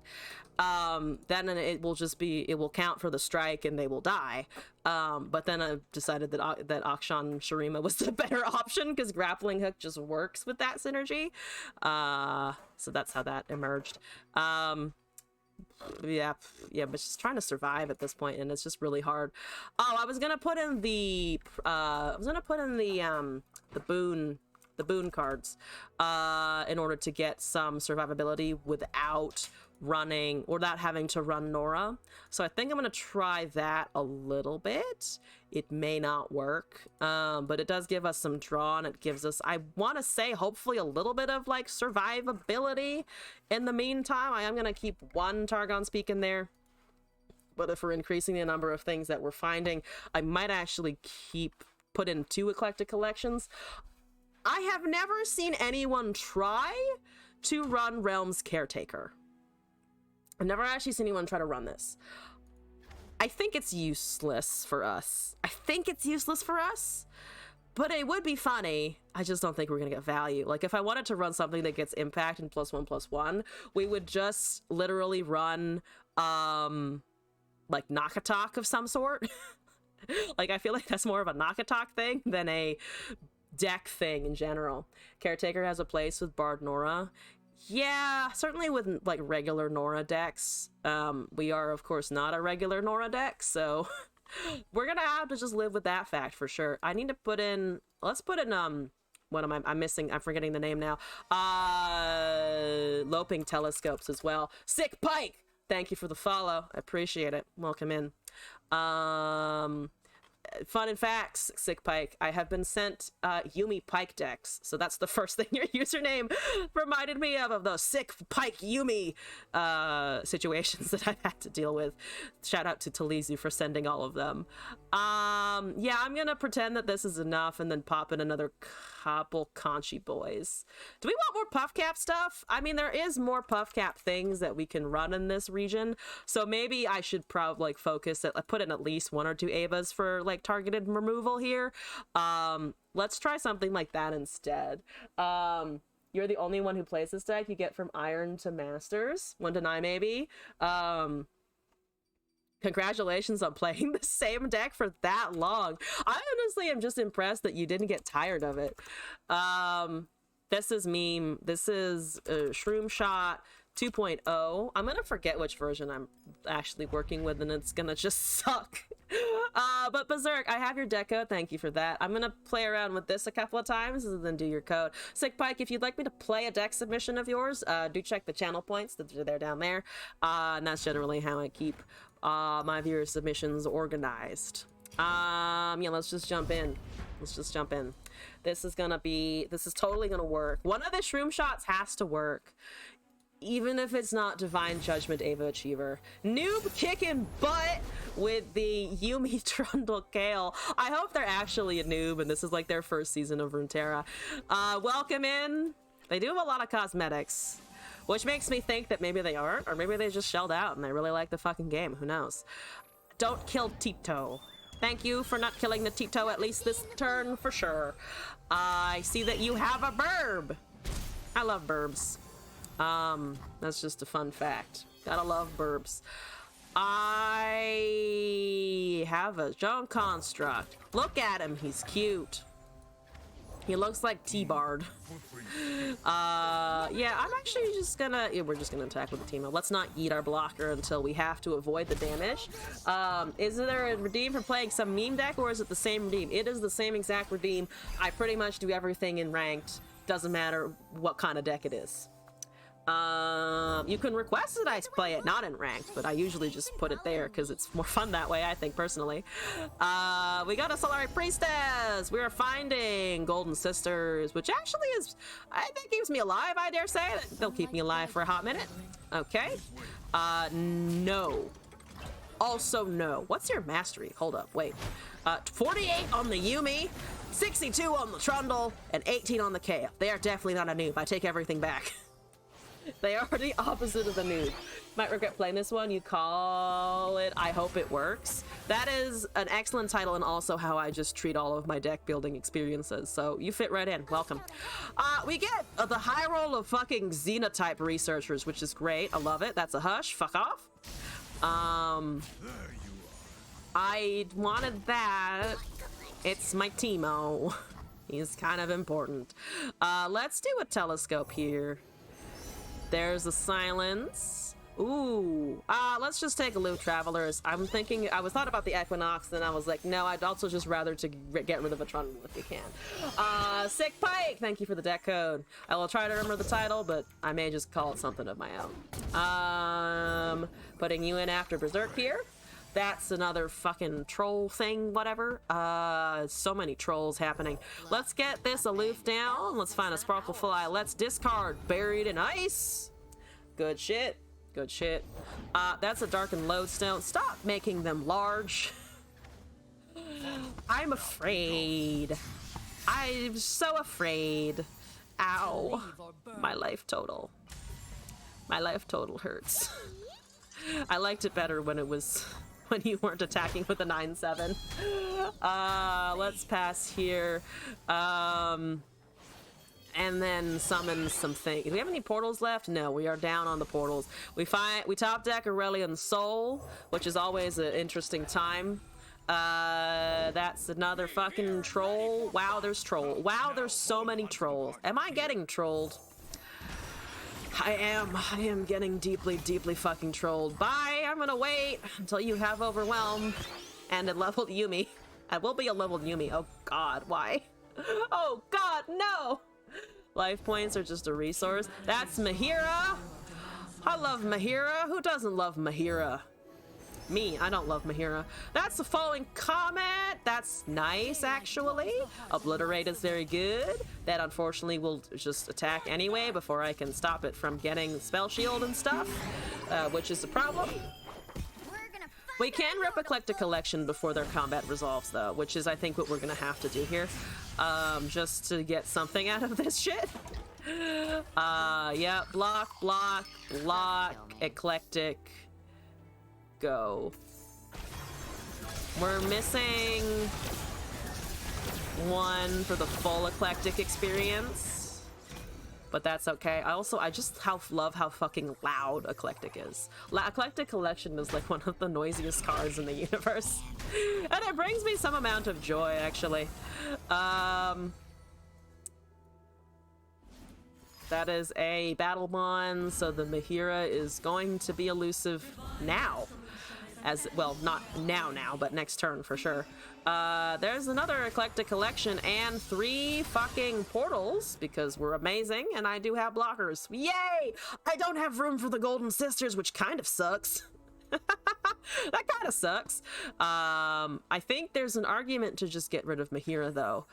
then it will count for the strike and they will die. But then I decided that Akshan Shurima was the better option, because grappling hook just works with that synergy. So that's how that emerged. Yeah, but just trying to survive at this point, and it's just really hard. Oh, I was gonna put in the the boon cards in order to get some survivability without running or without having to run Nora. So I think I'm gonna try that a little bit. It may not work, but it does give us some draw, and it gives us, I want to say, hopefully a little bit of like survivability. In the meantime, I am gonna keep one Targon Speak in there, but if we're increasing the number of things that we're finding, I might actually put in 2 Eclectic Collections. I have never seen anyone try to run Realms Caretaker. I've never actually seen anyone try to run this. I think it's useless for us. But it would be funny. I just don't think we're gonna get value. Like, if I wanted to run something that gets impact and +1/+1, we would just literally run like knock attack of some sort. Like, I feel like that's more of a knock attack thing than a deck thing in general. Caretaker has a place with Bard Nora. Yeah, certainly with like regular Nora decks. We are of course not a regular Nora deck, so we're gonna have to just live with that fact for sure. I need to put in, let's put in what am I'm missing, I'm forgetting the name now. Loping Telescopes as well. Sick Pike, thank you for the follow, I appreciate it. Welcome in. Fun and facts, Sick Pike. I have been sent Yumi Pike decks, so that's the first thing your username reminded me of those Sick Pike Yumi situations that I've had to deal with. Shout out to Talizu for sending all of them. Yeah, I'm gonna pretend that this is enough and then pop in another couple Conchi boys. Do we want more puff cap stuff? I mean, there is more puff cap things that we can run in this region, so maybe I should probably like focus at, put in at least 1 or 2 Avas for like targeted removal here. Let's try something like that instead. You're the only one who plays this deck. You get from Iron to Masters, 1 to 9 maybe. Congratulations on playing the same deck for that long. I honestly am just impressed that you didn't get tired of it. This is meme. This is Shroom Shot 2.0. I'm gonna forget which version I'm actually working with, and it's gonna just suck. But Berserk, I have your deck code. Thank you for that. I'm gonna play around with this a couple of times and then do your code. Sick Pike, if you'd like me to play a deck submission of yours, do check the channel points that are there down there. And that's generally how I keep my viewer submissions organized. Yeah, let's just jump in. This is totally gonna work. One of the Shroom Shots has to work, even if it's not Divine Judgment Ava Achiever. Noob kicking butt with the Yumi Trundle Kale. I hope they're actually a noob and this is like their first season of Runeterra. Welcome in. They do have a lot of cosmetics, which makes me think that maybe they aren't, or maybe they just shelled out and they really like the fucking game. Who knows? Don't kill Tito. Thank you for not killing the Tito at least this turn for sure. I see that you have a burb. I love burbs. That's just a fun fact. Gotta love burbs. I have a Joan Construct. Look at him, he's cute. He looks like T-Bard. Yeah, I'm actually just gonna... Yeah, we're just gonna attack with the team up. Let's not eat our blocker until we have to avoid the damage. Is there a redeem for playing some meme deck, or is it the same redeem? It is the same exact redeem. I pretty much do everything in ranked. Doesn't matter what kind of deck it is. You can request that I play it not in ranked, but I usually just put it there because it's more fun that way, I think, personally. We got a Solari Priestess! We are finding Golden Sisters, which actually is, I think, keeps me alive, I dare say. They'll keep me alive for a hot minute. Okay. No. Also, no. What's your mastery? Hold up, wait. 48 on the Yumi, 62 on the Trundle, and 18 on the Kale. They are definitely not a noob. I take everything back. They are the opposite of the noob. Might regret playing this one. You call it I Hope It Works. That is an excellent title, and also how I just treat all of my deck building experiences. So you fit right in. Welcome. We get the high roll of fucking Xenotype researchers, which is great. I love it. That's a hush. Fuck off. I wanted that. It's my Teemo. He's kind of important. Let's do a telescope here. There's a silence. Ooh. Let's just take a Loop Travelers. I'm thinking, I was thought about the Equinox, then I was like, no, I'd also just rather to get rid of a Trundle if you can. Sick Pike, thank you for the deck code. I will try to remember the title, but I may just call it something of my own. Putting you in after Berserk here. That's another fucking troll thing, whatever. So many trolls happening. Let's get this aloof down. Let's find a Sparkle Fly. Let's discard Buried in Ice. Good shit. Good shit. That's a Darkened Lodestone. Stop making them large. I'm afraid. I'm so afraid. Ow. My life total. My life total hurts. I liked it better when it was... when you weren't attacking with a 9/7. Let's pass here. And then summon something. Do we have any portals left? No, we are down on the portals. We top deck Aurelion Soul, which is always an interesting time. That's another fucking troll. Wow, there's troll. Wow, there's so many trolls. Am I getting trolled? I am getting deeply, deeply fucking trolled. Bye! I'm gonna wait until you have Overwhelm and a leveled Yumi. I will be a leveled Yumi. Oh god, why? Oh god, no! Life points are just a resource. That's Mahira! I love Mahira. Who doesn't love Mahira? Me, I don't love Mahira. That's the Falling Comet. That's nice, actually. Obliterate is very good. That unfortunately will just attack anyway before I can stop it from getting Spell Shield and stuff, which is a problem. We can rip Eclectic Collection before their combat resolves, though, which is, I think, what we're gonna have to do here, just to get something out of this shit. Yeah, block, block, block, Eclectic. Go. We're missing one for the full Eclectic experience, but that's okay. I just love how fucking loud Eclectic is. Eclectic Collection is like one of the noisiest cards in the universe, and it brings me some amount of joy, actually. That is a battle bond, so the Mahira is going to be elusive now. As well, not now, but next turn for sure. There's another Eclectic Collection and 3 fucking portals because we're amazing and I do have blockers. Yay! I don't have room for the Golden Sisters, which kind of sucks. That kind of sucks. I think there's an argument to just get rid of Mahira though,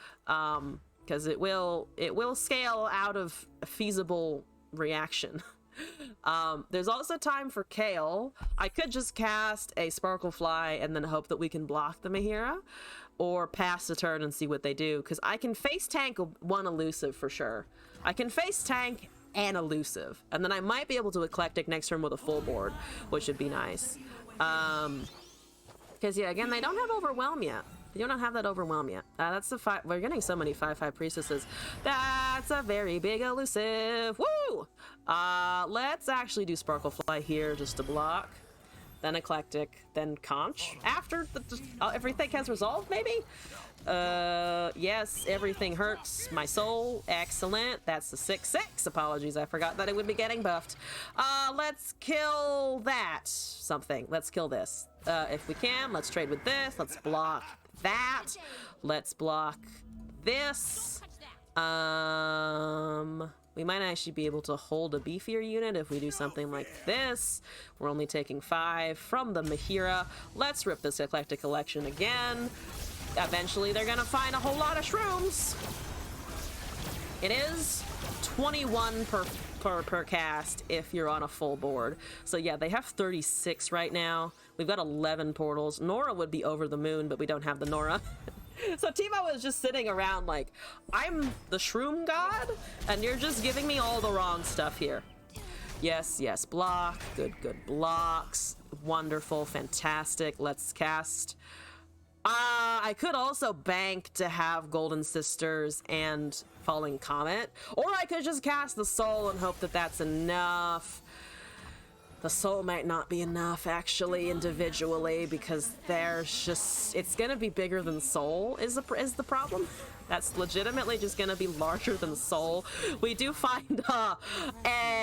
because it will scale out of a feasible reaction. There's also time for Kale. I could just cast a Sparkle Fly and then hope that we can block the Mahira, or pass the turn and see what they do, because I can face tank one elusive for sure. I can face tank and elusive, and then I might be able to Eclectic next turn with a full board, which would be nice. Because yeah, again, they don't have Overwhelm yet. You don't have that Overwhelm yet. That's the 5. We're getting so many 5/5 priestesses. That's a very big elusive. Woo! Let's actually do Sparkle Fly here just to block. then eclectic, then conch. After everything has resolved, maybe? Yes, everything hurts my soul. Excellent. That's the 6/6. Apologies, I forgot that it would be getting buffed. Let's kill that something. Let's kill this. If we can, let's trade with this. Let's block that. Let's block this. We might actually be able to hold a beefier unit if we do something like this. We're only taking 5 from the Mahira. Let's rip this eclectic collection again. Eventually they're gonna find a whole lot of shrooms. It is 21 per cast if you're on a full board. So yeah, they have 36 right now. We've got 11 portals. Nora would be over the moon, but we don't have the Nora. So Timo is just sitting around like, I'm the shroom god, and you're just giving me all the wrong stuff here. Yes, yes, block. Good, good blocks. Wonderful, fantastic. Let's cast. I could also bank to have Golden Sisters and Falling Comet, or I could just cast the Soul and hope that that's enough. The Soul might not be enough, actually, individually, because there's just... It's gonna be bigger than Soul, is the problem. That's legitimately just gonna be larger than Soul. We do find a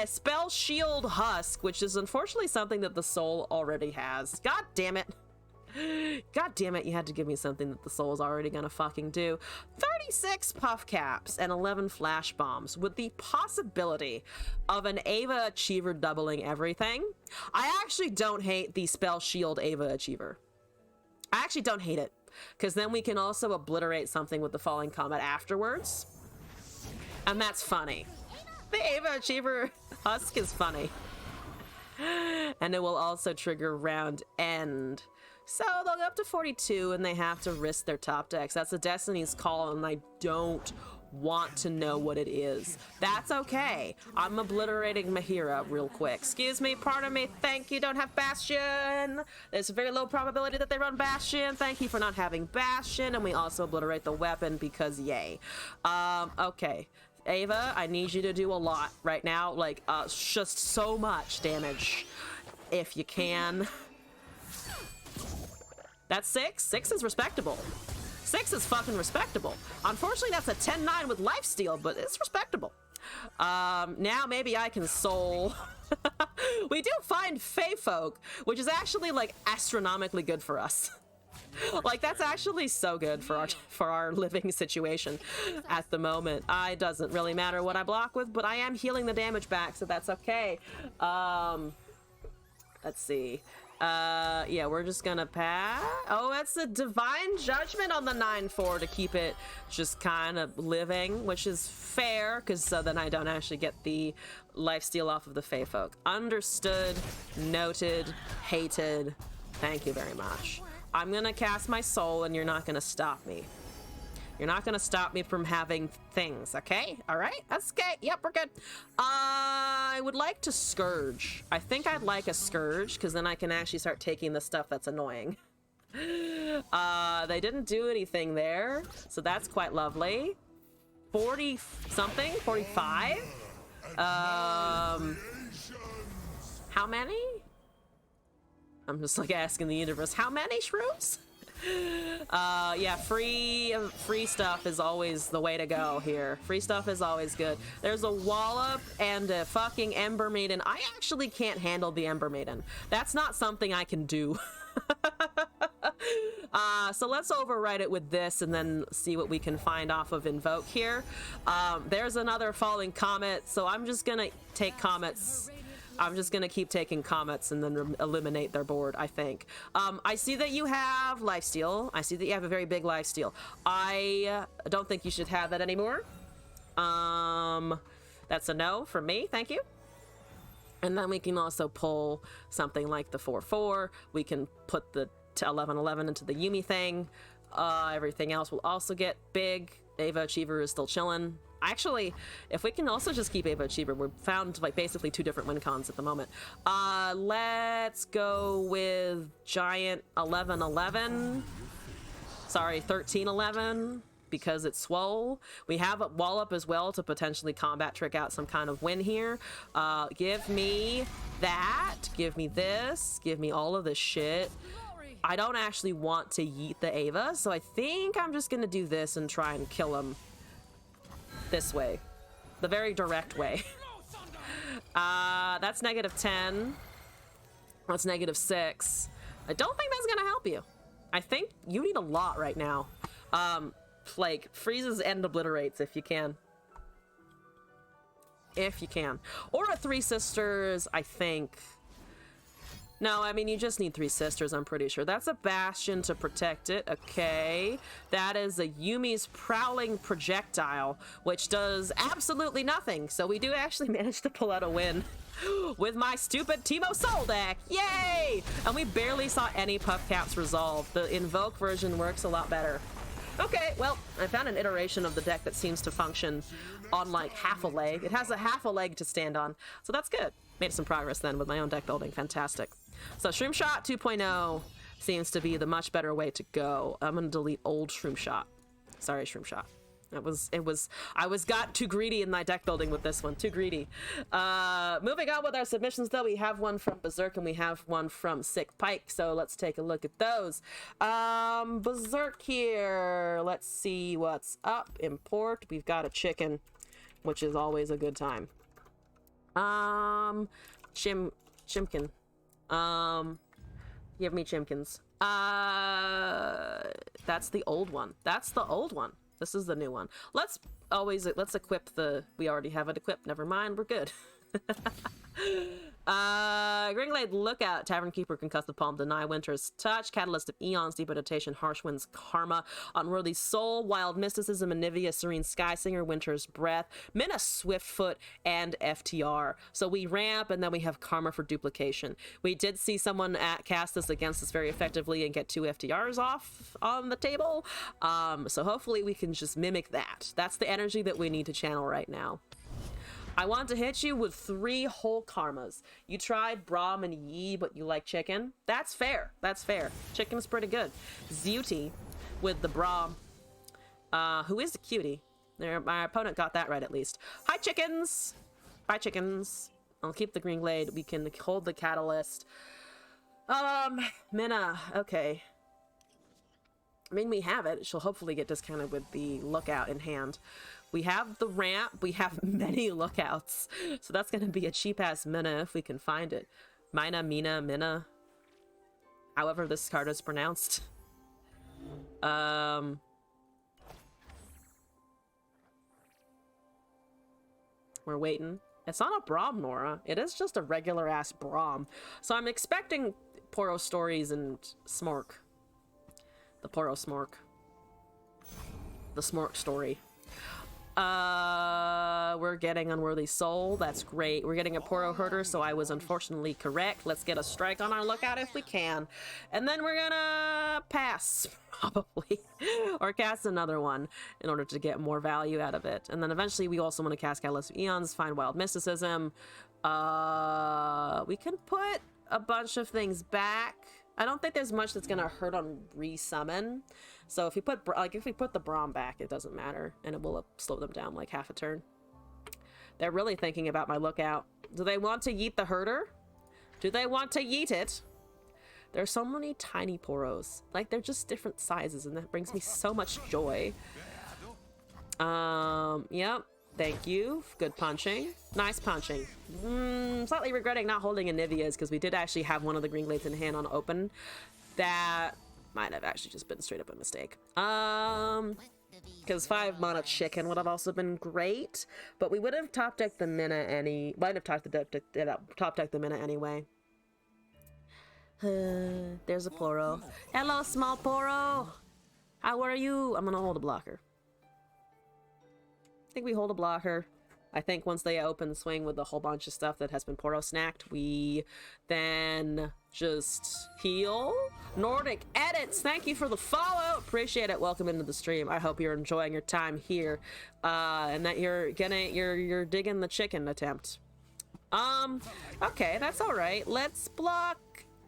Spell Shield Husk, which is unfortunately something that the Soul already has. God damn it. God damn it, you had to give me something that the Soul's already gonna fucking do. 36 puff caps and 11 flash bombs with the possibility of an Ava Achiever doubling everything. I actually don't hate the Spell Shield Ava Achiever. I actually don't hate it, because then we can also obliterate something with the Falling Comet afterwards. And that's funny. The Ava Achiever Husk is funny. And it will also trigger round end. So they'll go up to 42 and they have to risk their top decks. That's a Destiny's Call and I don't want to know what it is. That's okay. I'm obliterating Mahira real quick. Excuse me, pardon me, thank you, don't have Bastion. There's a very low probability that they run Bastion. Thank you for not having Bastion. And we also obliterate the weapon because yay. Okay. Ava, I need you to do a lot right now. Like, just so much damage. If you can. That's 6. 6 is respectable. 6 is fucking respectable. Unfortunately, that's a 10-9 with lifesteal, but it's respectable. Now maybe I can soul. We do find Fey Folk, which is actually like astronomically good for us. Like that's actually so good for our living situation at the moment. It doesn't really matter what I block with, but I am healing the damage back, so that's okay. Let's see. Yeah, we're just gonna pass. Oh, that's a Divine Judgment on the 9/4 to keep it just kind of living, which is fair, because then I don't actually get the lifesteal off of the Fey Folk. Understood, noted, hated. Thank you very much. I'm gonna cast my soul, and you're not gonna stop me. You're not gonna stop me from having things, okay? All right, that's okay. Yep, we're good. I would like to Scourge. I think I'd like a Scourge, because then I can actually start taking the stuff that's annoying. They didn't do anything there, so that's quite lovely. 40 something? 45? How many? I'm just like asking the universe, how many shrooms? Yeah, free stuff is always the way to go here. Free stuff is always good. There's a Wallop and a fucking Ember Maiden. I actually can't handle the Ember Maiden. That's not something I can do. So let's overwrite it with this and then see what we can find off of Invoke here. There's another Falling Comet, so I'm just gonna take Comets. I'm just gonna keep taking Comets and then eliminate their board, I think. I see that you have lifesteal. I see that you have a very big lifesteal. I don't think you should have that anymore. That's a no from me, thank you. And then we can also pull something like the 4/4. We can put the 11/11 into the Yumi thing. Everything else will also get big. Ava Achiever is still chilling. Actually, if we can also just keep Ava Achiever, we're found like basically 2 different win cons at the moment. Let's go with Giant 11/11. Sorry, 13/11. because it's swole. We have a wall up as well to potentially combat trick out some kind of win here. Give me that. Give me this. Give me all of this shit. I don't actually want to yeet the Ava, so I think I'm just gonna do this and try and kill him this way. The very direct way. That's -10. That's -6. I don't think that's gonna help you. I think you need a lot right now. Like, freezes and obliterates if you can. If you can. Or a Three Sisters, I think. No, I mean, you just need Three Sisters, I'm pretty sure. That's a Bastion to protect it. Okay. That is a Yumi's Prowling Projectile, which does absolutely nothing. So we do actually manage to pull out a win with my stupid Teemo Soul deck. Yay! And we barely saw any puff caps resolve. The Invoke version works a lot better. Okay, well, I found an iteration of the deck that seems to function on like half a leg. It has a half a leg to stand on, so that's good. Made some progress then with my own deck building. Fantastic. So Shroom Shot 2.0 seems to be the much better way to go. I'm gonna delete old Shroom Shot. Sorry, Shroom Shot. I got too greedy in my deck building with this one. Too greedy. Moving on with our submissions though, we have one from Berserk and we have one from Sick Pike. So let's take a look at those. Berserk here. Let's see what's up. Import. We've got a chicken, which is always a good time. Chimkin. Give me Chimkins. That's the old one. That's the old one. This is the new one. Let's equip the... We already have it equipped. Never mind. We're good. Gringlade Lookout, Tavern Keeper, Concussive Palm, Deny Winter's Touch, Catalyst of Eons, Debilitation, Harsh Winds, Karma, Unworthy Soul, Wild Mysticism, Anivia, Serene Skysinger, Winter's Breath, Mina Swiftfoot, and FTR. So we ramp, and then we have Karma for Duplication. We did see someone cast this against us very effectively and get 2 FTRs off on the table. So hopefully we can just mimic that. That's the energy that we need to channel right now. I want to hit you with 3 whole karmas. You tried Braum and Yi, but you like chicken. That's fair. That's fair. Chicken's pretty good. Zuti with the Braum. Who is the cutie? There, my opponent got that right at least. Hi, chickens. Bye, chickens. I'll keep the green glade. We can hold the catalyst. Minna. Okay. I mean, we have it. She'll hopefully get discounted with the lookout in hand. We have the ramp. We have many lookouts. So that's going to be a cheap-ass Minna if we can find it. Minna. However this card is pronounced. We're waiting. It's not a Braum, Nora. It is just a regular-ass Braum. So I'm expecting Poro Stories and Smork. The Poro Smork. The Smork story. We're getting Unworthy Soul. That's great. We're getting a Poro Herder, so I was unfortunately correct. Let's get a strike on our lookout if we can. And then we're gonna pass, probably. Or cast another one in order to get more value out of it. And then eventually we also want to cast Catalyst of Eons, find Wild Mysticism. We can put a bunch of things back. I don't think there's much that's gonna hurt on resummon. So if we put the Braum back, it doesn't matter, and it will slow them down like half a turn. They're really thinking about my lookout. Do they want to yeet the herder? Do they want to yeet it? There's so many tiny Poros. Like, they're just different sizes, and that brings me so much joy. Yep. Thank you. Good punching. Nice punching. Slightly regretting not holding Anivia's because we did actually have one of the green glades in hand on open. That might have actually just been straight up a mistake. Because 5 mana chicken would have also been great, but we would have top decked the Minna might have top decked the Minna anyway. There's a Poro. Hello, small Poro. How are you? I'm gonna hold a blocker. I think we hold a blocker. I think once they open the swing with a whole bunch of stuff that has been Poro snacked, we then just heal. Nordic Edits, thank you for the follow. Appreciate it. Welcome into the stream. I hope you're enjoying your time here, and that you're digging the chicken attempt. Okay, that's all right. Let's block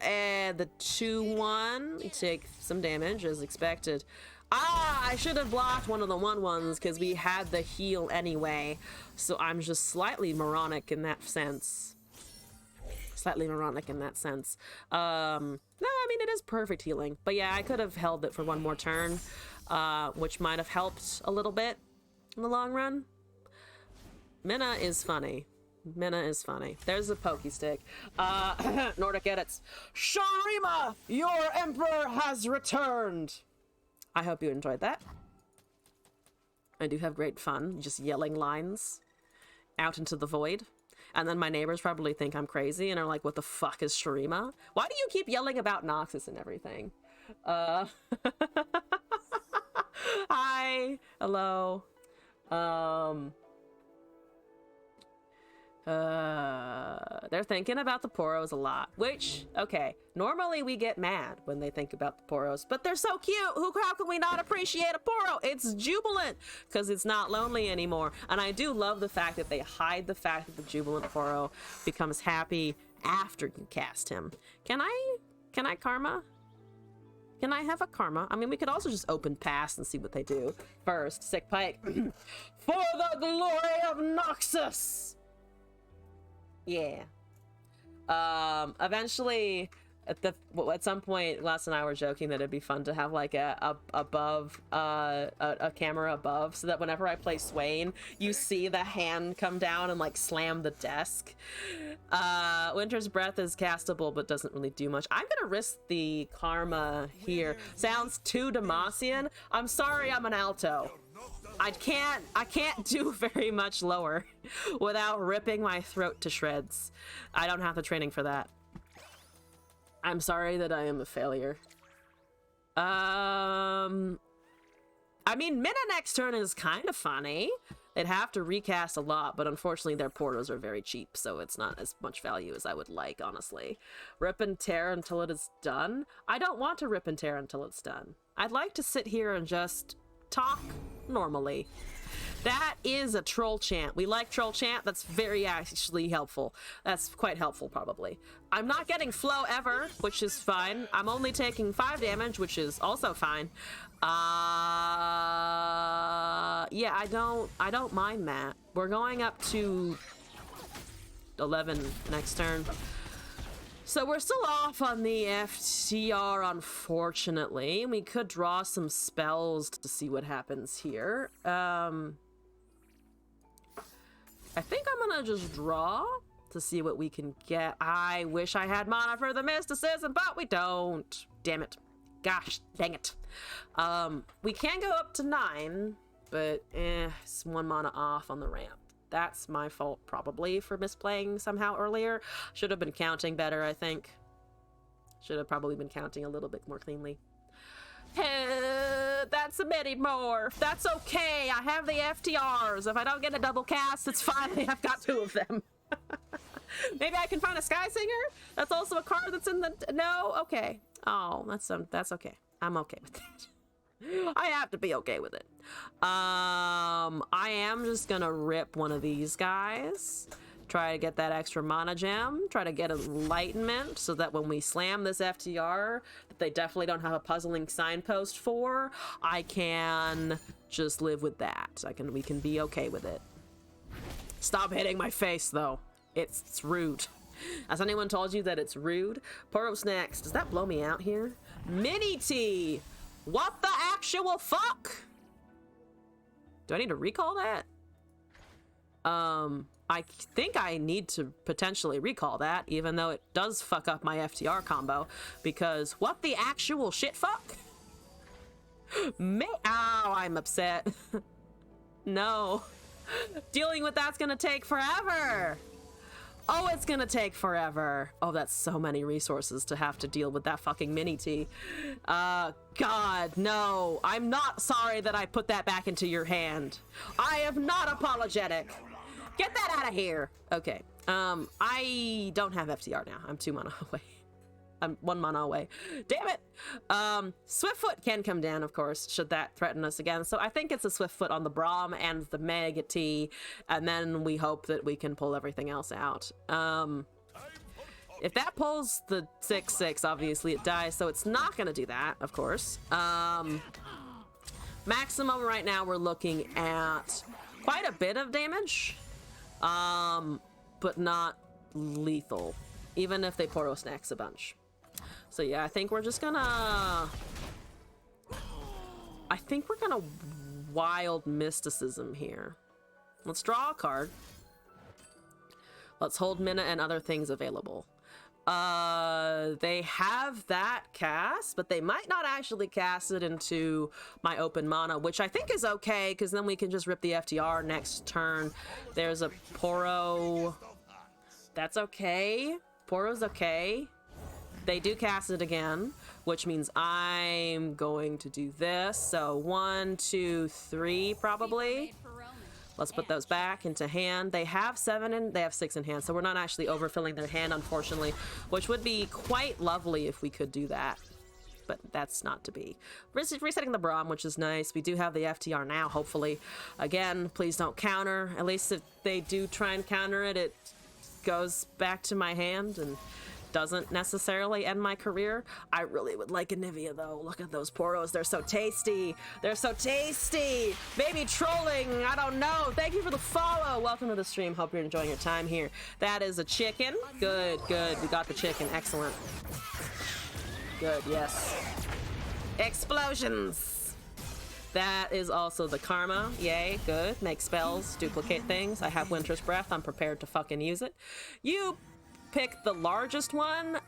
And the 2-1, you take some damage as expected. Ah, I should have blocked one of the 1-1s because we had the heal anyway. So I'm just slightly moronic in that sense. Slightly moronic in that sense. No, I mean, it is perfect healing. But yeah, I could have held it for one more turn, which might have helped a little bit in the long run. Minna is funny. Minna is funny. There's a pokey stick. Nordic edits. Sharima, your emperor has returned. I hope you enjoyed that. I do have great fun just yelling lines out into the void. And then my neighbors probably think I'm crazy and are like, what the fuck is Sharima? Why do you keep yelling about Noxus and everything? Hi. Hello. They're thinking about the Poros a lot, which, okay, normally we get mad when they think about the Poros, but they're so cute. How can we not appreciate a Poro? It's jubilant because it's not lonely anymore. And I do love the fact that they hide the fact that the jubilant Poro becomes happy after you cast him. Can I karma? Can I have a karma? I mean, we could also just open pass and see what they do. First, sick pike. For the glory of Noxus! Yeah. Eventually, at some point, Les and I were joking that it'd be fun to have like a camera above, so that whenever I play Swain, you see the hand come down and like slam the desk. Winter's Breath is castable, but doesn't really do much. I'm gonna risk the karma here. Sounds too Demacian. I'm sorry, I'm an alto. I can't do very much lower without ripping my throat to shreds. I don't have the training for that. I'm sorry that I am a failure. I mean, Minna next turn is kind of funny. They'd have to recast a lot, but unfortunately their portals are very cheap, so it's not as much value as I would like, honestly. Rip and tear until it is done? I don't want to rip and tear until it's done. I'd like to sit here and just talk normally. That is a troll chant. We like troll chant. That's very actually helpful. That's quite helpful, probably. I'm not getting flow ever, which is fine. I'm only taking 5 damage, which is also fine. Yeah, I don't mind that. We're going up to 11 next turn. So we're still off on the FTR, unfortunately. We could draw some spells to see what happens here. I think I'm gonna just draw to see what we can get. I wish I had mana for the mysticism, but we don't. Damn it. Gosh, dang it. We can go up to 9, but it's 1 mana off on the ramp. That's my fault, probably, for misplaying somehow earlier. Should have been counting better, I think. Should have probably been counting a little bit more cleanly. That's a many more. That's okay. I have the FTRs. If I don't get a double cast, it's fine. I've got 2 of them. Maybe I can find a Sky Singer? That's also a card that's in the... No? Okay. Oh, that's okay. I'm okay with that. I have to be okay with it. I am just gonna rip one of these guys. Try to get that extra mana gem. Try to get enlightenment so that when we slam this FTR that they definitely don't have a puzzling signpost for, I can just live with that. We can be okay with it. Stop hitting my face though. It's rude. Has anyone told you that it's rude? Poros next. Does that blow me out here? Mini T! What the actual fuck? Do I need to recall that? I think I need to potentially recall that, even though it does fuck up my FTR combo, because what the actual shit fuck? Ow, I'm upset. No. Dealing with that's gonna take forever. Oh, it's gonna take forever. Oh, that's so many resources to have to deal with that fucking mini T. God, no. I'm not sorry that I put that back into your hand. I am not apologetic. Get that out of here. Okay. I don't have FTR now. I'm 2 mana away. I'm 1 mana away. Damn it! Swiftfoot can come down, of course, should that threaten us again. So I think it's a Swiftfoot on the Braum and the Mega T, and then we hope that we can pull everything else out. If that pulls the 6/6, obviously it dies, so it's not gonna do that, of course. Maximum right now we're looking at quite a bit of damage, but not lethal, even if they Poro snacks a bunch. So yeah, I think we're gonna wild mysticism here. Let's draw a card. Let's hold mana and other things available. They have that cast, but they might not actually cast it into my open mana, which I think is okay, because then we can just rip the FTR next turn. There's a Poro. That's okay. Poro's okay. They do cast it again, which means I'm going to do this. So 1, 2, 3, probably. Let's put those back into hand. They have 7 and they have 6 in hand, so we're not actually overfilling their hand, unfortunately, which would be quite lovely if we could do that, but that's not to be. Resetting the Braum, which is nice. We do have the FTR now, hopefully. Again, please don't counter. At least if they do try and counter it, it goes back to my hand and doesn't necessarily end my career. I really would like a Nivea though. Look at those Poros. They're so tasty. They're so tasty. Maybe trolling. I don't know. Thank you for the follow. Welcome to the stream. Hope you're enjoying your time here. That is a chicken. Good, good. We got the chicken. Excellent. Good, yes. Explosions. That is also the karma. Yay, good. Make spells, duplicate things. I have Winter's Breath. I'm prepared to fucking use it. You pick the largest one.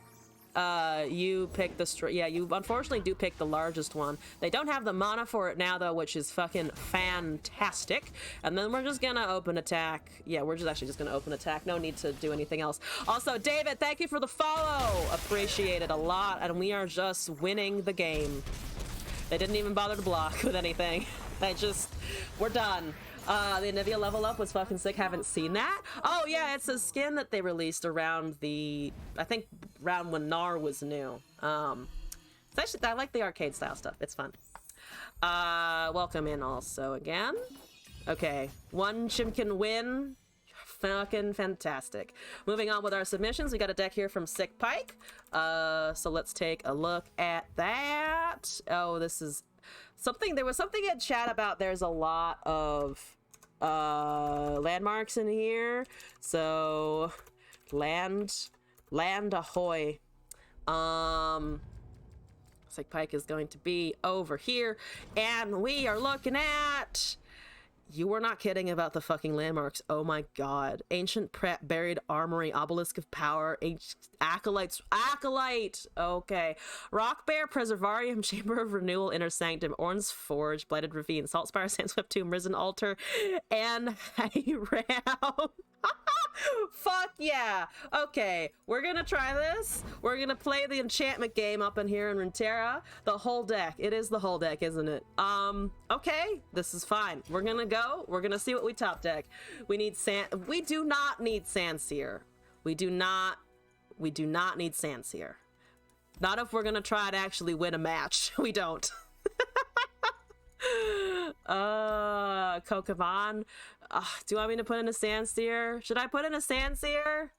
You pick the yeah, you unfortunately do pick the largest one. They don't have the mana for it now though, which is fucking fantastic. And then we're just gonna open attack. Yeah, we're just actually just gonna open attack. No need to do anything else. Also, David, thank you for the follow. Appreciate it a lot. And we are just winning the game. They didn't even bother to block with anything. They just, we're done. The Nivea level up was fucking sick. Haven't seen that. Oh yeah, it's a skin that they released around the, I think around when Nar was new. It's actually, I like the arcade style stuff. It's fun. Welcome in also again. Okay, one Chimkin win. Fucking fantastic. Moving on with our submissions, we got a deck here from Sick Pike. So let's take a look at that. Oh, this is something, there was something in chat about there's a lot of landmarks in here. So land ahoy. Sick Pike is going to be over here, and we are looking at, you were not kidding about the fucking landmarks. Oh my god. Ancient Prep, Buried Armory, Obelisk of Power, Acolytes, Acolyte! Okay. Rock Bear, Preservarium, Chamber of Renewal, Inner Sanctum, Orn's Forge, Blighted Ravine, Saltspire, Sandswept Tomb, Risen Altar, and Hiram. Fuck yeah! Okay, we're gonna try this. We're gonna play the enchantment game up in here in Runeterra. The whole deck. It is the whole deck, isn't it? Okay, this is fine. We're gonna go. We're gonna see what we top deck. We need we do not need Sandseer. We do not need Sandseer. Not if we're gonna try to actually win a match. We don't. Kokavan. Do you want me to put in a Sandseer? Should I put in a Sandseer?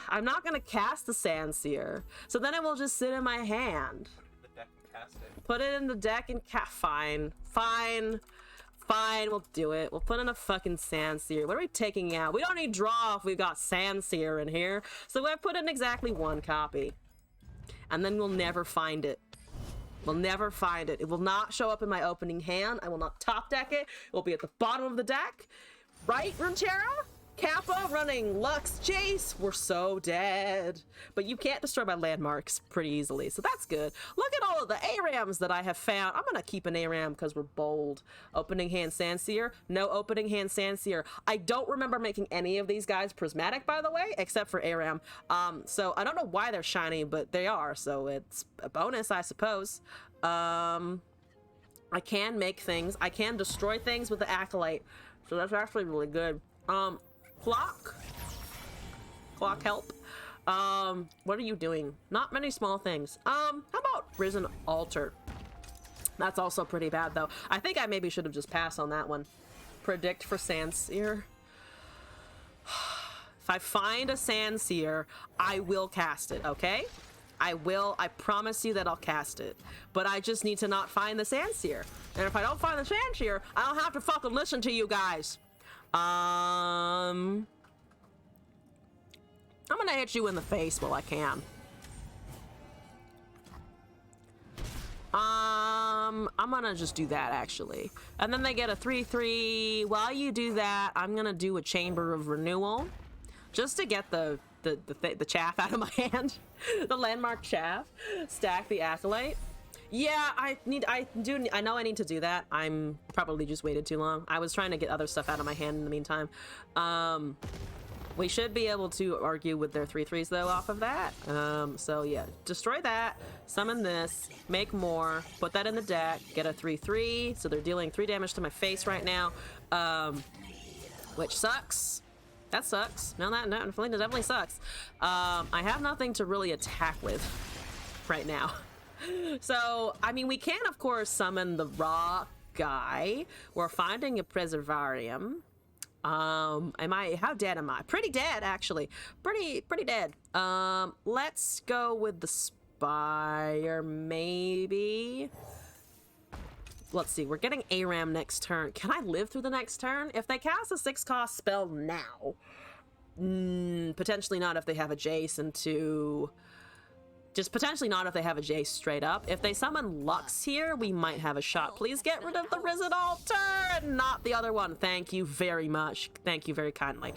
I'm not gonna cast the Sandseer, so then it will just sit in my hand. The deck and cast it. Put it in the deck and fine, we'll do it. We'll put in a fucking Sandseer. What are we taking out? We don't need draw if we've got Sandseer in here, so I put in exactly one copy, and then we'll never find it. We'll never find it. It will not show up in my opening hand. I will not top deck it. It will be at the bottom of the deck. Right, Runeterra? Kappa running Lux Chase. We're so dead. But you can't destroy my landmarks pretty easily, so that's good. Look at all of the ARAMs that I have found. I'm gonna keep an ARAM because we're bold. Opening hand Sandseer. No opening hand Sandseer. I don't remember making any of these guys prismatic, by the way, except for ARAM. So I don't know why they're shiny, but they are, so it's a bonus, I suppose. I can make things. I can destroy things with the Acolyte, so that's actually really good. Clock help. What are you doing? Not many small things. How about Risen Altar? That's also pretty bad though. I think I maybe should have just passed on that one. Predict for Sandseer. If I find a Sandseer, I will cast it, okay? I will. I promise you that I'll cast it. But I just need to not find the Sandseer. And if I don't find the Sandseer, I don't have to fucking listen to you guys. I'm gonna hit you in the face while I can. I'm gonna just do that, actually. And then they get a 3/3. While you do that, I'm gonna do a Chamber of Renewal. Just to get the chaff out of my hand. The landmark chaff. Stack the Acolyte. Yeah, I know I need to do that. I'm probably just waited too long. I was trying to get other stuff out of my hand in the meantime. We should be able to argue with their 3/3s though off of that. So yeah, destroy that, summon this, make more, put that in the deck, get a 3/3. So they're dealing 3 damage to my face right now, which sucks. That sucks. No, that definitely sucks. I have nothing to really attack with right now. So, I mean, we can, of course, summon the rock guy. We're finding a Preservarium. How dead am I? Pretty dead, actually. Pretty dead. Let's go with the Spire, maybe. Let's see, we're getting ARAM next turn. Can I live through the next turn? If they cast a 6-cost spell now, potentially not if they have a Jace into... Just potentially not if they have a Jace straight up. If they summon Lux here, we might have a shot. Please get rid of the Risen Altar and not the other one. Thank you very much. Thank you very kindly.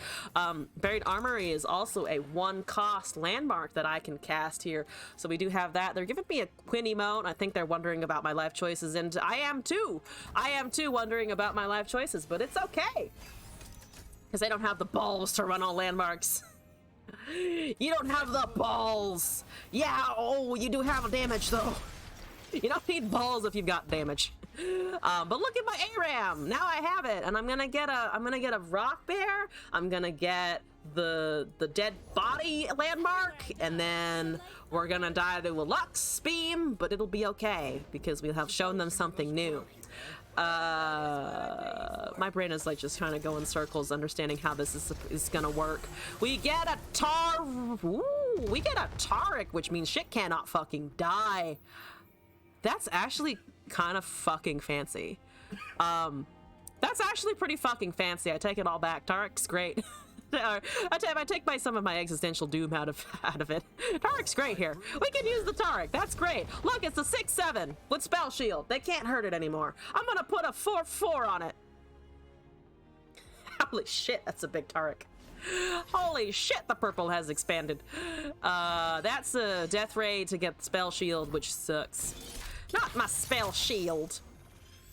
Buried Armory is also a 1-cost landmark that I can cast here. So we do have that. They're giving me a Quinn emote. I think they're wondering about my life choices, and I am too. I am too wondering about my life choices, but it's okay. Because they don't have the balls to run all landmarks. You don't have the balls. Yeah, oh, you do have damage though. You don't need balls if you've got damage. But look at my ARAM. Now I have it, and I'm gonna get a rock bear. I'm gonna get the dead body landmark, and then we're gonna die to a Lux beam, but it'll be okay because we have shown them something new. My brain is like just trying to go in circles understanding how this is gonna work. We get a we get a Taric, which means shit cannot fucking die. That's actually kind of fucking fancy. That's actually pretty fucking fancy. I take it all back. Taric's great. I take some of my existential doom out of it. Taric's great here. We can use the Taric. That's great. Look, it's a 6/7 with spell shield. They can't hurt it anymore. I'm gonna put a 4/4 on it. Holy shit, that's a big Taric. Holy shit, the purple has expanded. That's a death ray to get spell shield, which sucks. Not my spell shield.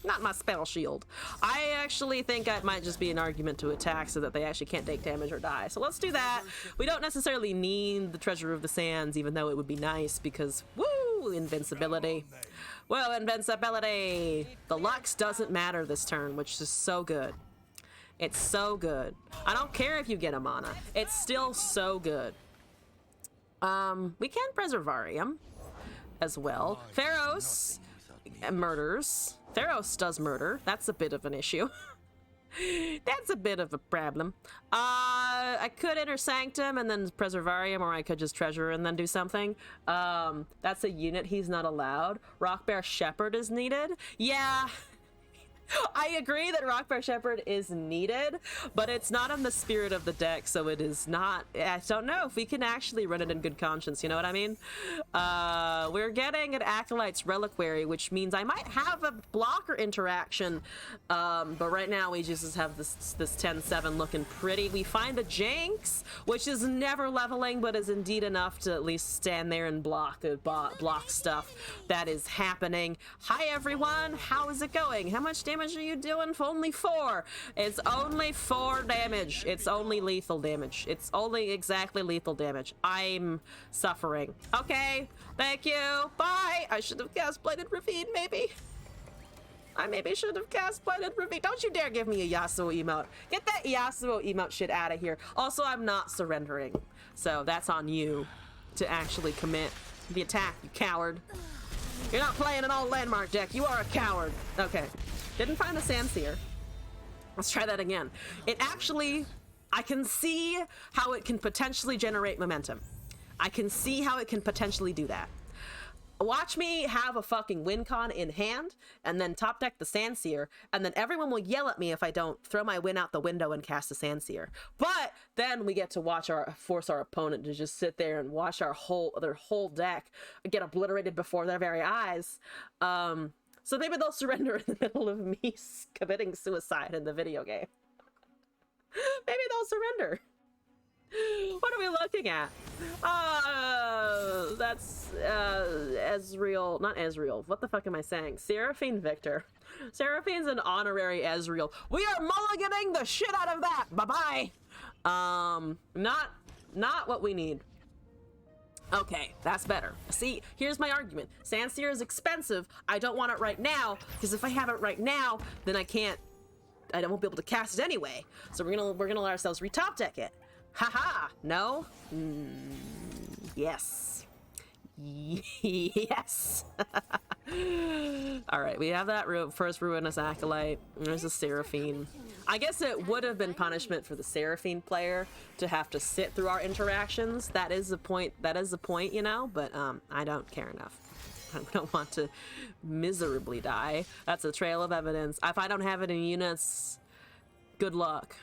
Not my spell shield. I actually think it might just be an argument to attack so that they actually can't take damage or die. So let's do that. We don't necessarily need the Treasure of the Sands, even though it would be nice because, woo, invincibility. Well, invincibility. The Lux doesn't matter this turn, which is so good. It's so good. I don't care if you get a mana. It's still so good. We can Preservarium as well. Pharaohs murders. Theros does murder. That's a bit of an issue. That's a bit of a problem. I could enter Sanctum and then Preservarium, or I could just Treasure and then do something. That's a unit he's not allowed. Rockbear Shepherd is needed. Yeah. I agree that Rockbear Shepherd is needed, but it's not in the spirit of the deck, so it is not. I don't know if we can actually run it in good conscience, you know what I mean? We're getting an Acolyte's Reliquary, which means I might have a blocker interaction, but right now we just have this 10-7 looking pretty. We find the Jinx, which is never leveling, but is indeed enough to at least stand there and block stuff that is happening. Hi everyone, how is it going? How much damage are you doing? For only 4. It's only 4 damage. It's only lethal damage. It's only exactly lethal damage. I'm suffering. Okay, thank you. Bye. I should have cast Blighted Ravine, maybe. I maybe should have cast Blighted Ravine. Don't you dare give me a Yasuo emote. Get that Yasuo emote shit out of here. Also, I'm not surrendering. So that's on you to actually commit the attack, you coward. You're not playing an all landmark deck. You are a coward. Okay. Didn't find a Sandseer. Let's try that again. It actually I can see how it can potentially generate momentum. I can see how it can potentially do that. Watch me have a fucking win con in hand and then top deck the Sandseer, and then everyone will yell at me if I don't throw my win out the window and cast a Sandseer. But then we get to force our opponent to just sit there and watch their whole deck get obliterated before their very eyes. So maybe they'll surrender in the middle of me committing suicide in the video game. Maybe they'll surrender. What are we looking at? That's Ezreal, not Ezreal. What the fuck am I saying? Seraphine Victor. Seraphine's an honorary Ezreal. We are mulliganing the shit out of that. Bye-bye. Not what we need. Okay, that's better. See, here's my argument. Sandseer is expensive. I don't want it right now, because if I have it right now, then I won't be able to cast it anyway. So we're gonna let ourselves retop deck it. Haha! No? Yes. Yes. Alright, we have that first Ruinous Acolyte. There's a Seraphine. I guess it would have been punishment for the Seraphine player to have to sit through our interactions. That is the point, you know? But I don't care enough. I don't want to miserably die. That's a trail of evidence. If I don't have it in units, good luck.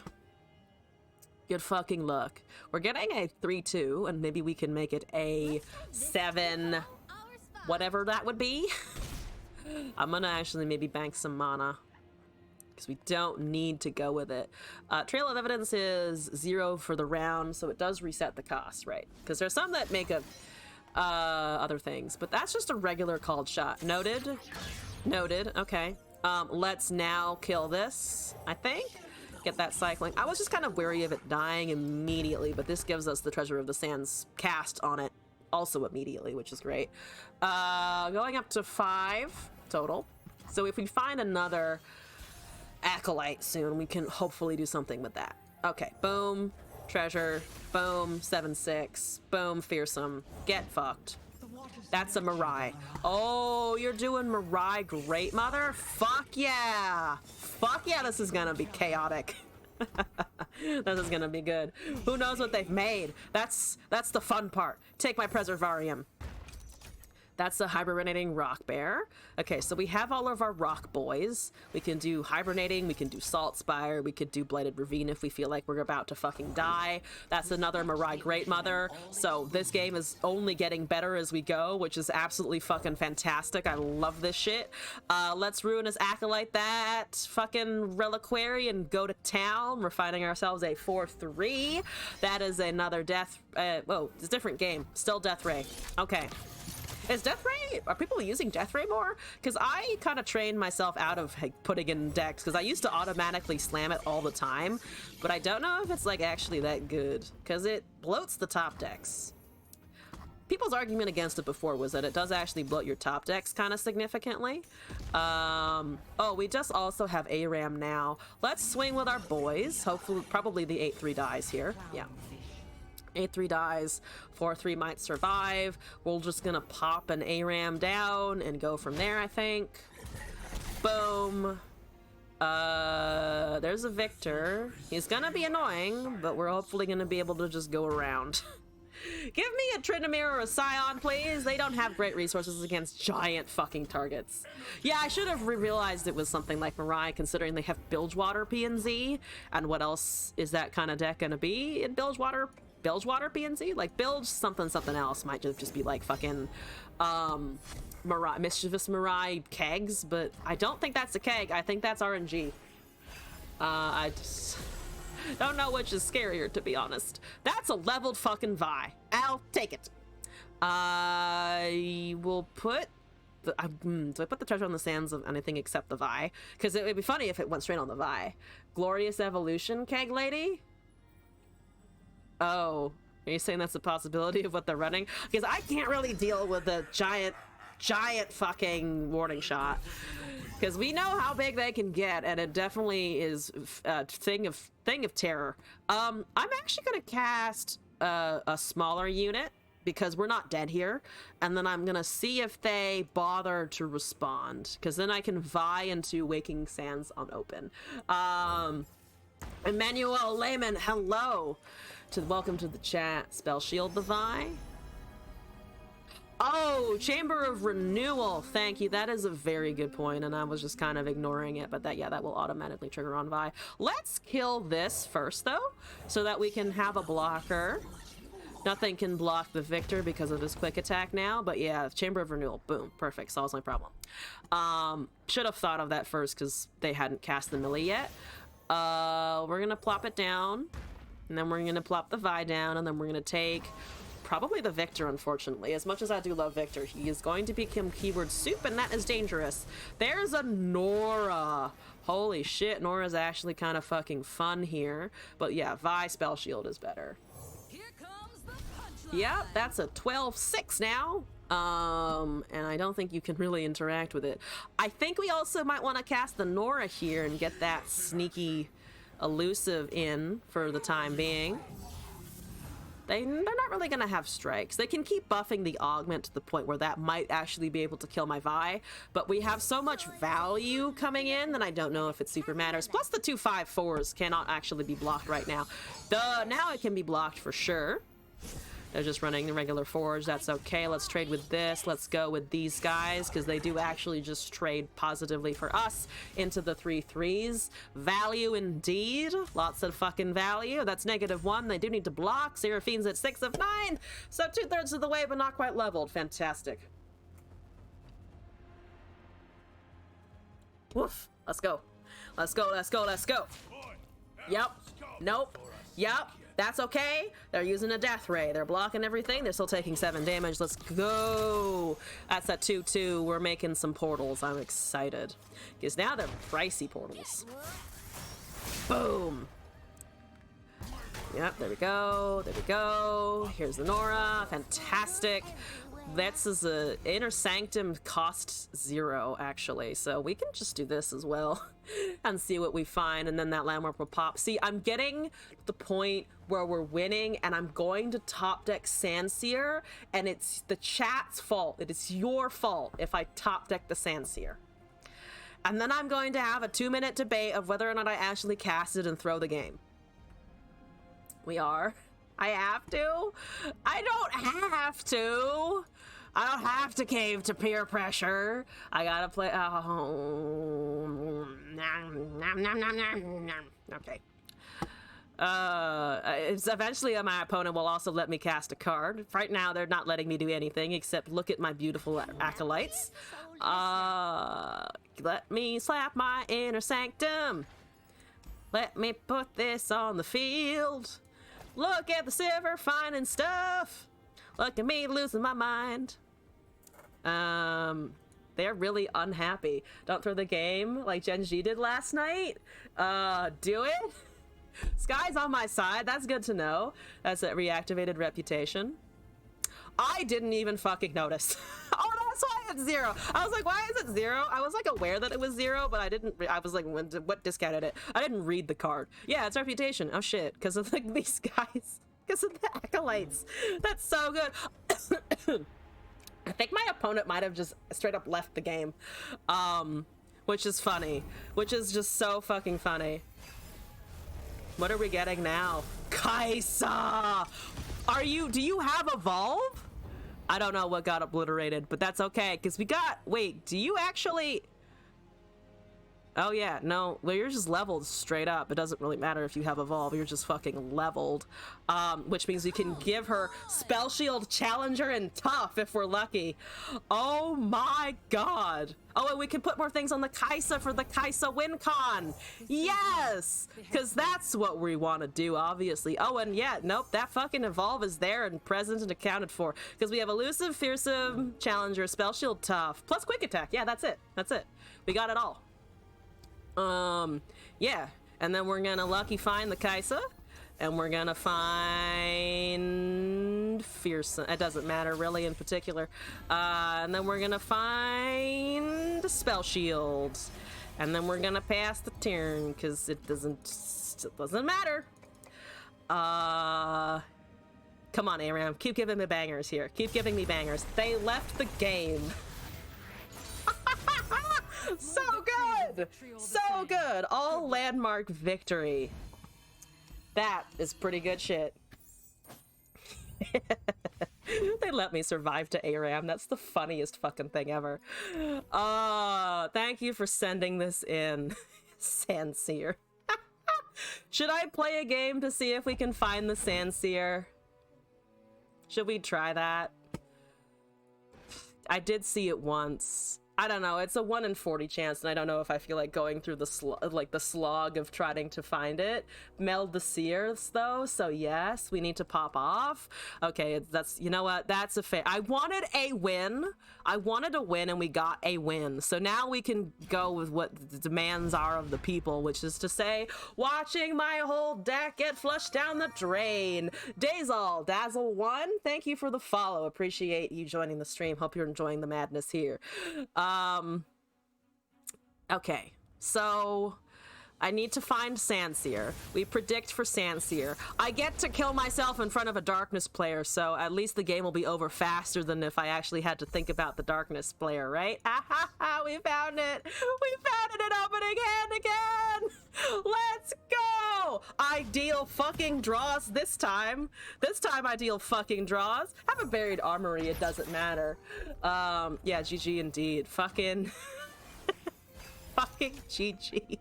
Good fucking luck. We're getting a 3-2, and maybe we can make it a 7, whatever that would be. I'm gonna actually maybe bank some mana, because we don't need to go with it. Trail of Evidence is 0 for the round, so it does reset the cost, right? Because there's some that make other things, but that's just a regular called shot. Noted. Noted. Okay. Let's now kill this, I think. Get that cycling. I was just kind of wary of it dying immediately, but this gives us the Treasure of the Sands cast on it also immediately, which is great. Going up to 5 total. So if we find another Acolyte soon, we can hopefully do something with that. Okay, boom, treasure, boom, 7/6, boom, fearsome, get fucked. That's a Mirai. Oh, you're doing Mirai Great Mother? Fuck yeah! Fuck yeah, this is gonna be chaotic. This is gonna be good. Who knows what they've made? That's the fun part. Take my Preservarium. That's the hibernating rock bear. Okay, so we have all of our rock boys. We can do hibernating, we can do salt spire, we could do blighted ravine if we feel like we're about to fucking die. That's another Mirai Great Mother. So this game is only getting better as we go, which is absolutely fucking fantastic. I love this shit. Let's Ruinous Acolyte that fucking reliquary and go to town. We're finding ourselves a 4-3. That is another death. Whoa, it's a different game. Still Death Ray. Okay. Is Death Ray, are people using Death Ray more? Because I kind of trained myself out of putting in decks, because I used to automatically slam it all the time, but I don't know if it's like actually that good, because it bloats the top decks. People's argument against it before was that it does actually bloat your top decks kind of significantly. Oh, we just also have ARAM now. Let's swing with our boys. Hopefully, probably the 8-3 dies here. Yeah. 8-3 dies, 4-3 might survive. We're just gonna pop an ARAM down and go from there, I think. Boom. There's a Victor. He's gonna be annoying, but we're hopefully gonna be able to just go around. Give me a Tryndamere or a Scion, please. They don't have great resources against giant fucking targets. Yeah, I should have realized it was something like Mirai, considering they have Bilgewater PNZ. And what else is that kind of deck gonna be in Bilgewater PNZ? Like Bilge something else might just be like fucking Mirai, Mischievous Mirai kegs, but I don't think that's a keg. I think that's RNG. I just don't know which is scarier, to be honest. That's a leveled fucking Vi. I'll take it. I will put do I put the Treasure on the Sands of anything except the Vi? Because it would be funny if it went straight on the Vi. Glorious Evolution, keg lady? Oh, are you saying that's a possibility of what they're running? Because I can't really deal with the giant fucking warning shot. Because we know how big they can get, and it definitely is a thing of terror. I'm actually going to cast a smaller unit, because we're not dead here, and then I'm going to see if they bother to respond, because then I can vie into Waking Sands on open. Emmanuel Lehman, hello. Welcome to the chat. Spell shield the Vi. Oh, Chamber of Renewal. Thank you. That is a very good point, and I was just kind of ignoring it, but that will automatically trigger on Vi. Let's kill this first, though, so that we can have a blocker. Nothing can block the Victor because of his quick attack now, but yeah, Chamber of Renewal. Boom. Perfect. Solves my problem. Should have thought of that first because they hadn't cast the melee yet. We're going to plop it down, and then we're going to plop the Vi down, and then we're going to take... probably the Victor, unfortunately. As much as I do love Victor, he is going to become keyword soup, and that is dangerous. There's a Nora. Holy shit, Nora's actually kind of fucking fun here. But yeah, Vi spell shield is better. Here comes the punchline. Yep, that's a 12-6 now. And I don't think you can really interact with it. I think we also might want to cast the Nora here and get that sneaky elusive in for the time being. They're not really going to have strikes. They can keep buffing the augment to the point where that might actually be able to kill my Vi, but we have so much value coming in that I don't know if it super matters. Plus the 2/5/4s cannot actually be blocked right now. Now it can be blocked for sure. They're just running the regular forge. That's okay. Let's trade with this. Let's go with these guys because they do actually just trade positively for us into the 3/3s. Value indeed. Lots of fucking value. That's -1. They do need to block. Seraphine's at 6 of 9. So 2/3 of the way, but not quite leveled. Fantastic. Woof. Let's go. Let's go. Let's go. Let's go. Yep. Nope. Yep. That's okay. They're using a death ray. They're blocking everything. They're still taking 7 damage. Let's go. That's a 2/2. We're making some portals. I'm excited. Because now they're pricey portals. Boom. Yep, there we go. There we go. Here's the Nora. Fantastic. This is a Inner Sanctum cost 0, actually. So we can just do this as well and see what we find. And then that landmark will pop. See, I'm getting to the point where we're winning and I'm going to top deck Sandseer. And it's the chat's fault. It is your fault if I top deck the Sandseer. And then I'm going to have a 2-minute debate of whether or not I actually cast it and throw the game. We are. I have to. I don't have to. I don't have to cave to peer pressure. I gotta play. Oh. Okay. It's eventually my opponent will also let me cast a card. Right now, they're not letting me do anything except look at my beautiful acolytes. Let me slap my Inner Sanctum. Let me put this on the field. Look at the silver finding stuff. Look at me losing my mind. They're really unhappy. Don't throw the game like Gen G did last night. Do it. Sky's on my side. That's good to know. That's a reactivated reputation. I didn't even fucking notice. Oh, that's why it's 0. I was like, why is it 0? I was like aware that it was 0, but I didn't. I was like, what discounted it? I didn't read the card. Yeah, it's reputation. Oh shit, because of like these guys, because of the acolytes. That's so good. I think my opponent might have just straight up left the game, which is funny. Which is just so fucking funny. What are we getting now? Kaisa! Do you have Evolve? I don't know what got obliterated, but that's okay, because we got, wait, do you actually, oh yeah, no, well you're just leveled straight up. It doesn't really matter if you have Evolve, you're just fucking leveled. Which means we can give her Spell Shield, Challenger, and Tough if we're lucky. Oh my god. Oh, and we can put more things on the Kaisa for the Kaisa WinCon. Yes! Because that's what we want to do, obviously. Oh, and yeah, nope, that fucking Evolve is there and present and accounted for. Because we have Elusive, Fearsome, Challenger, Spell Shield, Tough, plus Quick Attack. Yeah, that's it. That's it. We got it all. Yeah. And then we're gonna lucky find the Kaisa. And we're gonna find Fearsome. It doesn't matter really in particular. And then we're gonna find Spell Shield. And then we're gonna pass the turn because it doesn't matter. Come on, Aram. Keep giving me bangers here. Keep giving me bangers. They left the game. So good! good! So good! All landmark victory. That is pretty good shit. They let me survive to ARAM. That's the funniest fucking thing ever. Thank you for sending this in, Sandseer. Should I play a game to see if we can find the Sandseer? Should we try that? I did see it once. I don't know, it's a 1 in 40 chance, and I don't know if I feel like going through the slog of trying to find it. Meld the seers, though, so yes, we need to pop off. Okay, that's, you know what, that's a fair. I wanted a win. I wanted a win, and we got a win. So now we can go with what the demands are of the people, which is to say, watching my whole deck get flushed down the drain. Dazal, Dazzle1, thank you for the follow. Appreciate you joining the stream. Hope you're enjoying the madness here. Okay, so I need to find Sandseer. We predict for Sandseer. I get to kill myself in front of a darkness player, so at least the game will be over faster than if I actually had to think about the darkness player, right? We found it! We found it in opening hand again! Let's go! I deal fucking draws this time. This time I deal fucking draws. Have a buried armory, it doesn't matter. Yeah, GG indeed. Fucking... fucking GG.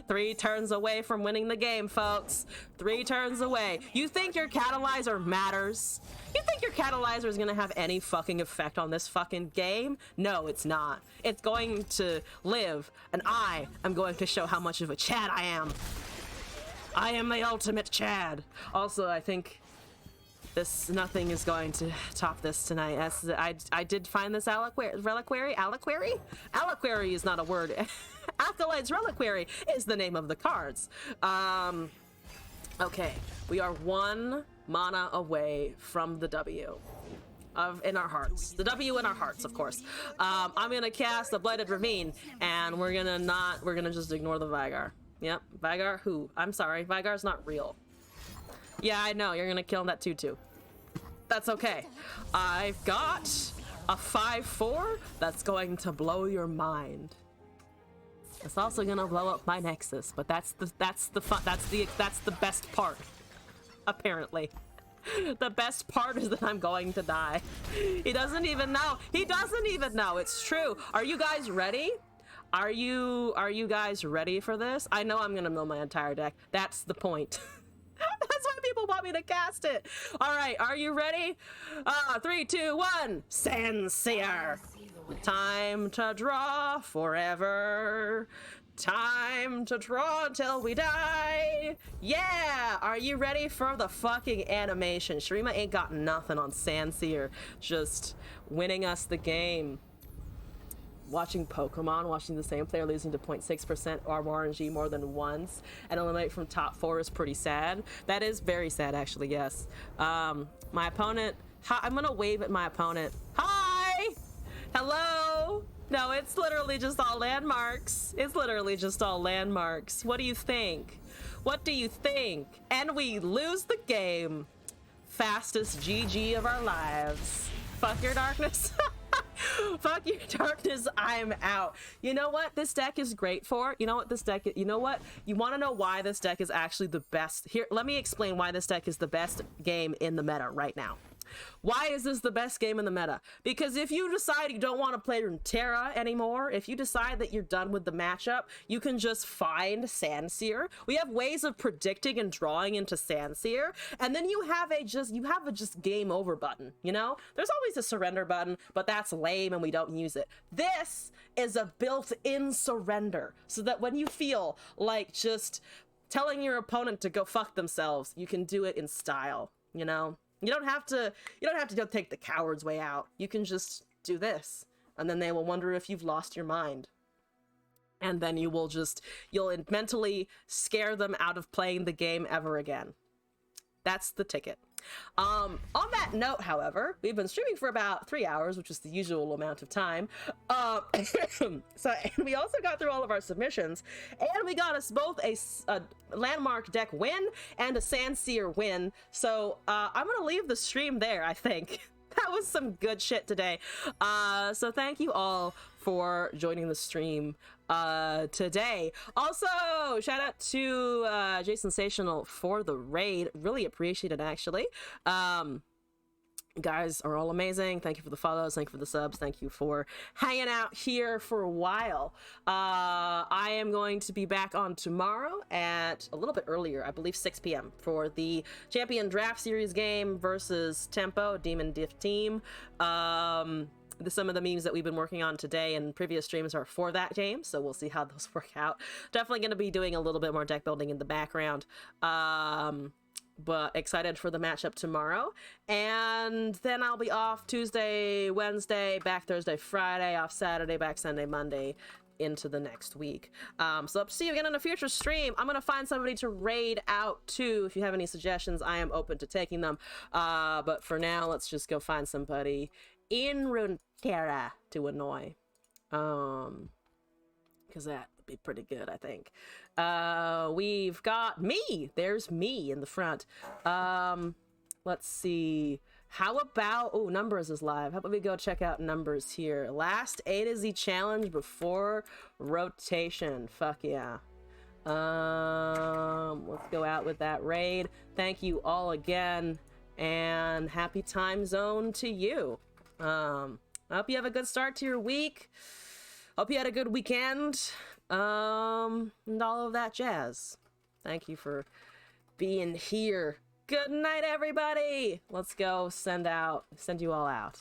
3 turns away from winning the game, folks. 3 turns away. You think your catalyzer matters? You think your catalyzer is gonna have any fucking effect on this fucking game? No, it's not. It's going to live, and I am going to show how much of a Chad I am. I am the ultimate Chad. Also, I think nothing is going to top this tonight. I did find this reliquary. Aliquary is not a word. Acolyte's Reliquary is the name of the cards. Okay, we are 1 mana away from the W. In our hearts. The W in our hearts, of course. I'm gonna cast the Blighted Ravine, and we're gonna just ignore the Vigar. Yep, Vigar who? I'm sorry, Vigar's not real. Yeah, I know, you're gonna kill that 2/2. That's okay. I've got a 5/4 that's going to blow your mind. It's also gonna blow up my Nexus, but that's the best part. Apparently. The best part is that I'm going to die. He doesn't even know. He doesn't even know. It's true. Are you guys ready? Are you guys ready for this? I know I'm gonna mill my entire deck. That's the point. That's why people want me to cast it. All right, are you ready? 3, 2, 1. Sandseer. Time to draw forever. Time to draw until we die. Yeah! Are you ready for the fucking animation? Sharima ain't got nothing on Sandseer. Just winning us the game. Watching Pokemon, watching the same player losing to 0.6% RNG more than once and eliminate from top 4 is pretty sad. That is very sad, actually, yes. My opponent... I'm gonna wave at my opponent. Hi! Hello? No, it's literally just all landmarks. It's literally just all landmarks. What do you think? What do you think? And we lose the game. Fastest GG of our lives. Fuck your darkness. Fuck your darkness, I'm out. You know what this deck is great for? You know what this deck is, you know what? You want to know why this deck is actually the best? Here, let me explain why this deck is the best game in the meta right now. Why is this the best game in the meta? Because if you decide you don't want to play Terra anymore, if you decide that you're done with the matchup, you can just find Sandseer. We have ways of predicting and drawing into Sandseer, and then you have a just game over button, you know? There's always a surrender button, but that's lame and we don't use it. This is a built-in surrender, so that when you feel like just telling your opponent to go fuck themselves, you can do it in style, you know? You don't have to go take the coward's way out. You can just do this, and then they will wonder if you've lost your mind. And then you'll mentally scare them out of playing the game ever again. That's the ticket. On that note, however, we've been streaming for about 3 hours, which is the usual amount of time. And we also got through all of our submissions, and we got us both a landmark deck win and a Sandseer win. So I'm gonna leave the stream there, I think. That was some good shit today. So thank you all for joining the stream. today. Also, shout out to Jay Sensational for the raid. Really appreciate it, actually. You guys are all amazing. Thank you for the follows. Thank you for the subs. Thank you for hanging out here for a while. I am going to be back on tomorrow at a little bit earlier, I believe 6 p.m. for the Champion Draft Series game versus Tempo, Demon Diff team. Some of the memes that we've been working on today and previous streams are for that game, so we'll see how those work out. Definitely going to be doing a little bit more deck building in the background. But excited for the matchup tomorrow. And then I'll be off Tuesday, Wednesday, back Thursday, Friday, off Saturday, back Sunday, Monday, into the next week. So up to see you again on a future stream. I'm gonna find somebody to raid out too. If you have any suggestions, I am open to taking them. But for now, let's just go find somebody in Runeterra to annoy. Because that would be pretty good, I think. We've got me. There's me in the front. Let's see. How about... Oh, Numbers is live. How about we go check out Numbers here? Last A to Z challenge before rotation. Fuck yeah. Let's go out with that raid. Thank you all again. And happy time zone to you. I hope you have a good start to your week. Hope you had a good weekend, and all of that jazz. Thank you for being here. Good night, everybody. Let's go send you all out.